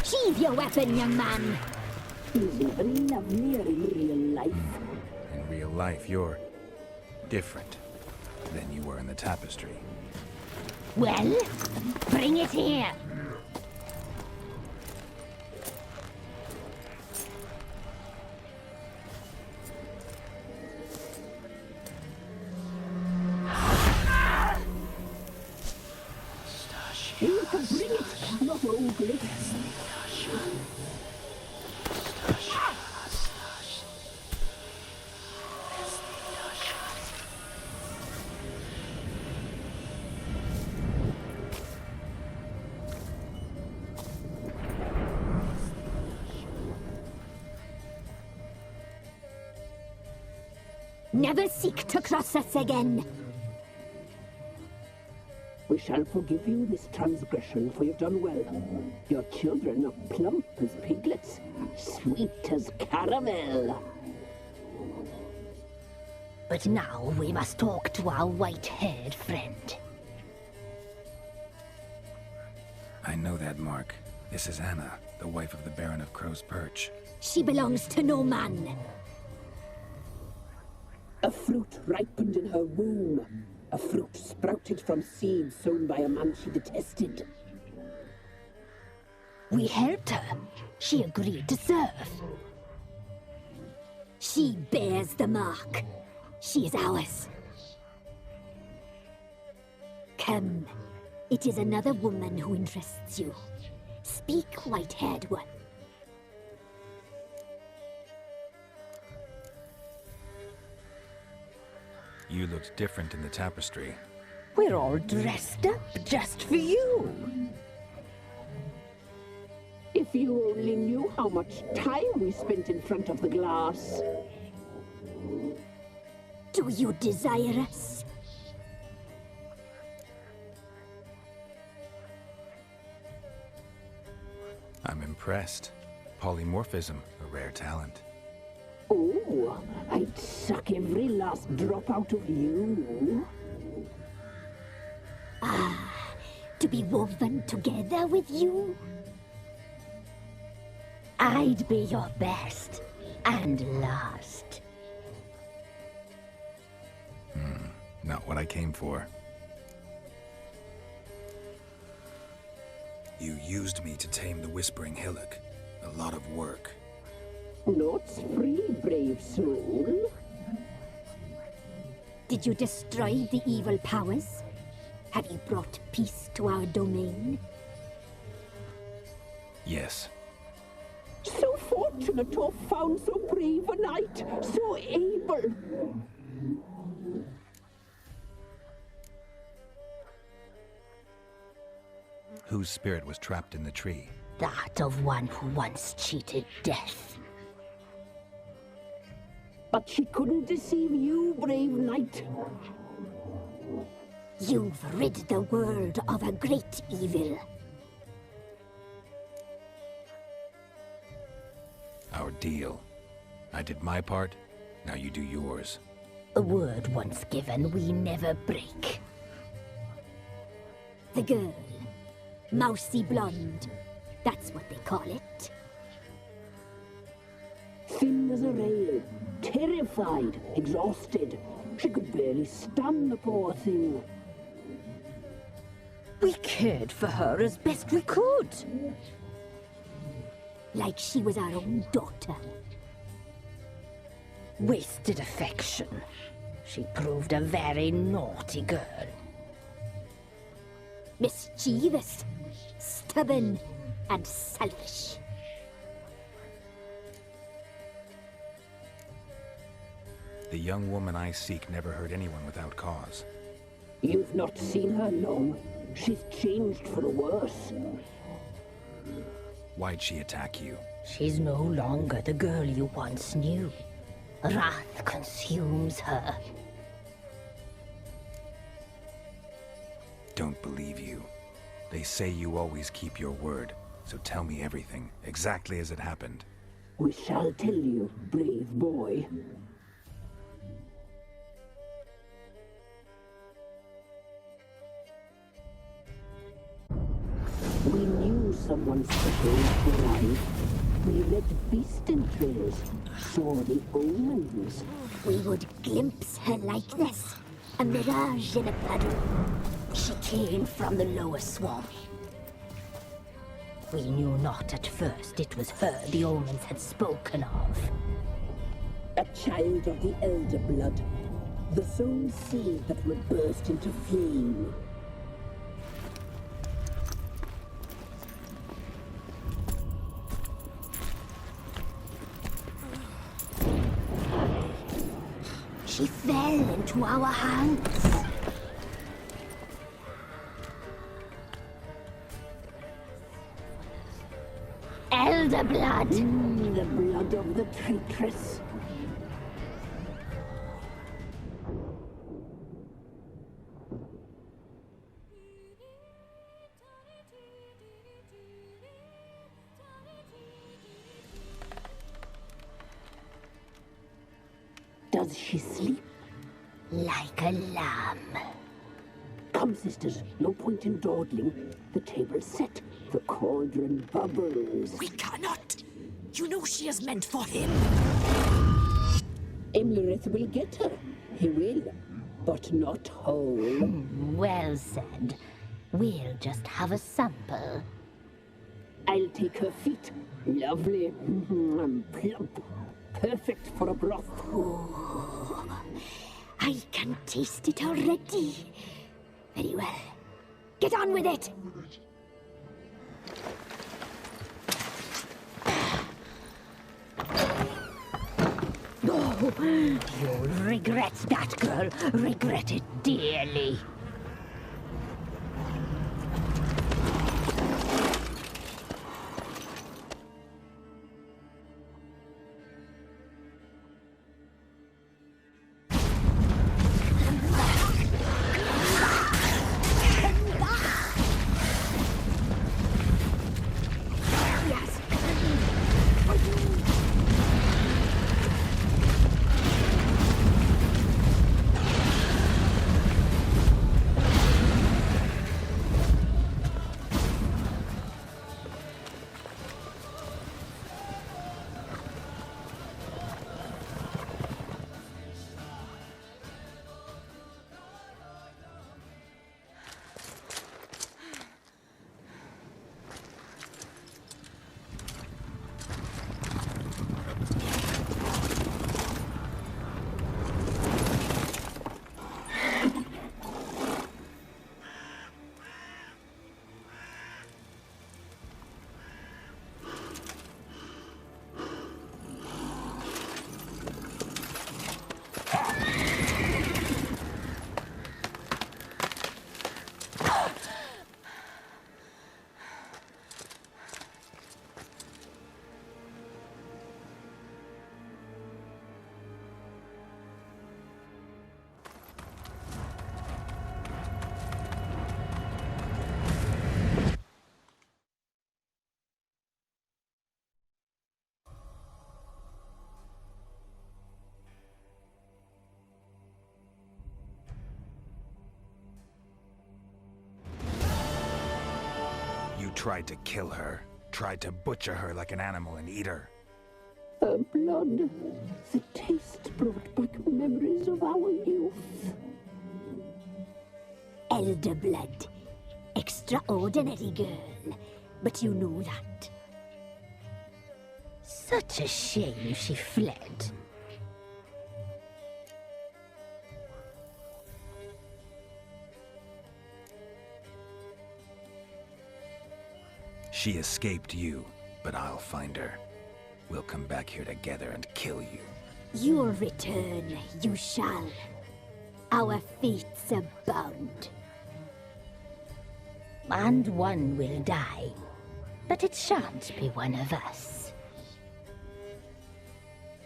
Sheathe your weapon, young man. Isn't very lovelier in real life? In real life, you're different than you were in the tapestry. Well, bring it here. You can bring it, not ogle it. Never seek to cross us again. We shall forgive you this transgression, for you've done well. Your children are plump as piglets, sweet as caramel. But now we must talk to our white-haired friend. I know that mark. This is Anna, the wife of the Baron of Crow's Perch. She belongs to no man. A fruit ripened in her womb. A fruit sprouted from seeds sown by a man she detested. We helped her. She agreed to serve. She bears the mark. She is ours. Come. It is another woman who interests you. Speak, white-haired one. You looked different in the tapestry. We're all dressed up just for you. If you only knew how much time we spent in front of the glass. Do you desire us? I'm impressed. Polymorphism, a rare talent. Oh, I'd suck every last drop out of you. Ah, to be woven together with you? I'd be your best and last. Not what I came for. You used me to tame the Whispering Hillock. A lot of work. Naught's free, brave soul. Did you destroy the evil powers? Have you brought peace to our domain? Yes. So fortunate to have found so brave a knight, so able. Whose spirit was trapped in the tree? That of one who once cheated death. But she couldn't deceive you, brave knight. You've rid the world of a great evil. Our deal. I did my part, now you do yours. A word once given, we never break. The girl. Mousy blonde. That's what they call it. Thin as a rail, terrified, exhausted. She could barely stand, the poor thing. We cared for her as best we could. Like she was our own daughter. Wasted affection. She proved a very naughty girl. Mischievous, stubborn, and selfish. The young woman I seek never hurt anyone without cause. You've not seen her long. She's changed for the worse. Why'd she attack you? She's no longer the girl you once knew. Wrath consumes her. Don't believe you. They say you always keep your word, so tell me everything, exactly as it happened. We shall tell you, brave boy. We knew someone supposed to arrive. We read beast entrails, saw the omens. We would glimpse her like this, a mirage in a puddle. She came from the lower swamp. We knew not at first it was her the omens had spoken of. A child of the elder blood, the soul seed that would burst into flame. She fell into our hands. Elder blood! The blood of the traitress. Does she sleep? Like a lamb. Come, sisters, no point in dawdling. The table's set. The cauldron bubbles. We cannot! You know she is meant for him! Emlerith will get her. He will. But not whole. Well said. We'll just have a sample. I'll take her feet. Lovely. And plump. Perfect for a broth. I can taste it already. Very well. Get on with it! Oh, you'll regret that, girl. Regret it dearly. Tried to kill her. Tried to butcher her like an animal and eat her. Her blood. The taste brought back memories of our youth. Elder blood. Extraordinary girl. But you know that. Such a shame she fled. She escaped you, but I'll find her. We'll come back here together and kill you. You'll return, you shall. Our fates are bound. And one will die, but it shan't be one of us.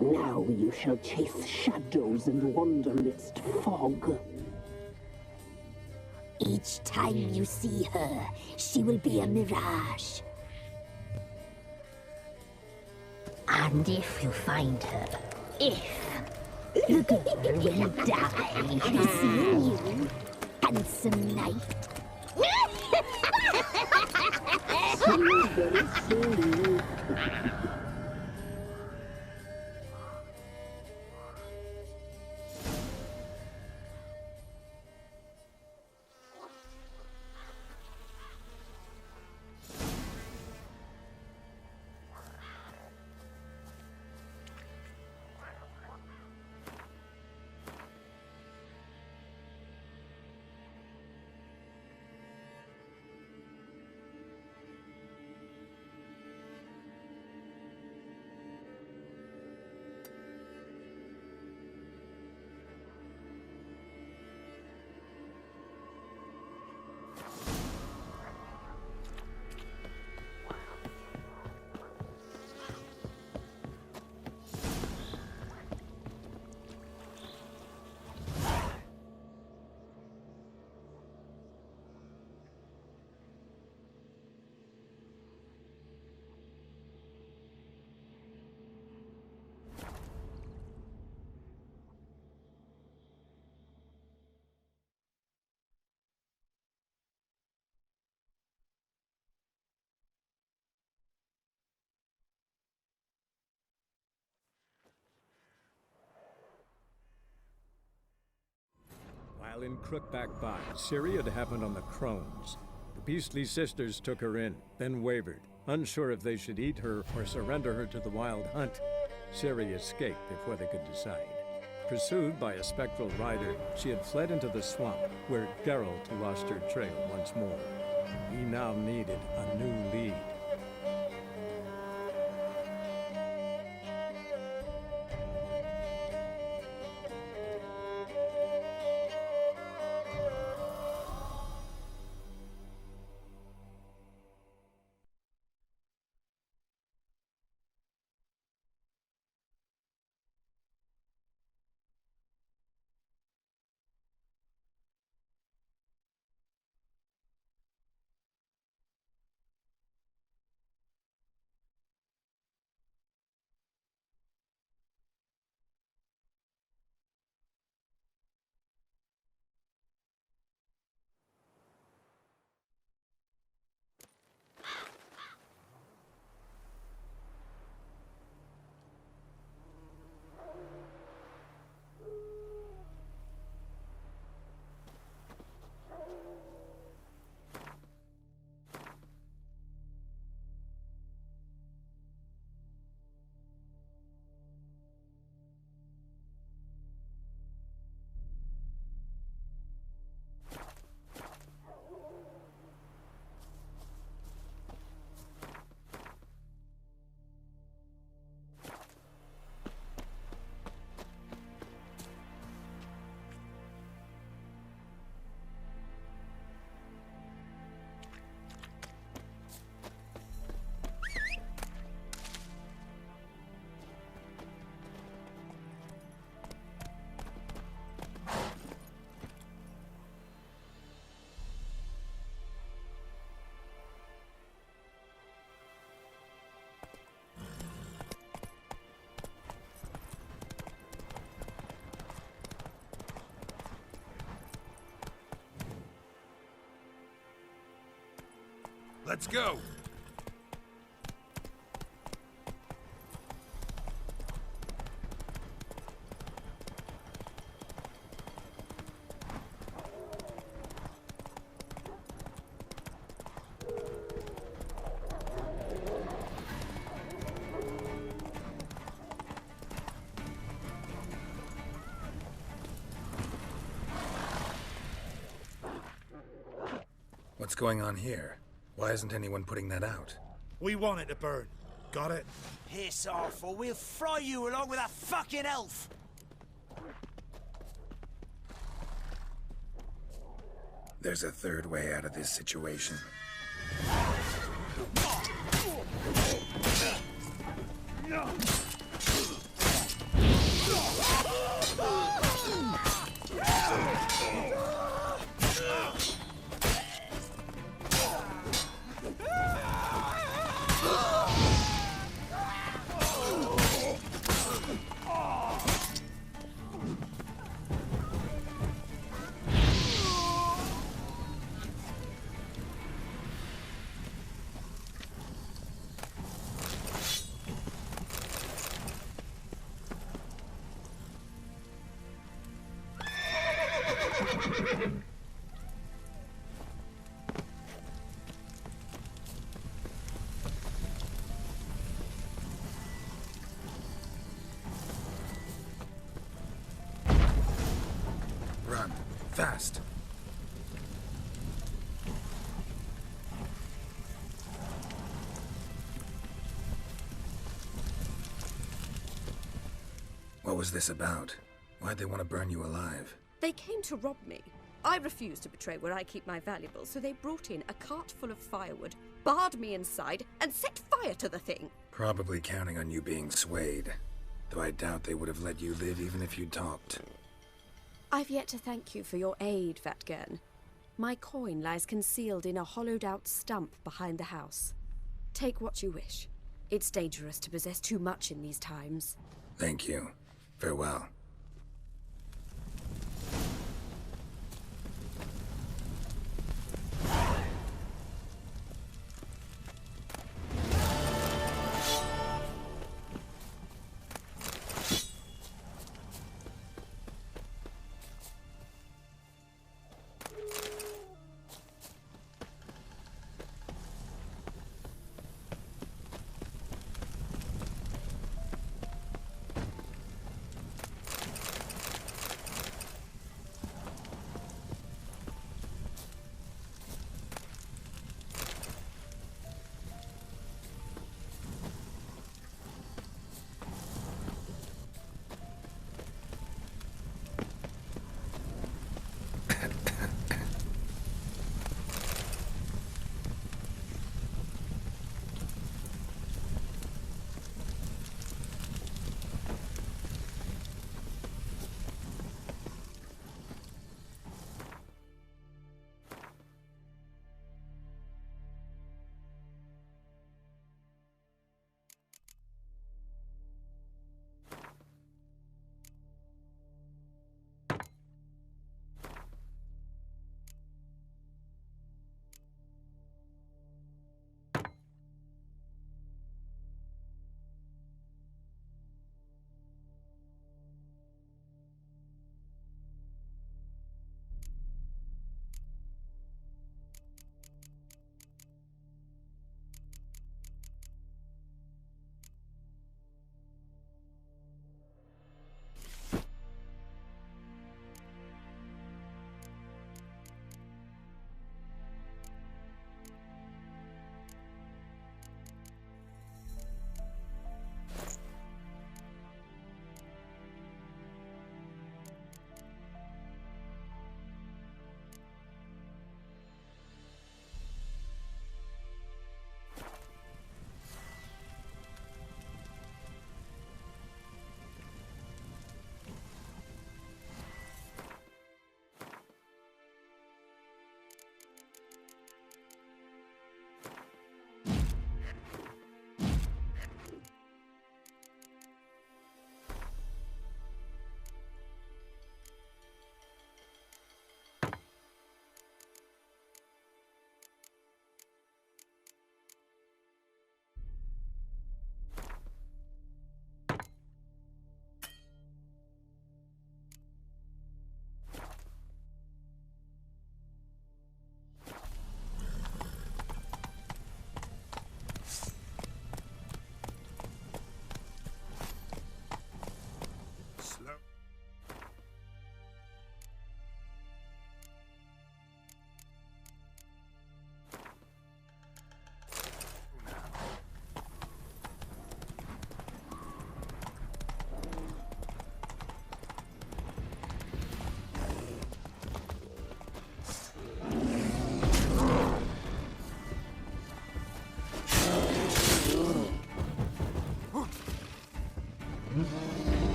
Now you shall chase shadows and wander midst fog. Each time you see her, she will be a mirage. And if you find her, the girl will die. Seeing you, handsome knight. Very soon. While in Crookback Bog, Ciri had happened on the Crones. The beastly sisters took her in, then wavered. Unsure if they should eat her or surrender her to the wild hunt, Ciri escaped before they could decide. Pursued by a spectral rider, she had fled into the swamp, where Geralt lost her trail once more. He now needed a new lead. Let's go! What's going on here? Why isn't anyone putting that out? We want it to burn. Got it? Piss off, or we'll fry you along with a fucking elf! There's a third way out of this situation. Run. Fast. What was this about? Why'd they want to burn you alive? They came to rob me. I refused to betray where I keep my valuables, so they brought in a cart full of firewood, barred me inside, and set fire to the thing. Probably counting on you being swayed. Though I doubt they would have let you live even if you talked. I've yet to thank you for your aid, Vatgern. My coin lies concealed in a hollowed-out stump behind the house. Take what you wish. It's dangerous to possess too much in these times. Thank you. Farewell.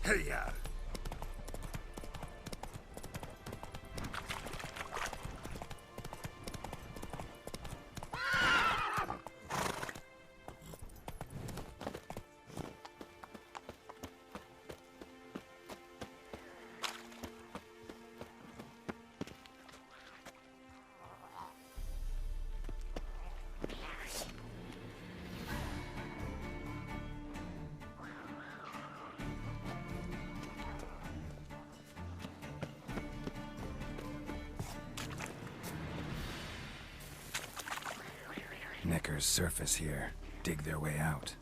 Hey-ya! Neckers surface here, dig their way out.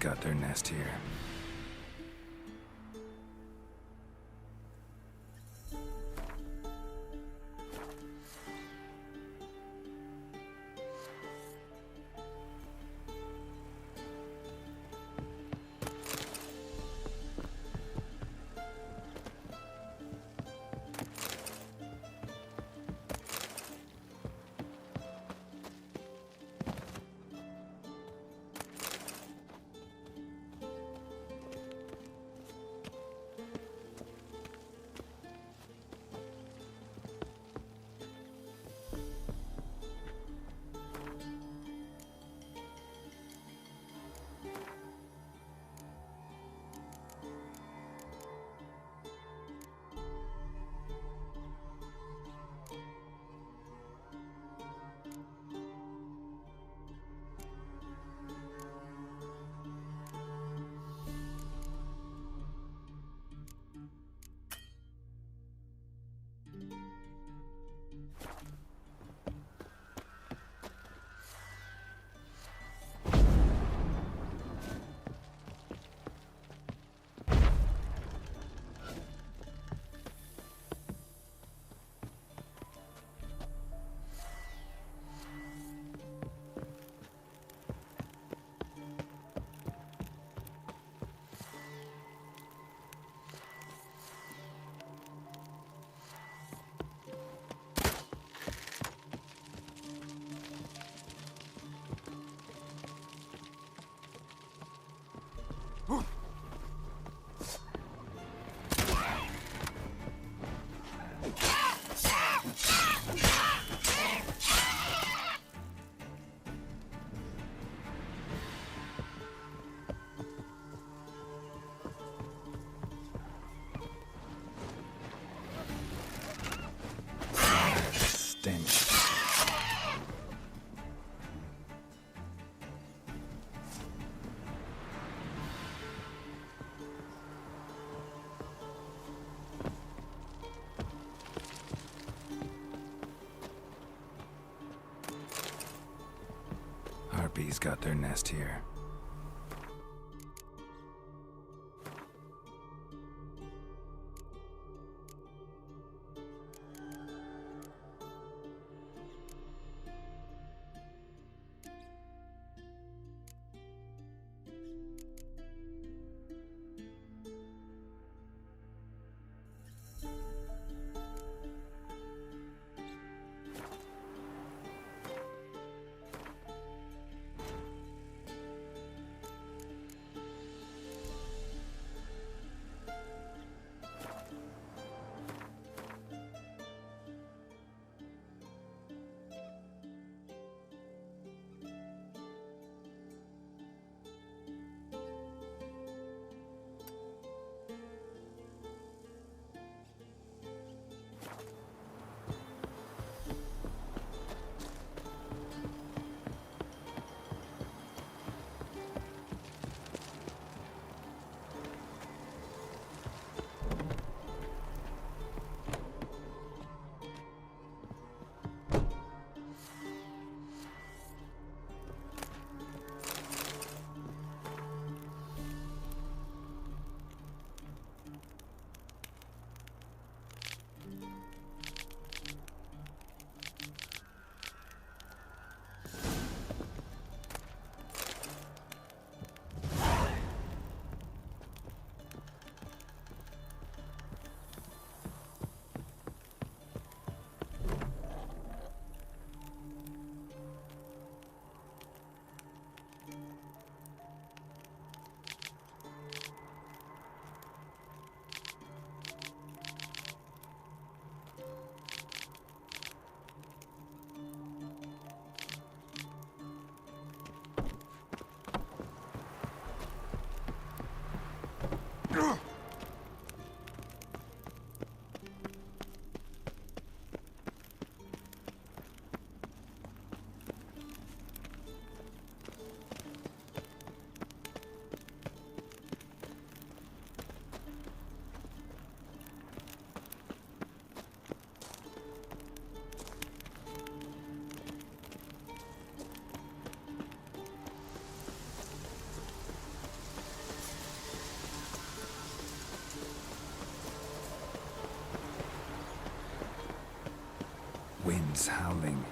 got their nest here. Harpies got their nest here. Winds howling.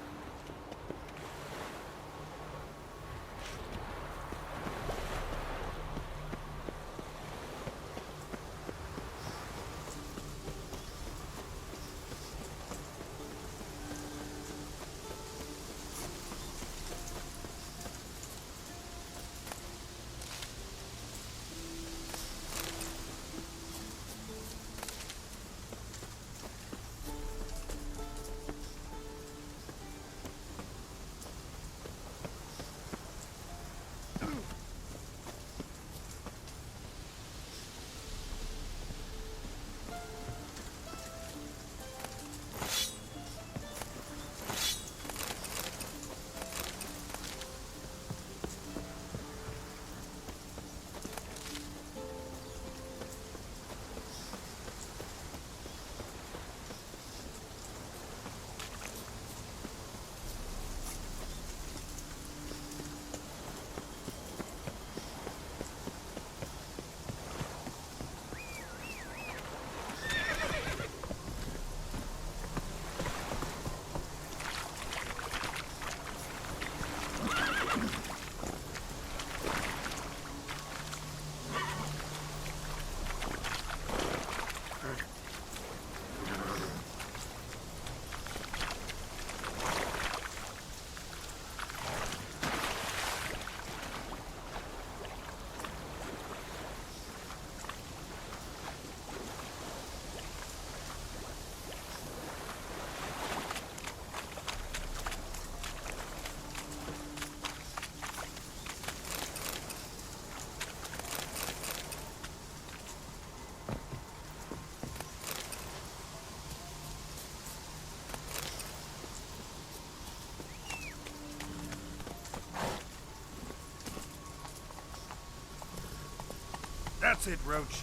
That's it, Roach.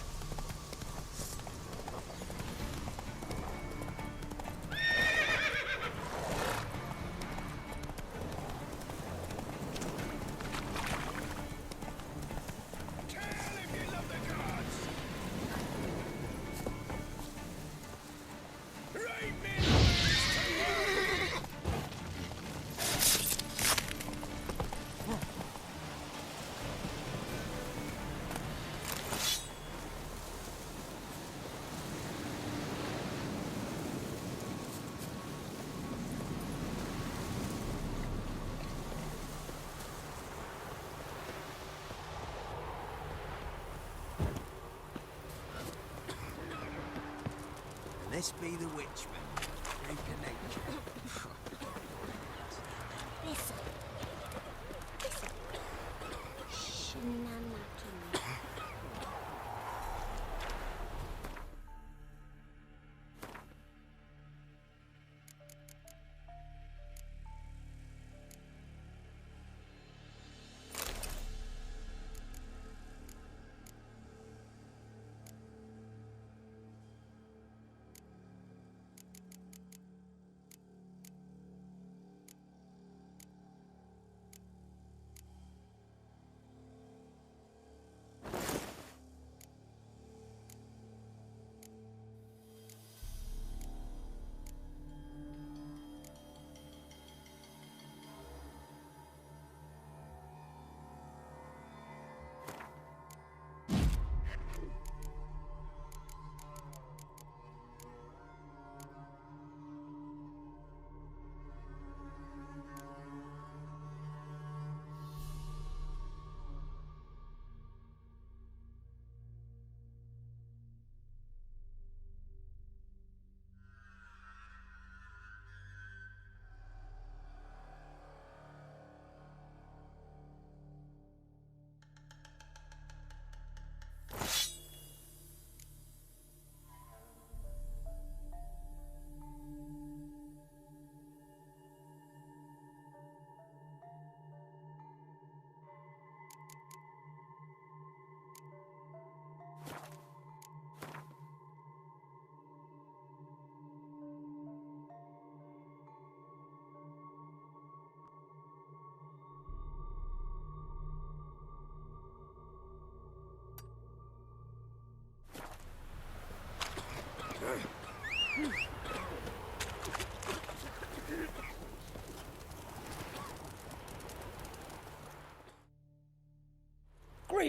This be the witchman, freak of nature. Listen. Listen. Shenanigans.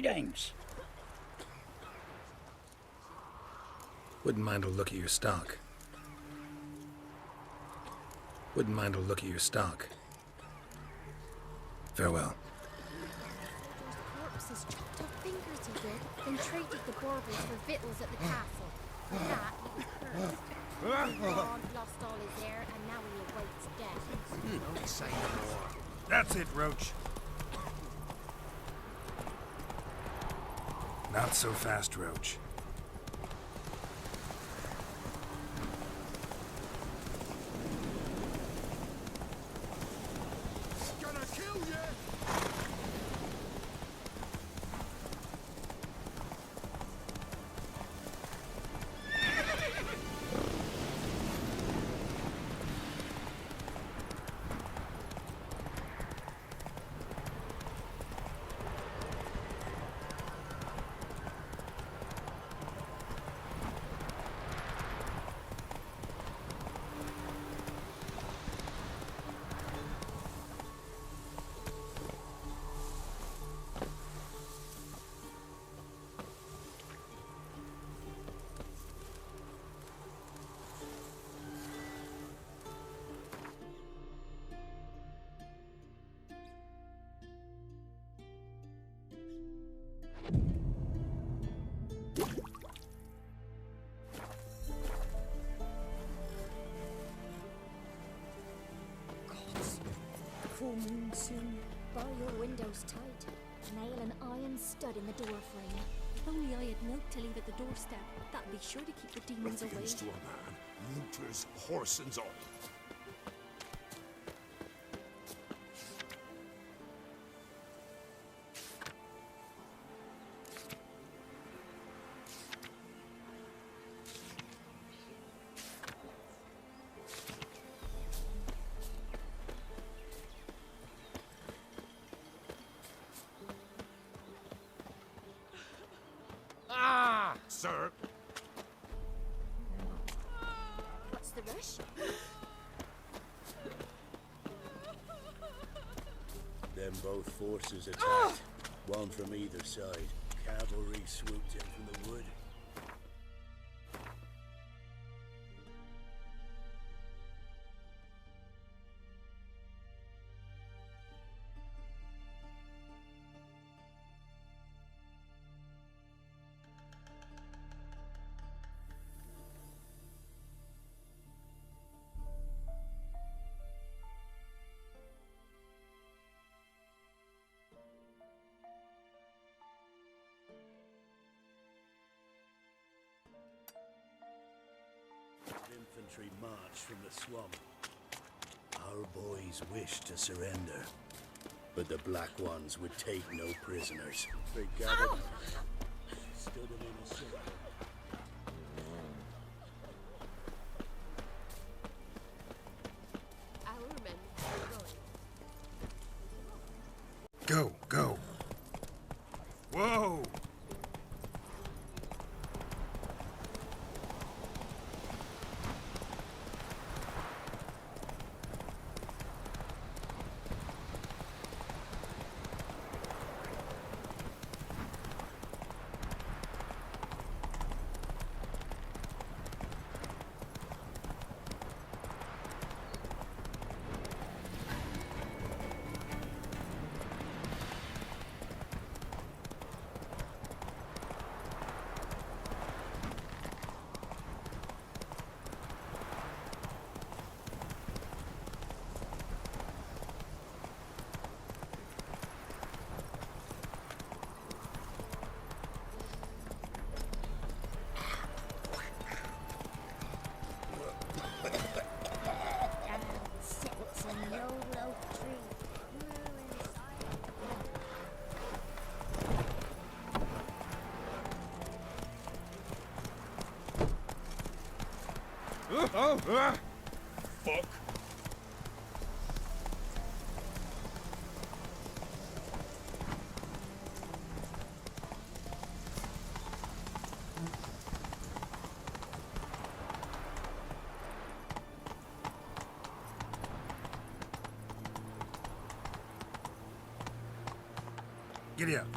Greetings. Wouldn't mind a look at your stock. Wouldn't mind a look at your stock. Farewell. Corpses chopped off fingers he did, then traded the baubles for victuals at the castle. For that, he was cursed. God lost all his hair, and now he awaits death. Don't say no more. That's it, Roach. Not so fast, Roach. Gonna kill you! Full moon soon. Bar your windows tight. Nail an iron stud in the door frame. If only I had milk to leave at the doorstep, that'd be sure to keep the demons away. Ruffians to a man, looters, horse and all. Sir. What's the rush? Then both forces attacked, one from either side. Cavalry swooped in from the wood. Infantry marched from the swamp. Our boys wished to surrender, but the Black Ones would take no prisoners. They gathered, stood them in a circle. Our men are going. Go, go. Whoa! Fuck. Giddy up.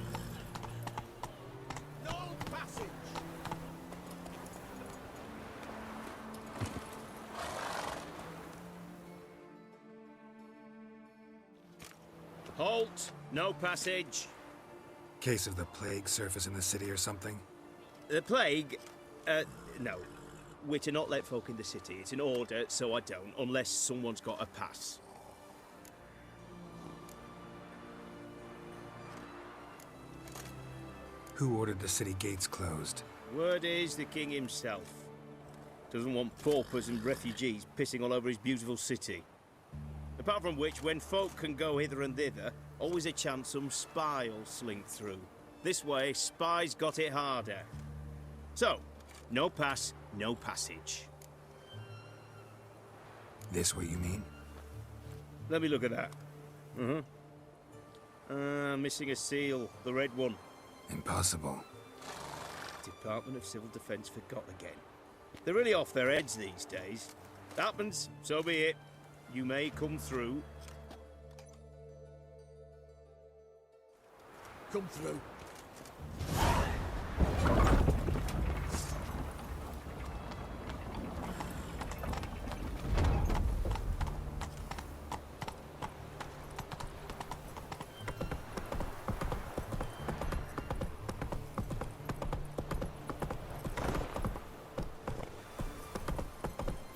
Halt! No passage. Case of the plague surface in the city or something? The plague? No. We're to not let folk in the city. It's an order, so I don't, unless someone's got a pass. Who ordered the city gates closed? Word is the king himself. Doesn't want paupers and refugees pissing all over his beautiful city. Apart from which, when folk can go hither and thither, always a chance some spy will slink through. This way, spies got it harder. So, no pass, no passage. This what you mean? Let me look at that. Missing a seal, the red one. Impossible. Department of Civil Defense forgot again. They're really off their heads these days. Happens, so be it. You may come through. Come through.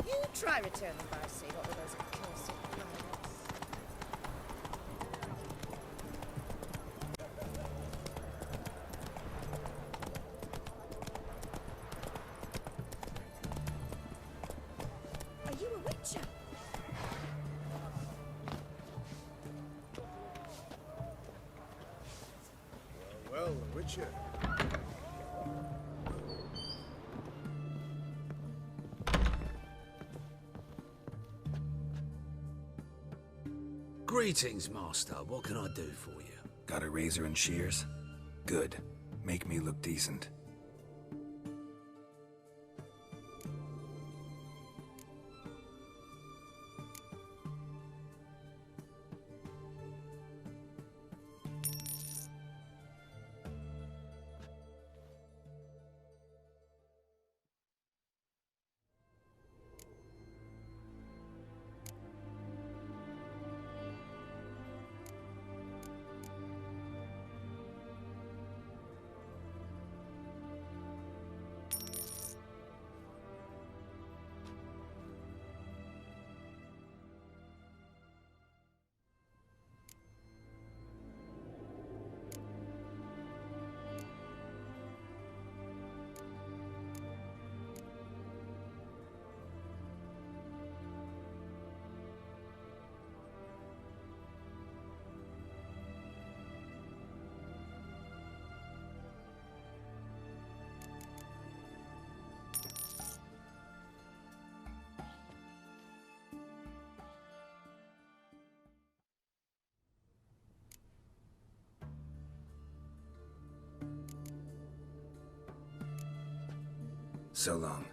You try returning mercy, what were those accursed planets? Are you a witcher? Well, a witcher. Greetings, Master. What can I do for you? Got a razor and shears? Good. Make me look decent. So long.